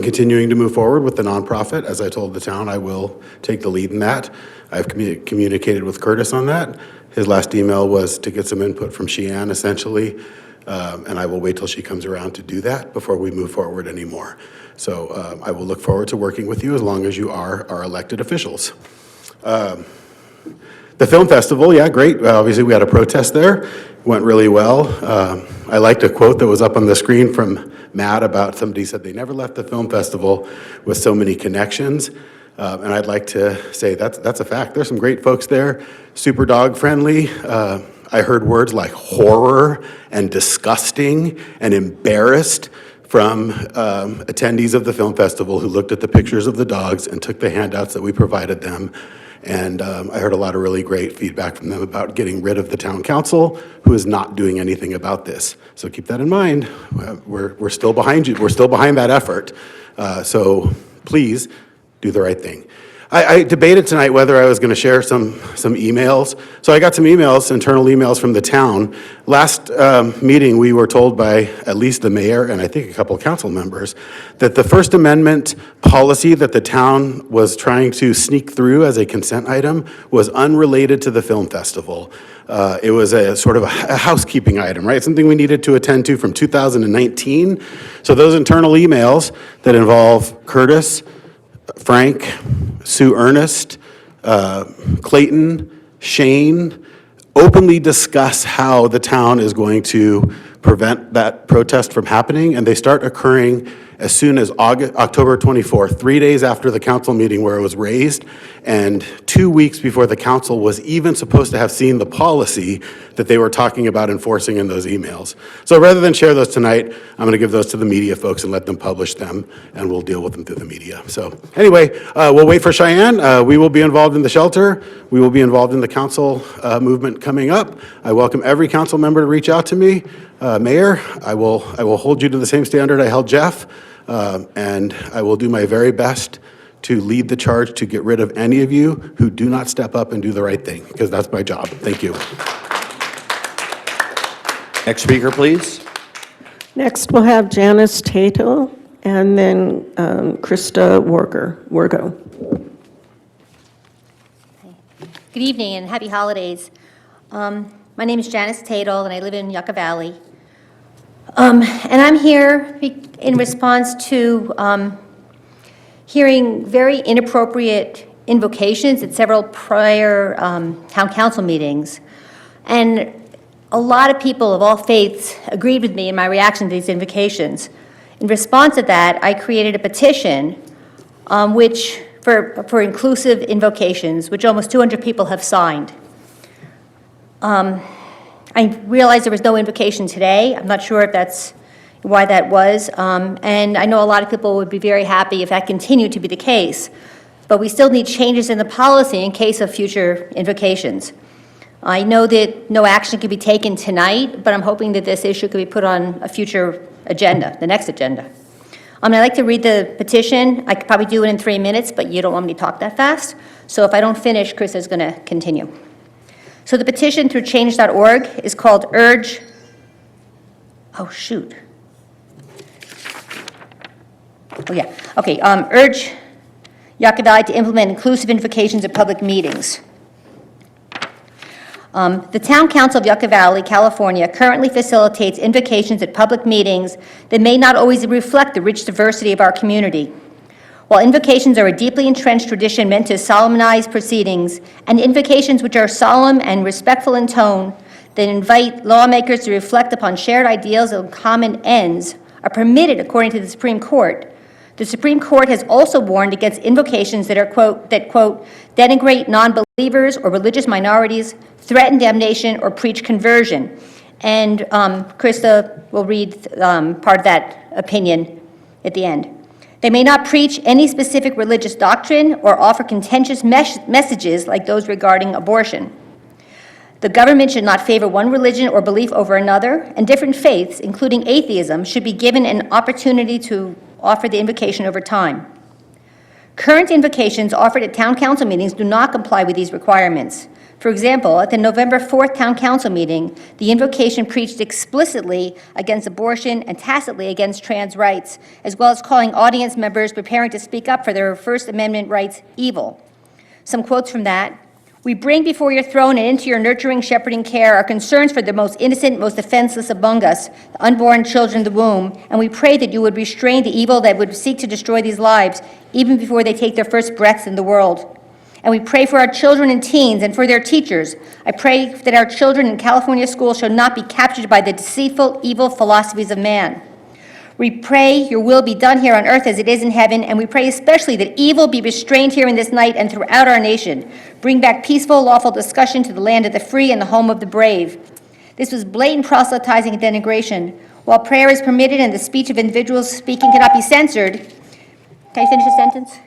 continuing to move forward with the nonprofit. As I told the town, I will take the lead in that. I've communicated with Curtis on that. His last email was to get some input from Cheyenne, essentially, and I will wait till she comes around to do that before we move forward anymore. So I will look forward to working with you as long as you are our elected officials. The film festival, yeah, great. Obviously, we had a protest there. Went really well. I liked a quote that was up on the screen from Matt about somebody said they never left the film festival with so many connections. And I'd like to say that's a fact. There's some great folks there, super dog friendly. I heard words like horror and disgusting and embarrassed from attendees of the film festival who looked at the pictures of the dogs and took the handouts that we provided them. And I heard a lot of really great feedback from them about getting rid of the town council, who is not doing anything about this. So keep that in mind. We're still behind you. We're still behind that effort. So please do the right thing. I debated tonight whether I was going to share some emails. So I got some emails, internal emails from the town. Last meeting, we were told by at least the mayor and I think a couple of council members that the First Amendment policy that the town was trying to sneak through as a consent item was unrelated to the film festival. It was a sort of a housekeeping item, right? Something we needed to attend to from 2019. So those internal emails that involve Curtis, Frank, Sue Ernest, Clayton, Shane, openly discuss how the town is going to prevent that protest from happening, and they start occurring as soon as October 24th, 3 days after the council meeting where it was raised, and 2 weeks before the council was even supposed to have seen the policy that they were talking about enforcing in those emails. So rather than share those tonight, I'm going to give those to the media folks and let them publish them, and we'll deal with them through the media. So anyway, we'll wait for Cheyenne. We will be involved in the shelter. We will be involved in the council movement coming up. I welcome every council member to reach out to me. Mayor, I will hold you to the same standard I held Jeff, and I will do my very best to lead the charge to get rid of any of you who do not step up and do the right thing, because that's my job. Thank you. Next speaker, please. Next, we'll have Janice Tato, and then Krista Wargo. Good evening and happy holidays. My name is Janice Tatel, and I live in Yucca Valley. And I'm here in response to hearing very inappropriate invocations at several prior town council meetings. And a lot of people of all faiths agreed with me in my reaction to these invocations. In response to that, I created a petition which for inclusive invocations, which almost 200 people have signed. I realize there was no invocation today. I'm not sure if that's why that was. And I know a lot of people would be very happy if that continued to be the case. But we still need changes in the policy in case of future invocations. I know that no action could be taken tonight, but I'm hoping that this issue could be put on a future agenda, the next agenda. I'd like to read the petition. I could probably do it in 3 minutes, but you don't want me to talk that fast. So if I don't finish, Chris is going to continue. So the petition through change.org is called Urge. Oh, shoot. Oh, yeah. Okay. Urge Yucca Valley to implement inclusive invocations at public meetings. The Town Council of Yucca Valley, California, currently facilitates invocations at public meetings that may not always reflect the rich diversity of our community. While invocations are a deeply entrenched tradition meant to solemnize proceedings, and invocations which are solemn and respectful in tone that invite lawmakers to reflect upon shared ideals and common ends are permitted according to the Supreme Court, the Supreme Court has also warned against invocations that are, quote, denigrate non-believers or religious minorities, threaten damnation, or preach conversion. And Krista will read part of that opinion at the end. They may not preach any specific religious doctrine or offer contentious messages like those regarding abortion. The government should not favor one religion or belief over another, and different faiths, including atheism, should be given an opportunity to offer the invocation over time. Current invocations offered at town council meetings do not comply with these requirements. For example, at the November 4th town council meeting, the invocation preached explicitly against abortion and tacitly against trans rights, as well as calling audience members preparing to speak up for their First Amendment rights evil. Some quotes from that. We bring before your throne and into your nurturing, shepherding care our concerns for the most innocent, most defenseless among us, the unborn children in the womb, and we pray that you would restrain the evil that would seek to destroy these lives, even before they take their first breaths in the world. And we pray for our children and teens and for their teachers. I pray that our children in California schools shall not be captured by the deceitful, evil philosophies of man. We pray your will be done here on earth as it is in heaven, and we pray especially that evil be restrained here in this night and throughout our nation. Bring back peaceful, lawful discussion to the land of the free and the home of the brave. This was blatant proselytizing and denigration. While prayer is permitted and the speech of individuals speaking cannot be censored. Can I finish the sentence?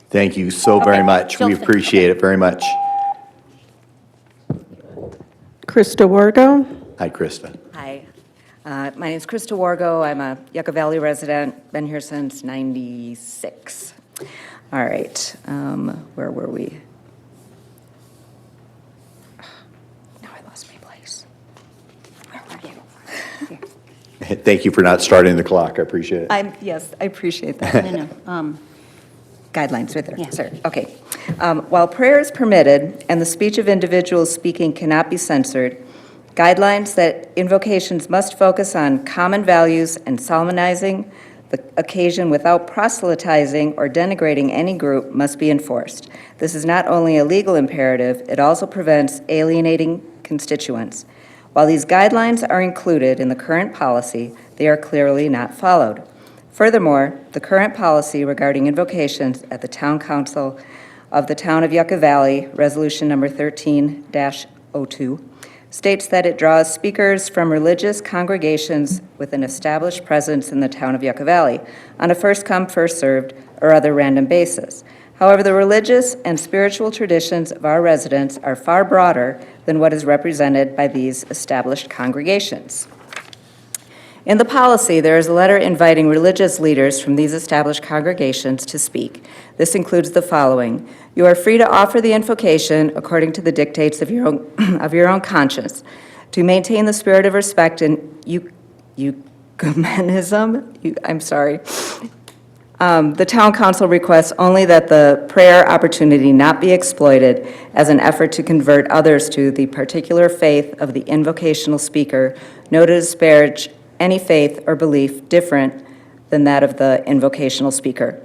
Thank you so very much. We appreciate it very much. Krista Wargo. Hi, Krista. Hi. My name is Krista Wargo. I'm a Yucca Valley resident, been here since '96. All right, where were we? Now I lost my place. Where were you? Thank you for not starting the clock. I appreciate it. Yes, I appreciate that. No. Guidelines right there. Yeah. Sir. Okay. While prayer is permitted and the speech of individuals speaking cannot be censored, guidelines that invocations must focus on common values and solemnizing the occasion without proselytizing or denigrating any group must be enforced. This is not only a legal imperative, it also prevents alienating constituents. While these guidelines are included in the current policy, they are clearly not followed. Furthermore, the current policy regarding invocations at the Town Council of the Town of Yucca Valley, Resolution Number 13-02, states that it draws speakers from religious congregations with an established presence in the Town of Yucca Valley on a first-come, first-served, or other random basis. However, the religious and spiritual traditions of our residents are far broader than what is represented by these established congregations. In the policy, there is a letter inviting religious leaders from these established congregations to speak. This includes the following. You are free to offer the invocation according to the dictates of your own conscience. To maintain the spirit of respect and ecumenism, the Town Council requests only that the prayer opportunity not be exploited as an effort to convert others to the particular faith of the invocational speaker, nor to disparage any faith or belief different than that of the invocational speaker.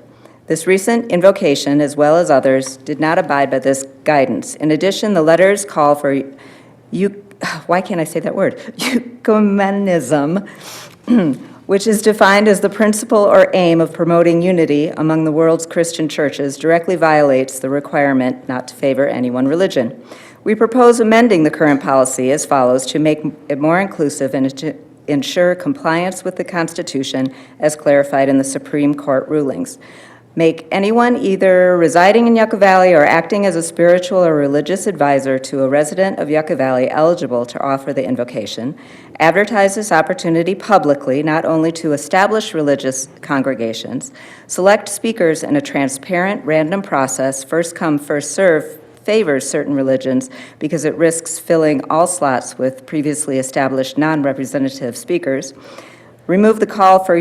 This recent invocation, as well as others, did not abide by this guidance. In addition, the letters call for ecumenism, which is defined as the principle or aim of promoting unity among the world's Christian churches, directly violates the requirement not to favor any one religion. We propose amending the current policy as follows to make it more inclusive and to ensure compliance with the Constitution as clarified in the Supreme Court rulings. Make anyone either residing in Yucca Valley or acting as a spiritual or religious advisor to a resident of Yucca Valley eligible to offer the invocation. Advertise this opportunity publicly, not only to established religious congregations. Select speakers in a transparent, random process, first come, first serve, favors certain religions because it risks filling all slots with previously established non-representative speakers. Remove the call for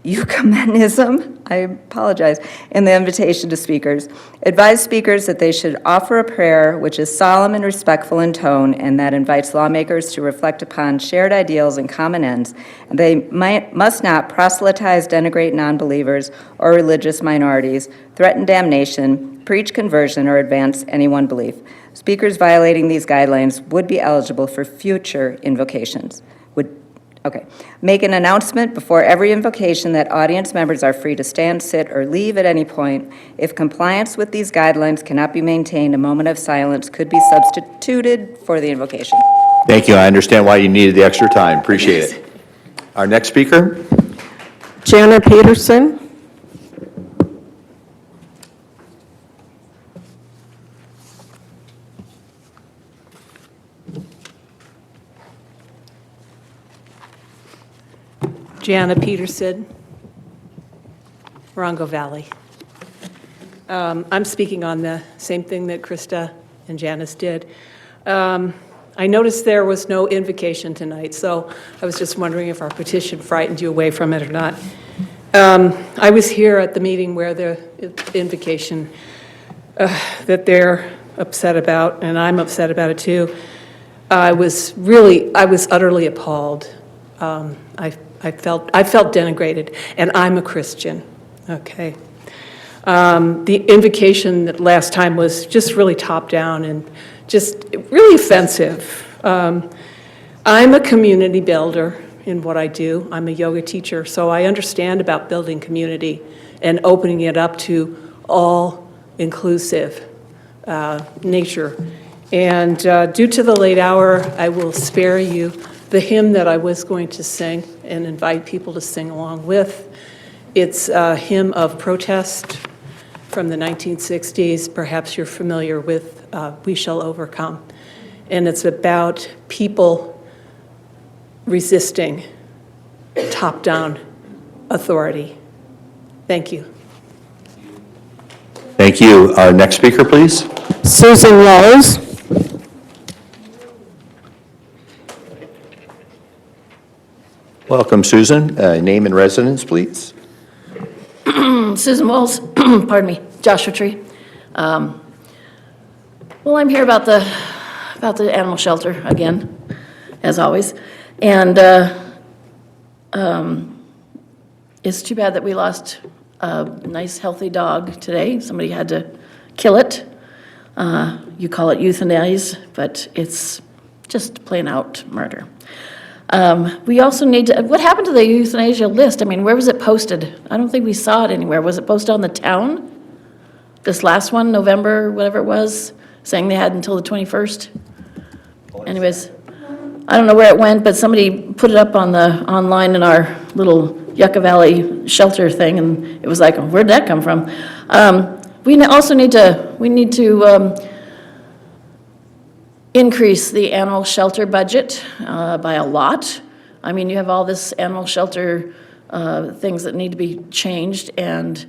Yuccanism, I apologize, in the invitation to speakers. Advise speakers that they should offer a prayer which is solemn and respectful in tone and that invites lawmakers to reflect upon shared ideals and common ends. They must not proselytize, denigrate non-believers or religious minorities, threaten damnation, preach conversion, or advance any one belief. Speakers violating these guidelines would be eligible for future invocations. Make an announcement before every invocation that audience members are free to stand, sit, or leave at any point. If compliance with these guidelines cannot be maintained, a moment of silence could be substituted for the invocation. Thank you. I understand why you needed the extra time. Appreciate it. Our next speaker. Jana Peterson. Jana Peterson, Morongo Valley. I'm speaking on the same thing that Krista and Janice did. I noticed there was no invocation tonight, so I was just wondering if our petition frightened you away from it or not. I was here at the meeting where the invocation that they're upset about, and I'm upset about it too. I was utterly appalled. I felt denigrated, and I'm a Christian, okay? The invocation that last time was just really top down and just really offensive. I'm a community builder in what I do. I'm a yoga teacher, so I understand about building community and opening it up to all-inclusive nature. And due to the late hour, I will spare you the hymn that I was going to sing and invite people to sing along with. It's a hymn of protest from the 1960s. Perhaps you're familiar with We Shall Overcome. And it's about people resisting top-down authority. Thank you. Thank you. Our next speaker, please. Susan Rose. Welcome, Susan. Name and residence, please. Susan Wells, pardon me, Joshua Tree. Well, I'm here about the animal shelter again, as always. And it's too bad that we lost a nice, healthy dog today. Somebody had to kill it. You call it euthanize, but it's just plain out murder. We also need to, what happened to the euthanasia list? I mean, where was it posted? I don't think we saw it anywhere. Was it posted on the town? This last one, November, whatever it was, saying they had until the 21st? Anyways, I don't know where it went, but somebody put it up on the, online in our little Yucca Valley shelter thing, and it was like, where'd that come from? We also need to, increase the animal shelter budget by a lot. I mean, you have all this animal shelter things that need to be changed, and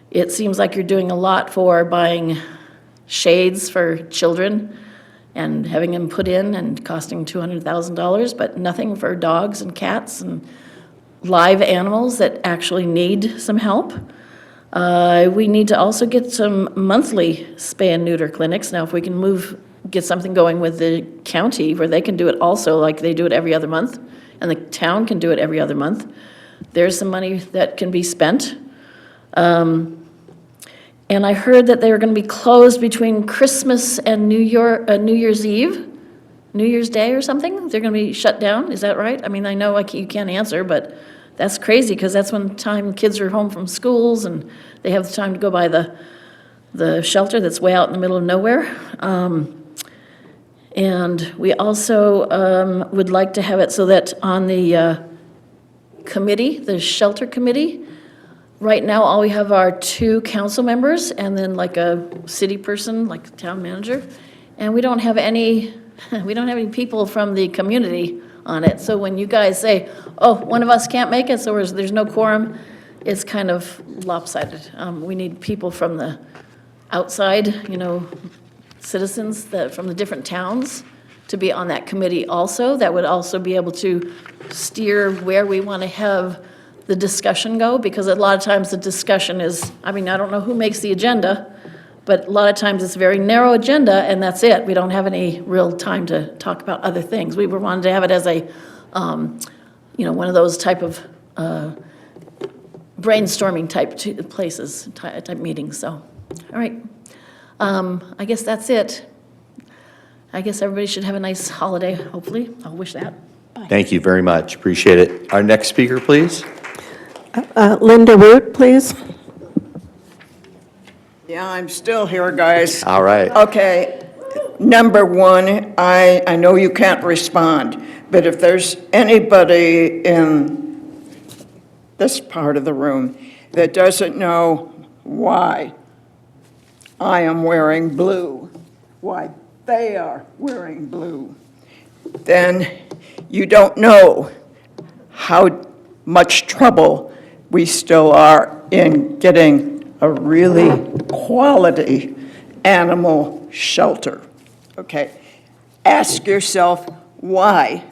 it seems like you're doing a lot for buying shades for children and having them put in and costing $200,000, but nothing for dogs and cats and live animals that actually need some help. We need to also get some monthly spay and neuter clinics. Now, if we can get something going with the county where they can do it also, like they do it every other month, and the town can do it every other month, there's some money that can be spent. And I heard that they were going to be closed between Christmas and New Year's Eve, New Year's Day or something. They're going to be shut down. Is that right? I mean, I know you can't answer, but that's crazy, because that's when time kids are home from schools and they have the time to go by the shelter that's way out in the middle of nowhere. And we also would like to have it so that on the committee, the shelter committee, right now, all we have are 2 council members and then like a city person, like a town manager. And we don't have any people from the community on it. So when you guys say, oh, one of us can't make it, so there's no quorum, it's kind of lopsided. We need people from the outside, citizens from the different towns to be on that committee also. That would also be able to steer where we want to have the discussion go, because a lot of times the discussion is, I don't know who makes the agenda, but a lot of times it's a very narrow agenda and that's it. We don't have any real time to talk about other things. We wanted to have it as a, one of those type of brainstorming type places, type meetings, so, all right. I guess that's it. I guess everybody should have a nice holiday, hopefully. I'll wish that. Thank you very much. Appreciate it. Our next speaker, please. Linda Root, please. Yeah, I'm still here, guys. All right. Okay, number one, I know you can't respond, but if there's anybody in this part of the room that doesn't know why I am wearing blue, why they are wearing blue, then you don't know how much trouble we still are in getting a really quality animal shelter, okay? Ask yourself why.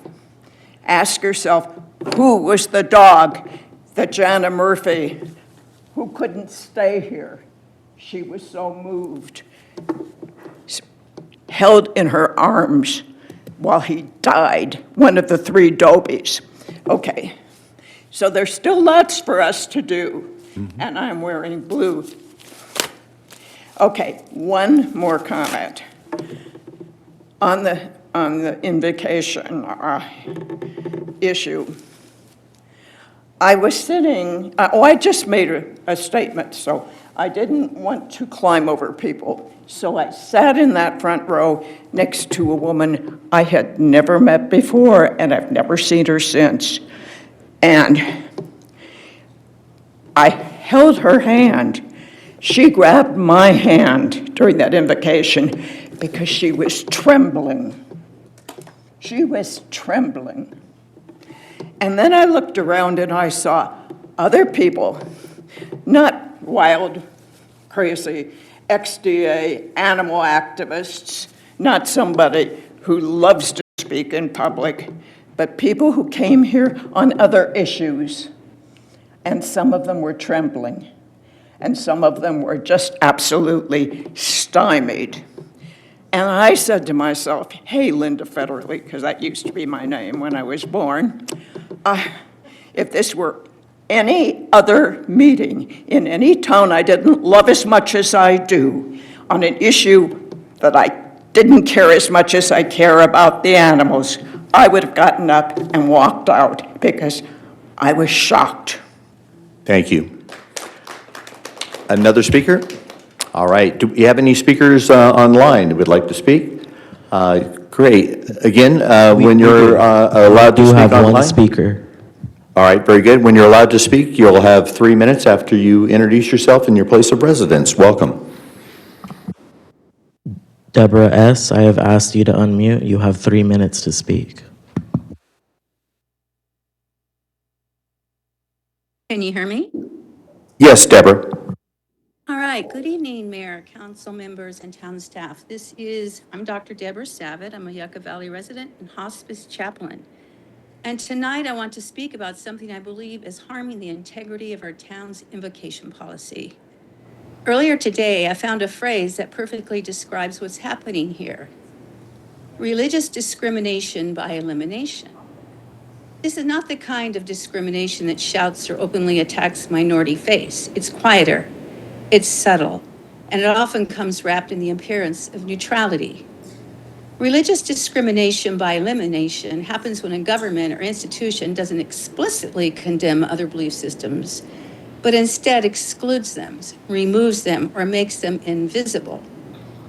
Ask yourself, who was the dog that Jana Murphy, who couldn't stay here? She was so moved, held in her arms while he died, one of the 3 Dobies. Okay, so there's still lots for us to do, and I'm wearing blue. Okay, one more comment. On the invocation issue, I was sitting, I just made a statement, so I didn't want to climb over people. So I sat in that front row next to a woman I had never met before, and I've never seen her since. And I held her hand. She grabbed my hand during that invocation because she was trembling. She was trembling. And then I looked around and I saw other people, not wild, crazy, XDA animal activists, not somebody who loves to speak in public, but people who came here on other issues. And some of them were trembling, and some of them were just absolutely stymied. And I said to myself, hey, Linda Federley, because that used to be my name when I was born, if this were any other meeting in any town I didn't love as much as I do, on an issue that I didn't care as much as I care about the animals, I would have gotten up and walked out because I was shocked. Thank you. Another speaker? All right. Do we have any speakers online who would like to speak? Great. Again, when you're allowed to speak online? We do have one speaker. All right, very good. When you're allowed to speak, you'll have 3 minutes after you introduce yourself and your place of residence. Welcome. Deborah S., I have asked you to unmute. You have 3 minutes to speak. Can you hear me? Yes, Deborah. All right. Good evening, Mayor, council members, and town staff. I'm Dr. Deborah Savitt. I'm a Yucca Valley resident and hospice chaplain. And tonight I want to speak about something I believe is harming the integrity of our town's invocation policy. Earlier today, I found a phrase that perfectly describes what's happening here. Religious discrimination by elimination. This is not the kind of discrimination that shouts or openly attacks minority faiths. It's quieter, it's subtle, and it often comes wrapped in the appearance of neutrality. Religious discrimination by elimination happens when a government or institution doesn't explicitly condemn other belief systems, but instead excludes them, removes them, or makes them invisible.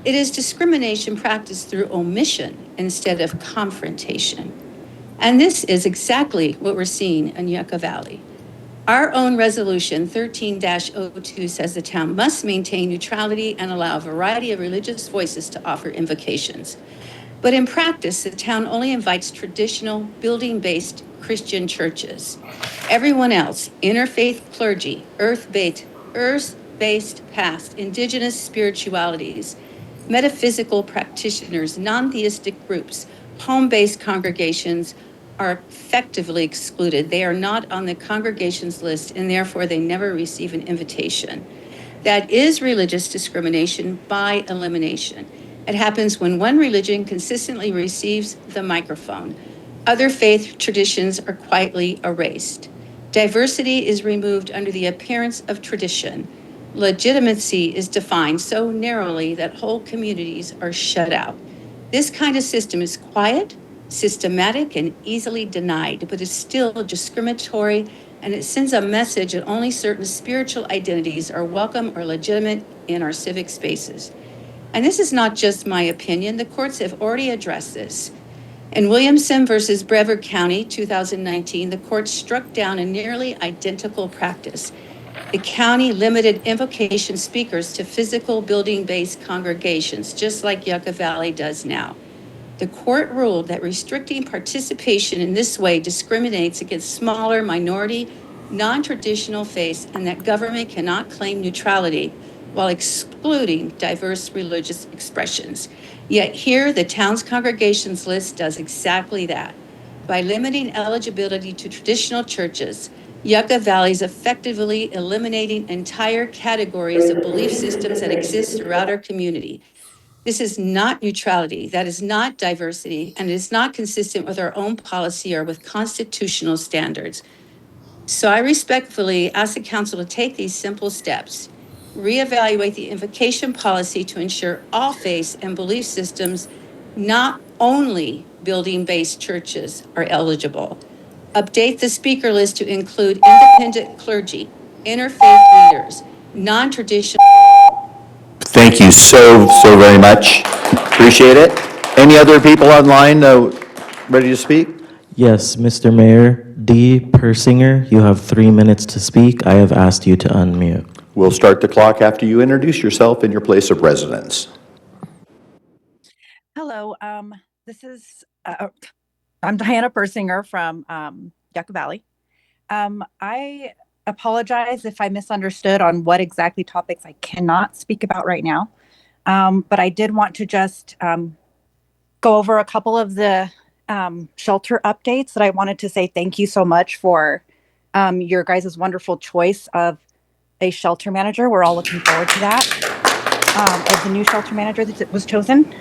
It is discrimination practiced through omission instead of confrontation. And this is exactly what we're seeing in Yucca Valley. Our own resolution 13-02 says the town must maintain neutrality and allow a variety of religious voices to offer invocations. But in practice, the town only invites traditional building-based Christian churches. Everyone else, interfaith clergy, earth-based past, indigenous spiritualities, metaphysical practitioners, non-theistic groups, home-based congregations are effectively excluded. They are not on the congregations list, and therefore they never receive an invitation. That is religious discrimination by elimination. It happens when one religion consistently receives the microphone. Other faith traditions are quietly erased. Diversity is removed under the appearance of tradition. Legitimacy is defined so narrowly that whole communities are shut out. This kind of system is quiet, systematic, and easily denied, but is still discriminatory, and it sends a message that only certain spiritual identities are welcome or legitimate in our civic spaces. And this is not just my opinion. The courts have already addressed this. In Williamson versus Brevard County, 2019, the court struck down a nearly identical practice. The county limited invocation speakers to physical building-based congregations, just like Yucca Valley does now. The court ruled that restricting participation in this way discriminates against smaller minority, non-traditional faiths, and that government cannot claim neutrality while excluding diverse religious expressions. Yet here, the town's congregations list does exactly that. By limiting eligibility to traditional churches, Yucca Valley is effectively eliminating entire categories of belief systems that exist throughout our community. This is not neutrality, that is not diversity, and it is not consistent with our own policy or with constitutional standards. So I respectfully ask the council to take these simple steps. Reevaluate the invocation policy to ensure all faiths and belief systems, not only building-based churches, are eligible. Update the speaker list to include independent clergy, interfaith leaders, non-traditional. Thank you so very much. Appreciate it. Any other people online ready to speak? Yes, Mr. Mayor, D. Persinger, you have 3 minutes to speak. I have asked you to unmute. We'll start the clock after you introduce yourself and your place of residence. Hello, this is, I'm Diana Persinger from Yucca Valley. I apologize if I misunderstood on what exactly topics I cannot speak about right now. But I did want to just go over a couple of the shelter updates that I wanted to say thank you so much for your guys' wonderful choice of a shelter manager. We're all looking forward to that. As the new shelter manager that was chosen,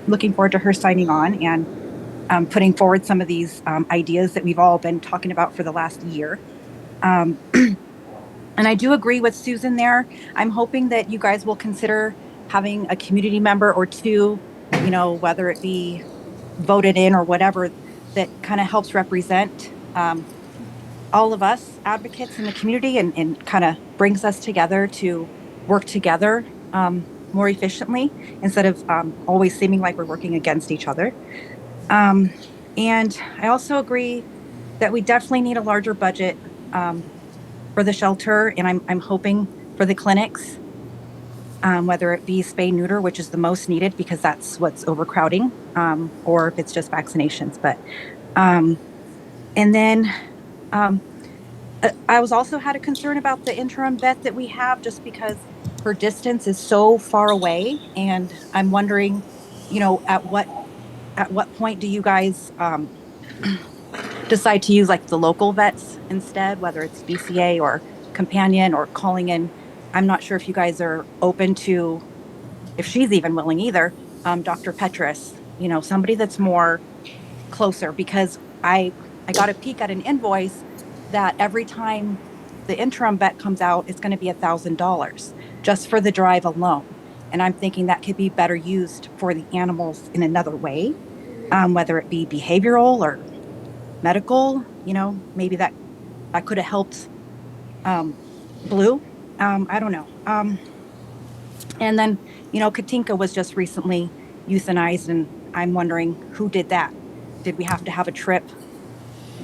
looking forward to her signing on and putting forward some of these ideas that we've all been talking about for the last year. And I do agree with Susan there. I'm hoping that you guys will consider having a community member or two, you know, whether it be voted in or whatever, that kind of helps represent all of us advocates in the community and kind of brings us together to work together more efficiently instead of always seeming like we're working against each other. And I also agree that we definitely need a larger budget for the shelter, and I'm hoping for the clinics, whether it be spay neuter, which is the most needed because that's what's overcrowding, or if it's just vaccinations. But and then I was also had a concern about the interim vet that we have, just because her distance is so far away, and I'm wondering, you know, at what point do you guys decide to use like the local vets instead, whether it's BCA or companion or calling in? I'm not sure if you guys are open to, if she's even willing either, Dr. Petrus, you know, somebody that's more closer, because I got a peek at an invoice that every time the interim vet comes out, it's going to be $1,000 just for the drive alone. And I'm thinking that could be better used for the animals in another way, whether it be behavioral or medical, maybe that could have helped Blue. I don't know. And then, Katinka was just recently euthanized, and I'm wondering who did that. Did we have to have a trip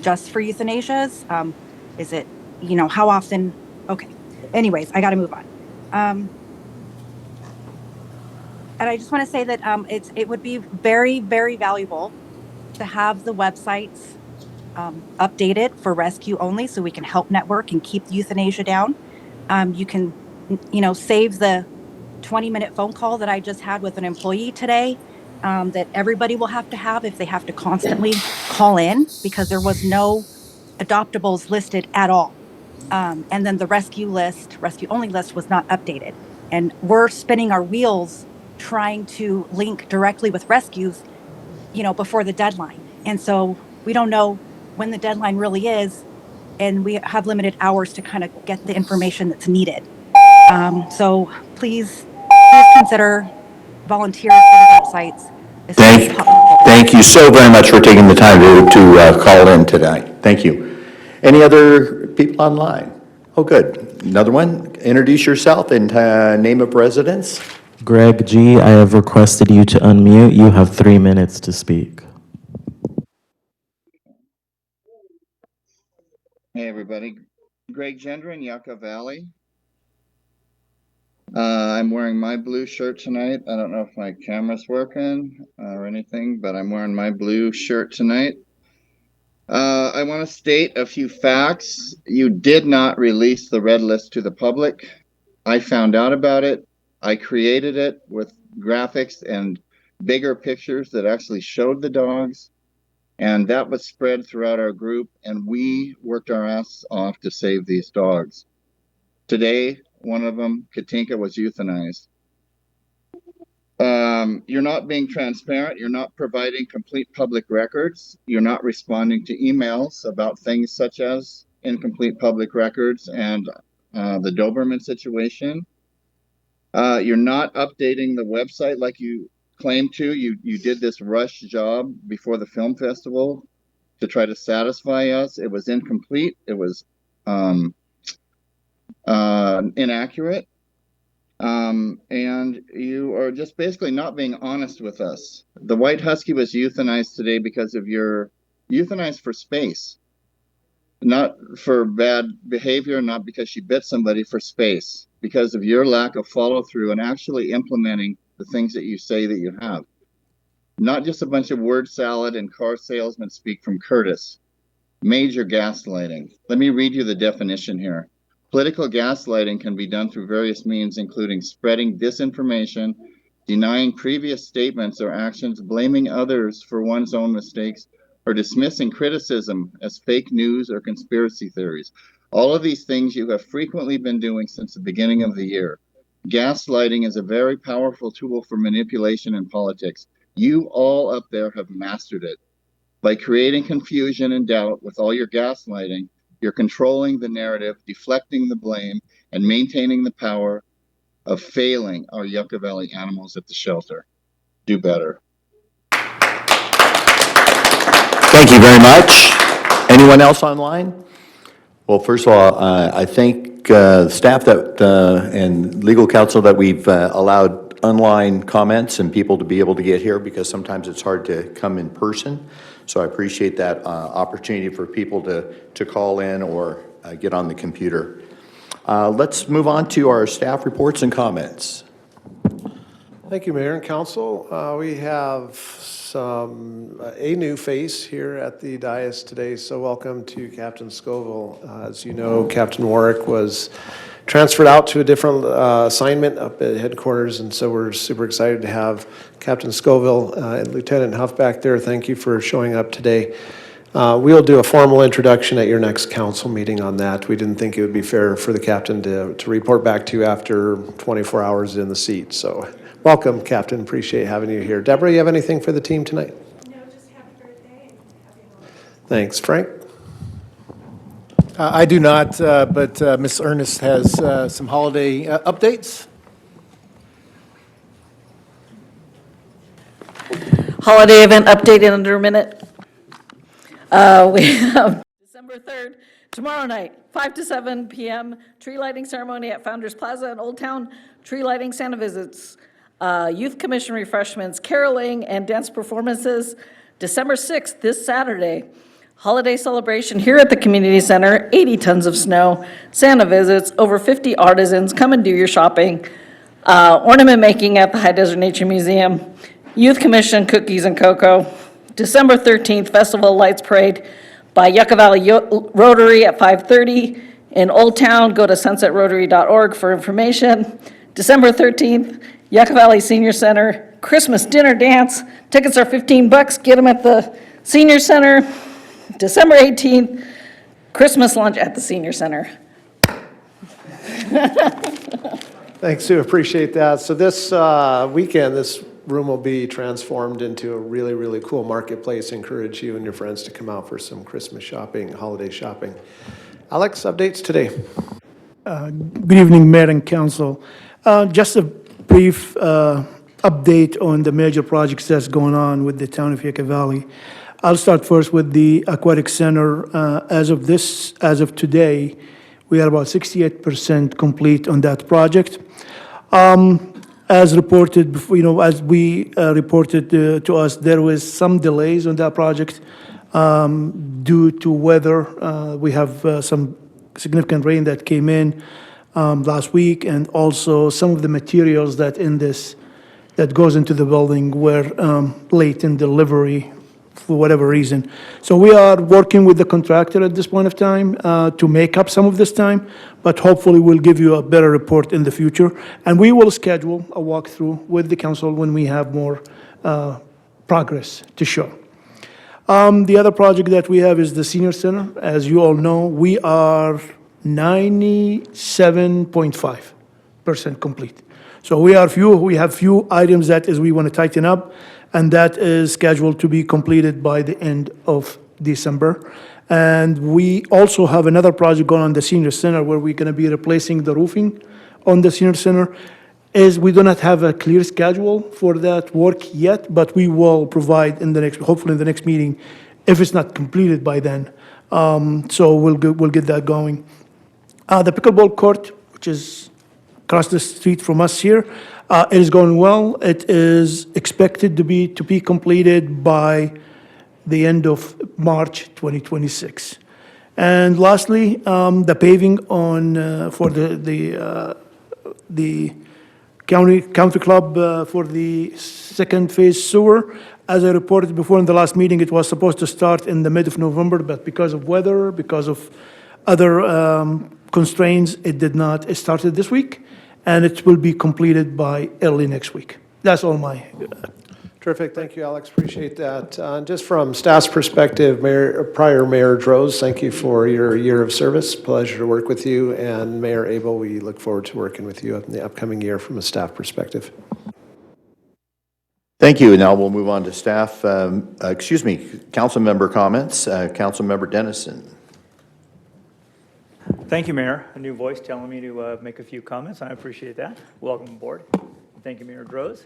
just for euthanasias? Is it, how often? Okay. Anyways, I got to move on. And I just want to say that it would be very, very valuable to have the websites updated for rescue only, so we can help network and keep euthanasia down. You can, save the 20-minute phone call that I just had with an employee today, that everybody will have to have if they have to constantly call in, because there was no adoptables listed at all. And then the rescue only list was not updated. And we're spinning our wheels trying to link directly with rescues, before the deadline. And so we don't know when the deadline really is, and we have limited hours to kind of get the information that's needed. So please consider volunteers for the websites. Thank you so very much for taking the time to call in tonight. Thank you. Any other people online? Oh, good. Another one. Introduce yourself and name of residence. Greg G., I have requested you to unmute. You have 3 minutes to speak. Hey, everybody. Greg Gendron, Yucca Valley. I'm wearing my blue shirt tonight. I don't know if my camera's working or anything, but I'm wearing my blue shirt tonight. I want to state a few facts. You did not release the red list to the public. I found out about it. I created it with graphics and bigger pictures that actually showed the dogs. And that was spread throughout our group, and we worked our ass off to save these dogs. Today, one of them, Katinka, was euthanized. You're not being transparent. You're not providing complete public records. You're not responding to emails about things such as incomplete public records and the Doberman situation. You're not updating the website like you claimed to. You did this rush job before the film festival to try to satisfy us. It was incomplete. It was inaccurate. And you are just basically not being honest with us. The white husky was euthanized today because of your euthanized for space, not for bad behavior, not because she bit somebody, for space, because of your lack of follow through and actually implementing the things that you say that you have. Not just a bunch of word salad and car salesman speak from Curtis. Major gaslighting. Let me read you the definition here. Political gaslighting can be done through various means, including spreading disinformation, denying previous statements or actions, blaming others for one's own mistakes, or dismissing criticism as fake news or conspiracy theories. All of these things you have frequently been doing since the beginning of the year. Gaslighting is a very powerful tool for manipulation in politics. You all up there have mastered it. By creating confusion and doubt with all your gaslighting, you're controlling the narrative, deflecting the blame, and maintaining the power of failing our Yucca Valley animals at the shelter. Do better. Thank you very much. Anyone else online? Well, first of all, I thank staff and legal counsel that we've allowed online comments and people to be able to get here, because sometimes it's hard to come in person. So I appreciate that opportunity for people to call in or get on the computer. Let's move on to our staff reports and comments. Thank you, Mayor and Council. We have a new face here at the dais today, so welcome to Captain Scoville. As you know, Captain Warwick was transferred out to a different assignment up at headquarters, and so we're super excited to have Captain Scoville and Lieutenant Huff back there. Thank you for showing up today. We'll do a formal introduction at your next council meeting on that. We didn't think it would be fair for the captain to report back to you after 24 hours in the seat. So welcome, Captain. Appreciate having you here. Deborah, you have anything for the team tonight? No, just happy birthday and happy holidays. Thanks. Frank? I do not, but Ms. Ernest has some holiday updates. holiday event update in under a minute. We have December 3rd, tomorrow night, 5 to 7 p.m., tree lighting ceremony at Founders Plaza in Old Town, tree lighting, Santa visits, youth commission refreshments, caroling, and dance performances. December 6th, this Saturday, holiday celebration here at the community center, 80 tons of snow, Santa visits, over 50 artisans, come and do your shopping, ornament making at the High Desert Nature Museum, youth commission cookies and cocoa. December 13th, Festival Lights Parade by Yucca Valley Rotary at 5:30 in Old Town. Go to sunsetrotary.org for information. December 13th, Yucca Valley Senior Center, Christmas dinner dance. Tickets are $15. Get them at the Senior Center. December 18th, Christmas lunch at the Senior Center. Thanks, Sue, appreciate that. So this weekend, this room will be transformed into a really, really cool marketplace. Encourage you and your friends to come out for some Christmas shopping, holiday shopping. Alex, updates today. Good evening, Mayor and Council. Just a brief update on the major projects that's going on with the town of Yucca Valley. I'll start first with the Aquatic Center. As of today, we are about 68% complete on that project. As reported, as we reported to us, there was some delays on that project due to weather. We have some significant rain that came in last week, and also some of the materials that goes into the building were late in delivery for whatever reason. So we are working with the contractor at this point of time to make up some of this time, but hopefully we'll give you a better report in the future. And we will schedule a walkthrough with the council when we have more progress to show. The other project that we have is the Senior Center. As you all know, we are 97.5% complete. So we have few items that we want to tighten up, and that is scheduled to be completed by the end of December. And we also have another project going on the Senior Center where we're going to be replacing the roofing on the Senior Center. We do not have a clear schedule for that work yet, but we will provide hopefully in the next meeting, if it's not completed by then. So we'll get that going. The pickleball court, which is across the street from us here, it is going well. It is expected to be completed by the end of March 2026. And lastly, the paving for the country club for the second phase sewer. As I reported before in the last meeting, it was supposed to start in the mid of November, but because of weather, because of other constraints, it did not. It started this week, and it will be completed by early next week. That's all my. Terrific, thank you, Alex, appreciate that. Just from staff's perspective, prior Mayor Droz, thank you for your year of service. Pleasure to work with you, and Mayor Abel, we look forward to working with you in the upcoming year from a staff perspective. Thank you. Now we'll move on to staff, council member comments. Council member Dennison. Thank you, Mayor. A new voice telling me to make a few comments. I appreciate that. Welcome aboard. Thank you, Mayor Droz,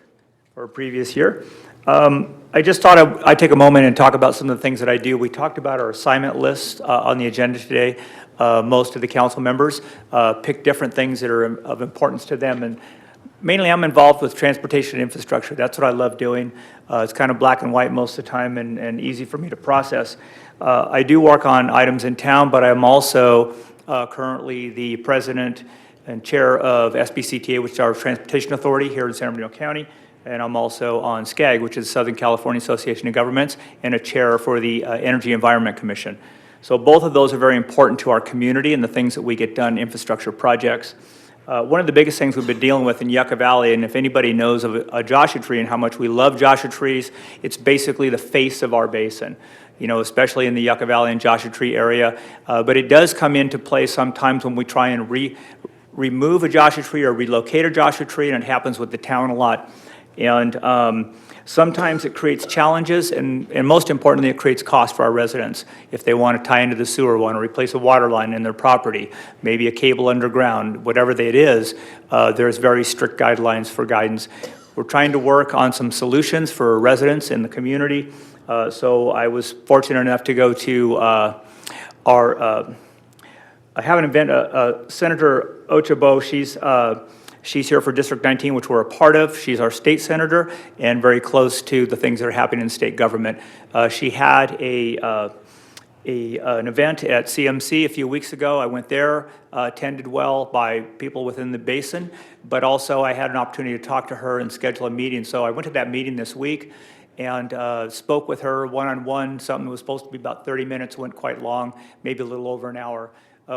for a previous year. I just thought I'd take a moment and talk about some of the things that I do. We talked about our assignment list on the agenda today. Most of the council members picked different things that are of importance to them. And mainly I'm involved with transportation infrastructure. That's what I love doing. It's kind of black and white most of the time and easy for me to process. I do work on items in town, but I'm also currently the president and chair of SBCTA, which is our transportation authority here in San Bernardino County. And I'm also on SCAG, which is Southern California Association of Governments, and a chair for the Energy Environment Commission. So both of those are very important to our community and the things that we get done, infrastructure projects. One of the biggest things we've been dealing with in Yucca Valley, and if anybody knows of a Joshua tree and how much we love Joshua trees, it's basically the face of our basin, especially in the Yucca Valley and Joshua tree area. But it does come into play sometimes when we try and remove a Joshua tree or relocate a Joshua tree, and it happens with the town a lot. And sometimes it creates challenges, and most importantly, it creates cost for our residents. If they want to tie into the sewer, want to replace a water line in their property, maybe a cable underground, whatever it is, there's very strict guidelines for guidance. We're trying to work on some solutions for residents in the community. So I was fortunate enough to go to I have an event, Senator Ochabo, she's here for District 19, which we're a part of. She's our state senator and very close to the things that are happening in state government. She had an event at CMC a few weeks ago. I went there, attended well by people within the basin, but also I had an opportunity to talk to her and schedule a meeting. So I went to that meeting this week and spoke with her one-on-one. Something that was supposed to be about 30 minutes, went quite long, maybe a little over an hour.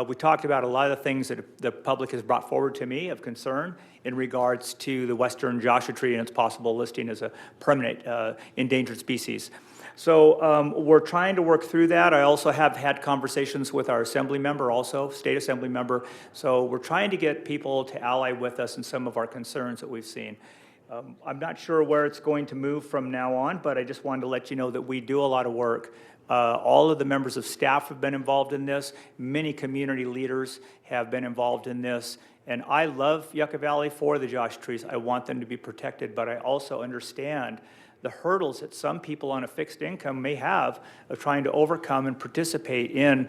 We talked about a lot of the things that the public has brought forward to me of concern in regards to the western Joshua tree and its possible listing as a permanent endangered species. So we're trying to work through that. I also have had conversations with our assembly member also, state assembly member. So we're trying to get people to ally with us in some of our concerns that we've seen. I'm not sure where it's going to move from now on, but I just wanted to let you know that we do a lot of work. All of the members of staff have been involved in this. Many community leaders have been involved in this. And I love Yucca Valley for the Joshua trees. I want them to be protected, but I also understand the hurdles that some people on a fixed income may have of trying to overcome and participate in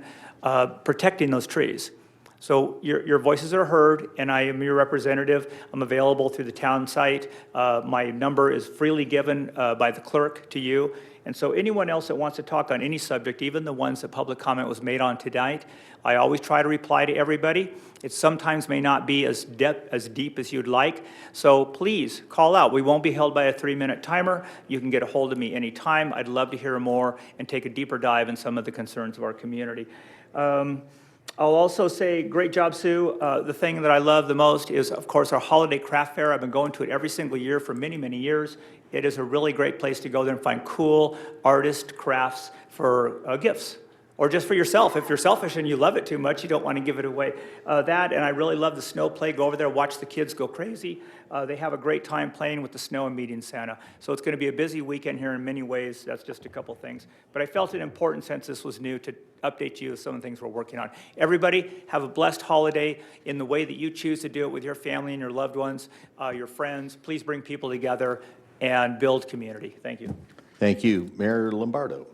protecting those trees. So your voices are heard, and I am your representative. I'm available through the town site. My number is freely given by the clerk to you. And so anyone else that wants to talk on any subject, even the ones that public comment was made on tonight, I always try to reply to everybody. It sometimes may not be as deep as you'd like. So please call out. We won't be held by a 3-minute timer. You can get a hold of me anytime. I'd love to hear more and take a deeper dive in some of the concerns of our community. I'll also say, great job, Sue. The thing that I love the most is, of course, our holiday craft fair. I've been going to it every single year for many, many years. It is a really great place to go there and find cool artist crafts for gifts, or just for yourself. If you're selfish and you love it too much, you don't want to give it away. That, and I really love the snow play. Go over there, watch the kids go crazy. They have a great time playing with the snow and meeting Santa. So it's going to be a busy weekend here in many ways. That's just a couple things. But I felt it important, since this was new, to update you with some of the things we're working on. Everybody, have a blessed holiday in the way that you choose to do it with your family and your loved ones, your friends. Please bring people together and build community. Thank you. Thank you. Mayor Lombardo.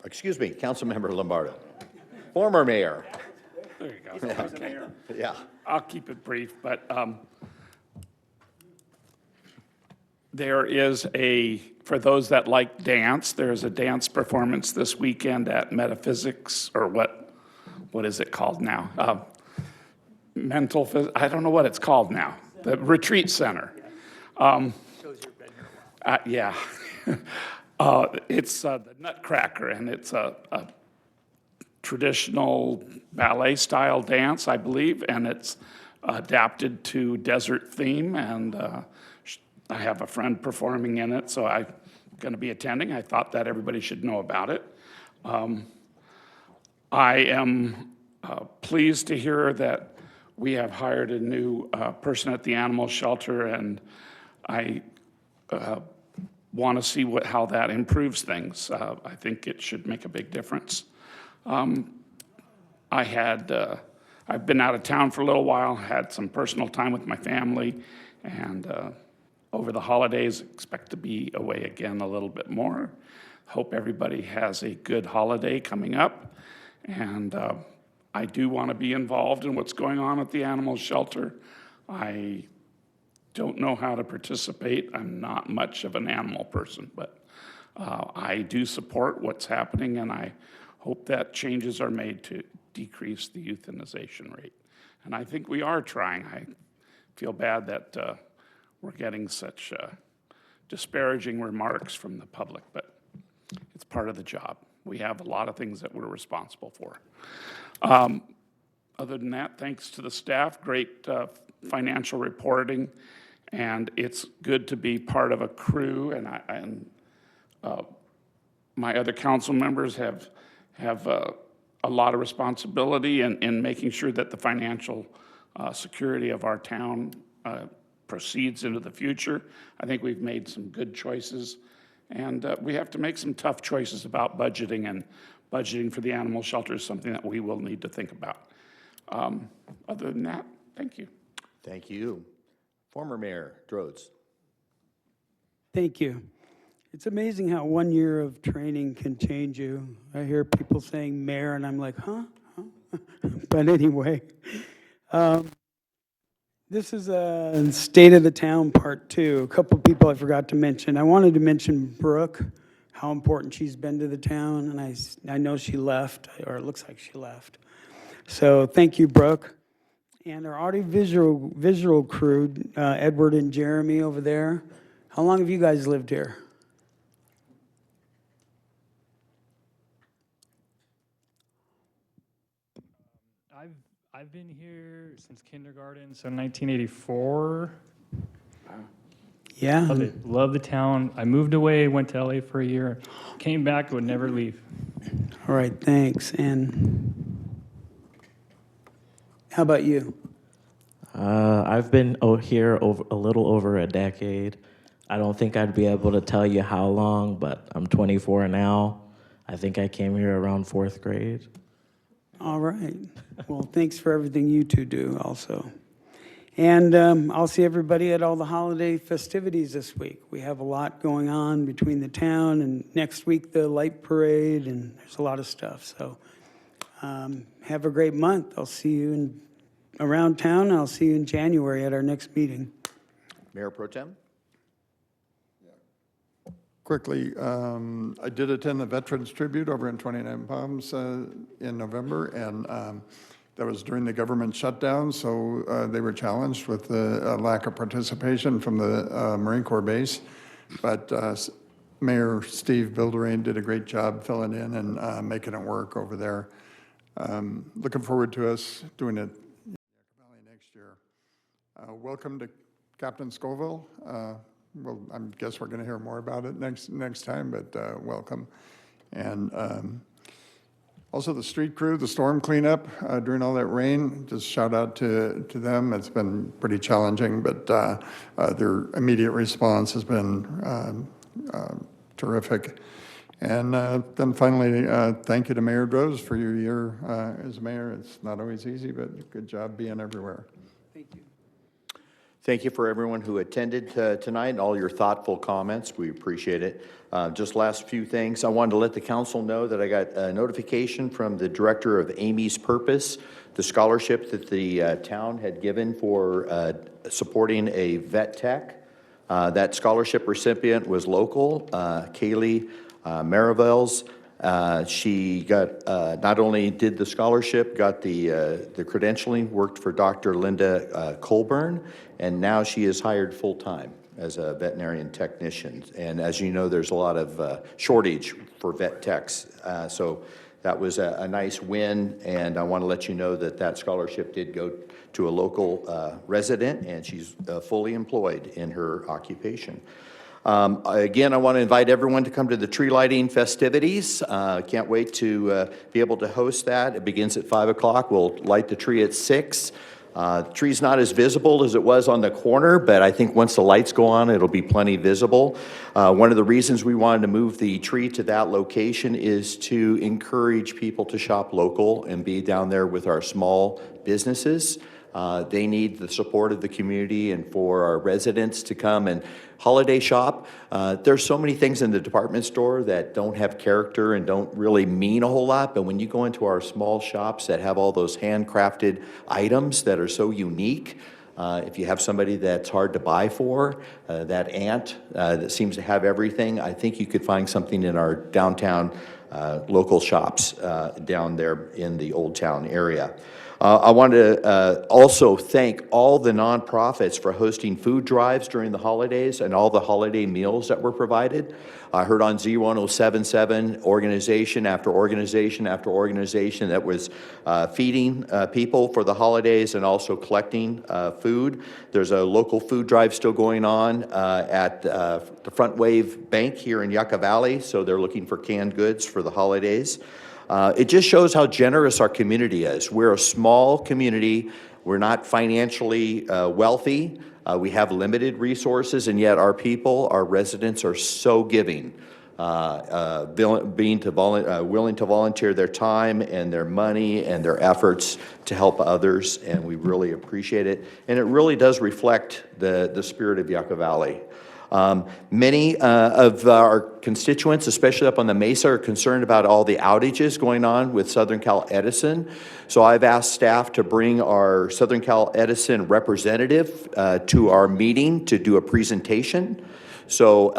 Excuse me, Councilmember Lombardo. Former mayor. There you go. Okay. Yeah. I'll keep it brief, but there is for those that like dance, there's a dance performance this weekend at Metaphysics, or what is it called now? I don't know what it's called now. The Retreat Center. Yeah. It's the Nutcracker, and it's a traditional ballet-style dance, I believe, and it's adapted to desert theme, and I have a friend performing in it, so I'm going to be attending. I thought that everybody should know about it. I am pleased to hear that we have hired a new person at the animal shelter, and I want to see how that improves things. I think it should make a big difference. I've been out of town for a little while, had some personal time with my family, and over the holidays, expect to be away again a little bit more. Hope everybody has a good holiday coming up, and I do want to be involved in what's going on at the animal shelter. I don't know how to participate. I'm not much of an animal person, but I do support what's happening, and I hope that changes are made to decrease the euthanization rate. And I think we are trying. I feel bad that we're getting such disparaging remarks from the public, but it's part of the job. We have a lot of things that we're responsible for. Other than that, thanks to the staff, great financial reporting, and it's good to be part of a crew, and my other council members have a lot of responsibility in making sure that the financial security of our town proceeds into the future. I think we've made some good choices, and we have to make some tough choices about budgeting, and budgeting for the animal shelter is something that we will need to think about. Other than that, thank you. Thank you. Former Mayor Drodes. Thank you. It's amazing how 1 year of training can change you. I hear people saying mayor, and I'm like, huh? But anyway, this is a State of the Town Part 2. A couple people I forgot to mention. I wanted to mention Brooke, how important she's been to the town, and I know she left, or it looks like she left. So thank you, Brooke. And our audiovisual crew, Edward and Jeremy over there. How long have you guys lived here? I've been here since kindergarten, so 1984. Yeah. Love it. Love the town. I moved away, went to LA for a year, came back, would never leave. All right, thanks. And how about you? I've been here a little over a decade. I don't think I'd be able to tell you how long, but I'm 24 now. I think I came here around 4th grade. All right. Well, thanks for everything you two do also. And I'll see everybody at all the holiday festivities this week. We have a lot going on between the town, and next week the light parade, and there's a lot of stuff. So have a great month. I'll see you around town. I'll see you in January at our next meeting. Mayor Pro Tem? Quickly, I did attend the Veterans Tribute over in 29 Palms in November, and that was during the government shutdown, so they were challenged with the lack of participation from the Marine Corps base. But Mayor Steve Bilderain did a great job filling in and making it work over there. Looking forward to us doing it in Yucca Valley next year. Welcome to Captain Scoville. Well, I guess we're going to hear more about it next time, but welcome. And also the street crew, the storm cleanup during all that rain, just shout out to them. It's been pretty challenging, but their immediate response has been terrific. And then finally, thank you to Mayor Droz for your year as mayor. It's not always easy, but good job being everywhere. Thank you. Thank you for everyone who attended tonight and all your thoughtful comments. We appreciate it. Just last few things. I wanted to let the council know that I got a notification from the director of Amy's Purpose, the scholarship that the town had given for supporting a vet tech. That scholarship recipient was local, Kaylee Maravels. She got not only did the scholarship, got the credentialing, worked for Dr. Linda Colburn, and now she is hired full-time as a veterinarian technician. And as you know, there's a lot of shortage for vet techs. So that was a nice win, and I want to let you know that that scholarship did go to a local resident, and she's fully employed in her occupation. Again, I want to invite everyone to come to the tree lighting festivities. Can't wait to be able to host that. It begins at 5 o'clock. We'll light the tree at 6. The tree's not as visible as it was on the corner, but I think once the lights go on, it'll be plenty visible. One of the reasons we wanted to move the tree to that location is to encourage people to shop local and be down there with our small businesses. They need the support of the community, and for our residents to come and holiday shop. There's so many things in the department store that don't have character and don't really mean a whole lot, but when you go into our small shops that have all those handcrafted items that are so unique, if you have somebody that's hard to buy for, that aunt that seems to have everything, I think you could find something in our downtown local shops down there in the Old Town area. I want to also thank all the nonprofits for hosting food drives during the holidays and all the holiday meals that were provided. I heard on Z1077 organization after organization after organization that was feeding people for the holidays and also collecting food. There's a local food drive still going on at the Front Wave Bank here in Yucca Valley, so they're looking for canned goods for the holidays. It just shows how generous our community is. We're a small community. We're not financially wealthy. We have limited resources, and yet our people, our residents, are so giving, willing to volunteer their time and their money and their efforts to help others, and we really appreciate it. And it really does reflect the spirit of Yucca Valley. Many of our constituents, especially up on the Mesa, are concerned about all the outages going on with Southern Cal Edison. So I've asked staff to bring our Southern Cal Edison representative to our meeting to do a presentation. So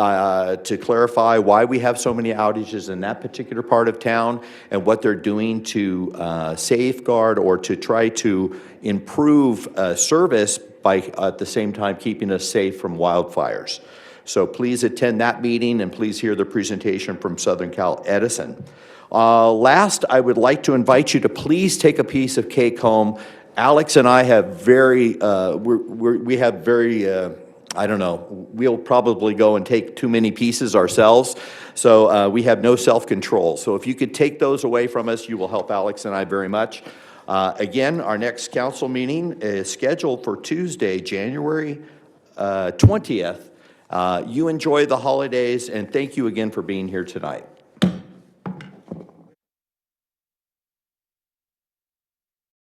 to clarify why we have so many outages in that particular part of town and what they're doing to safeguard or to try to improve service by at the same time keeping us safe from wildfires. So please attend that meeting and please hear the presentation from Southern Cal Edison. Last, I would like to invite you to please take a piece of cake home. Alex and I have very, we have very, I don't know, we'll probably go and take too many pieces ourselves. So we have no self-control. So if you could take those away from us, you will help Alex and I very much. Again, our next council meeting is scheduled for Tuesday, January 20th. You enjoy the holidays, and thank you again for being here tonight.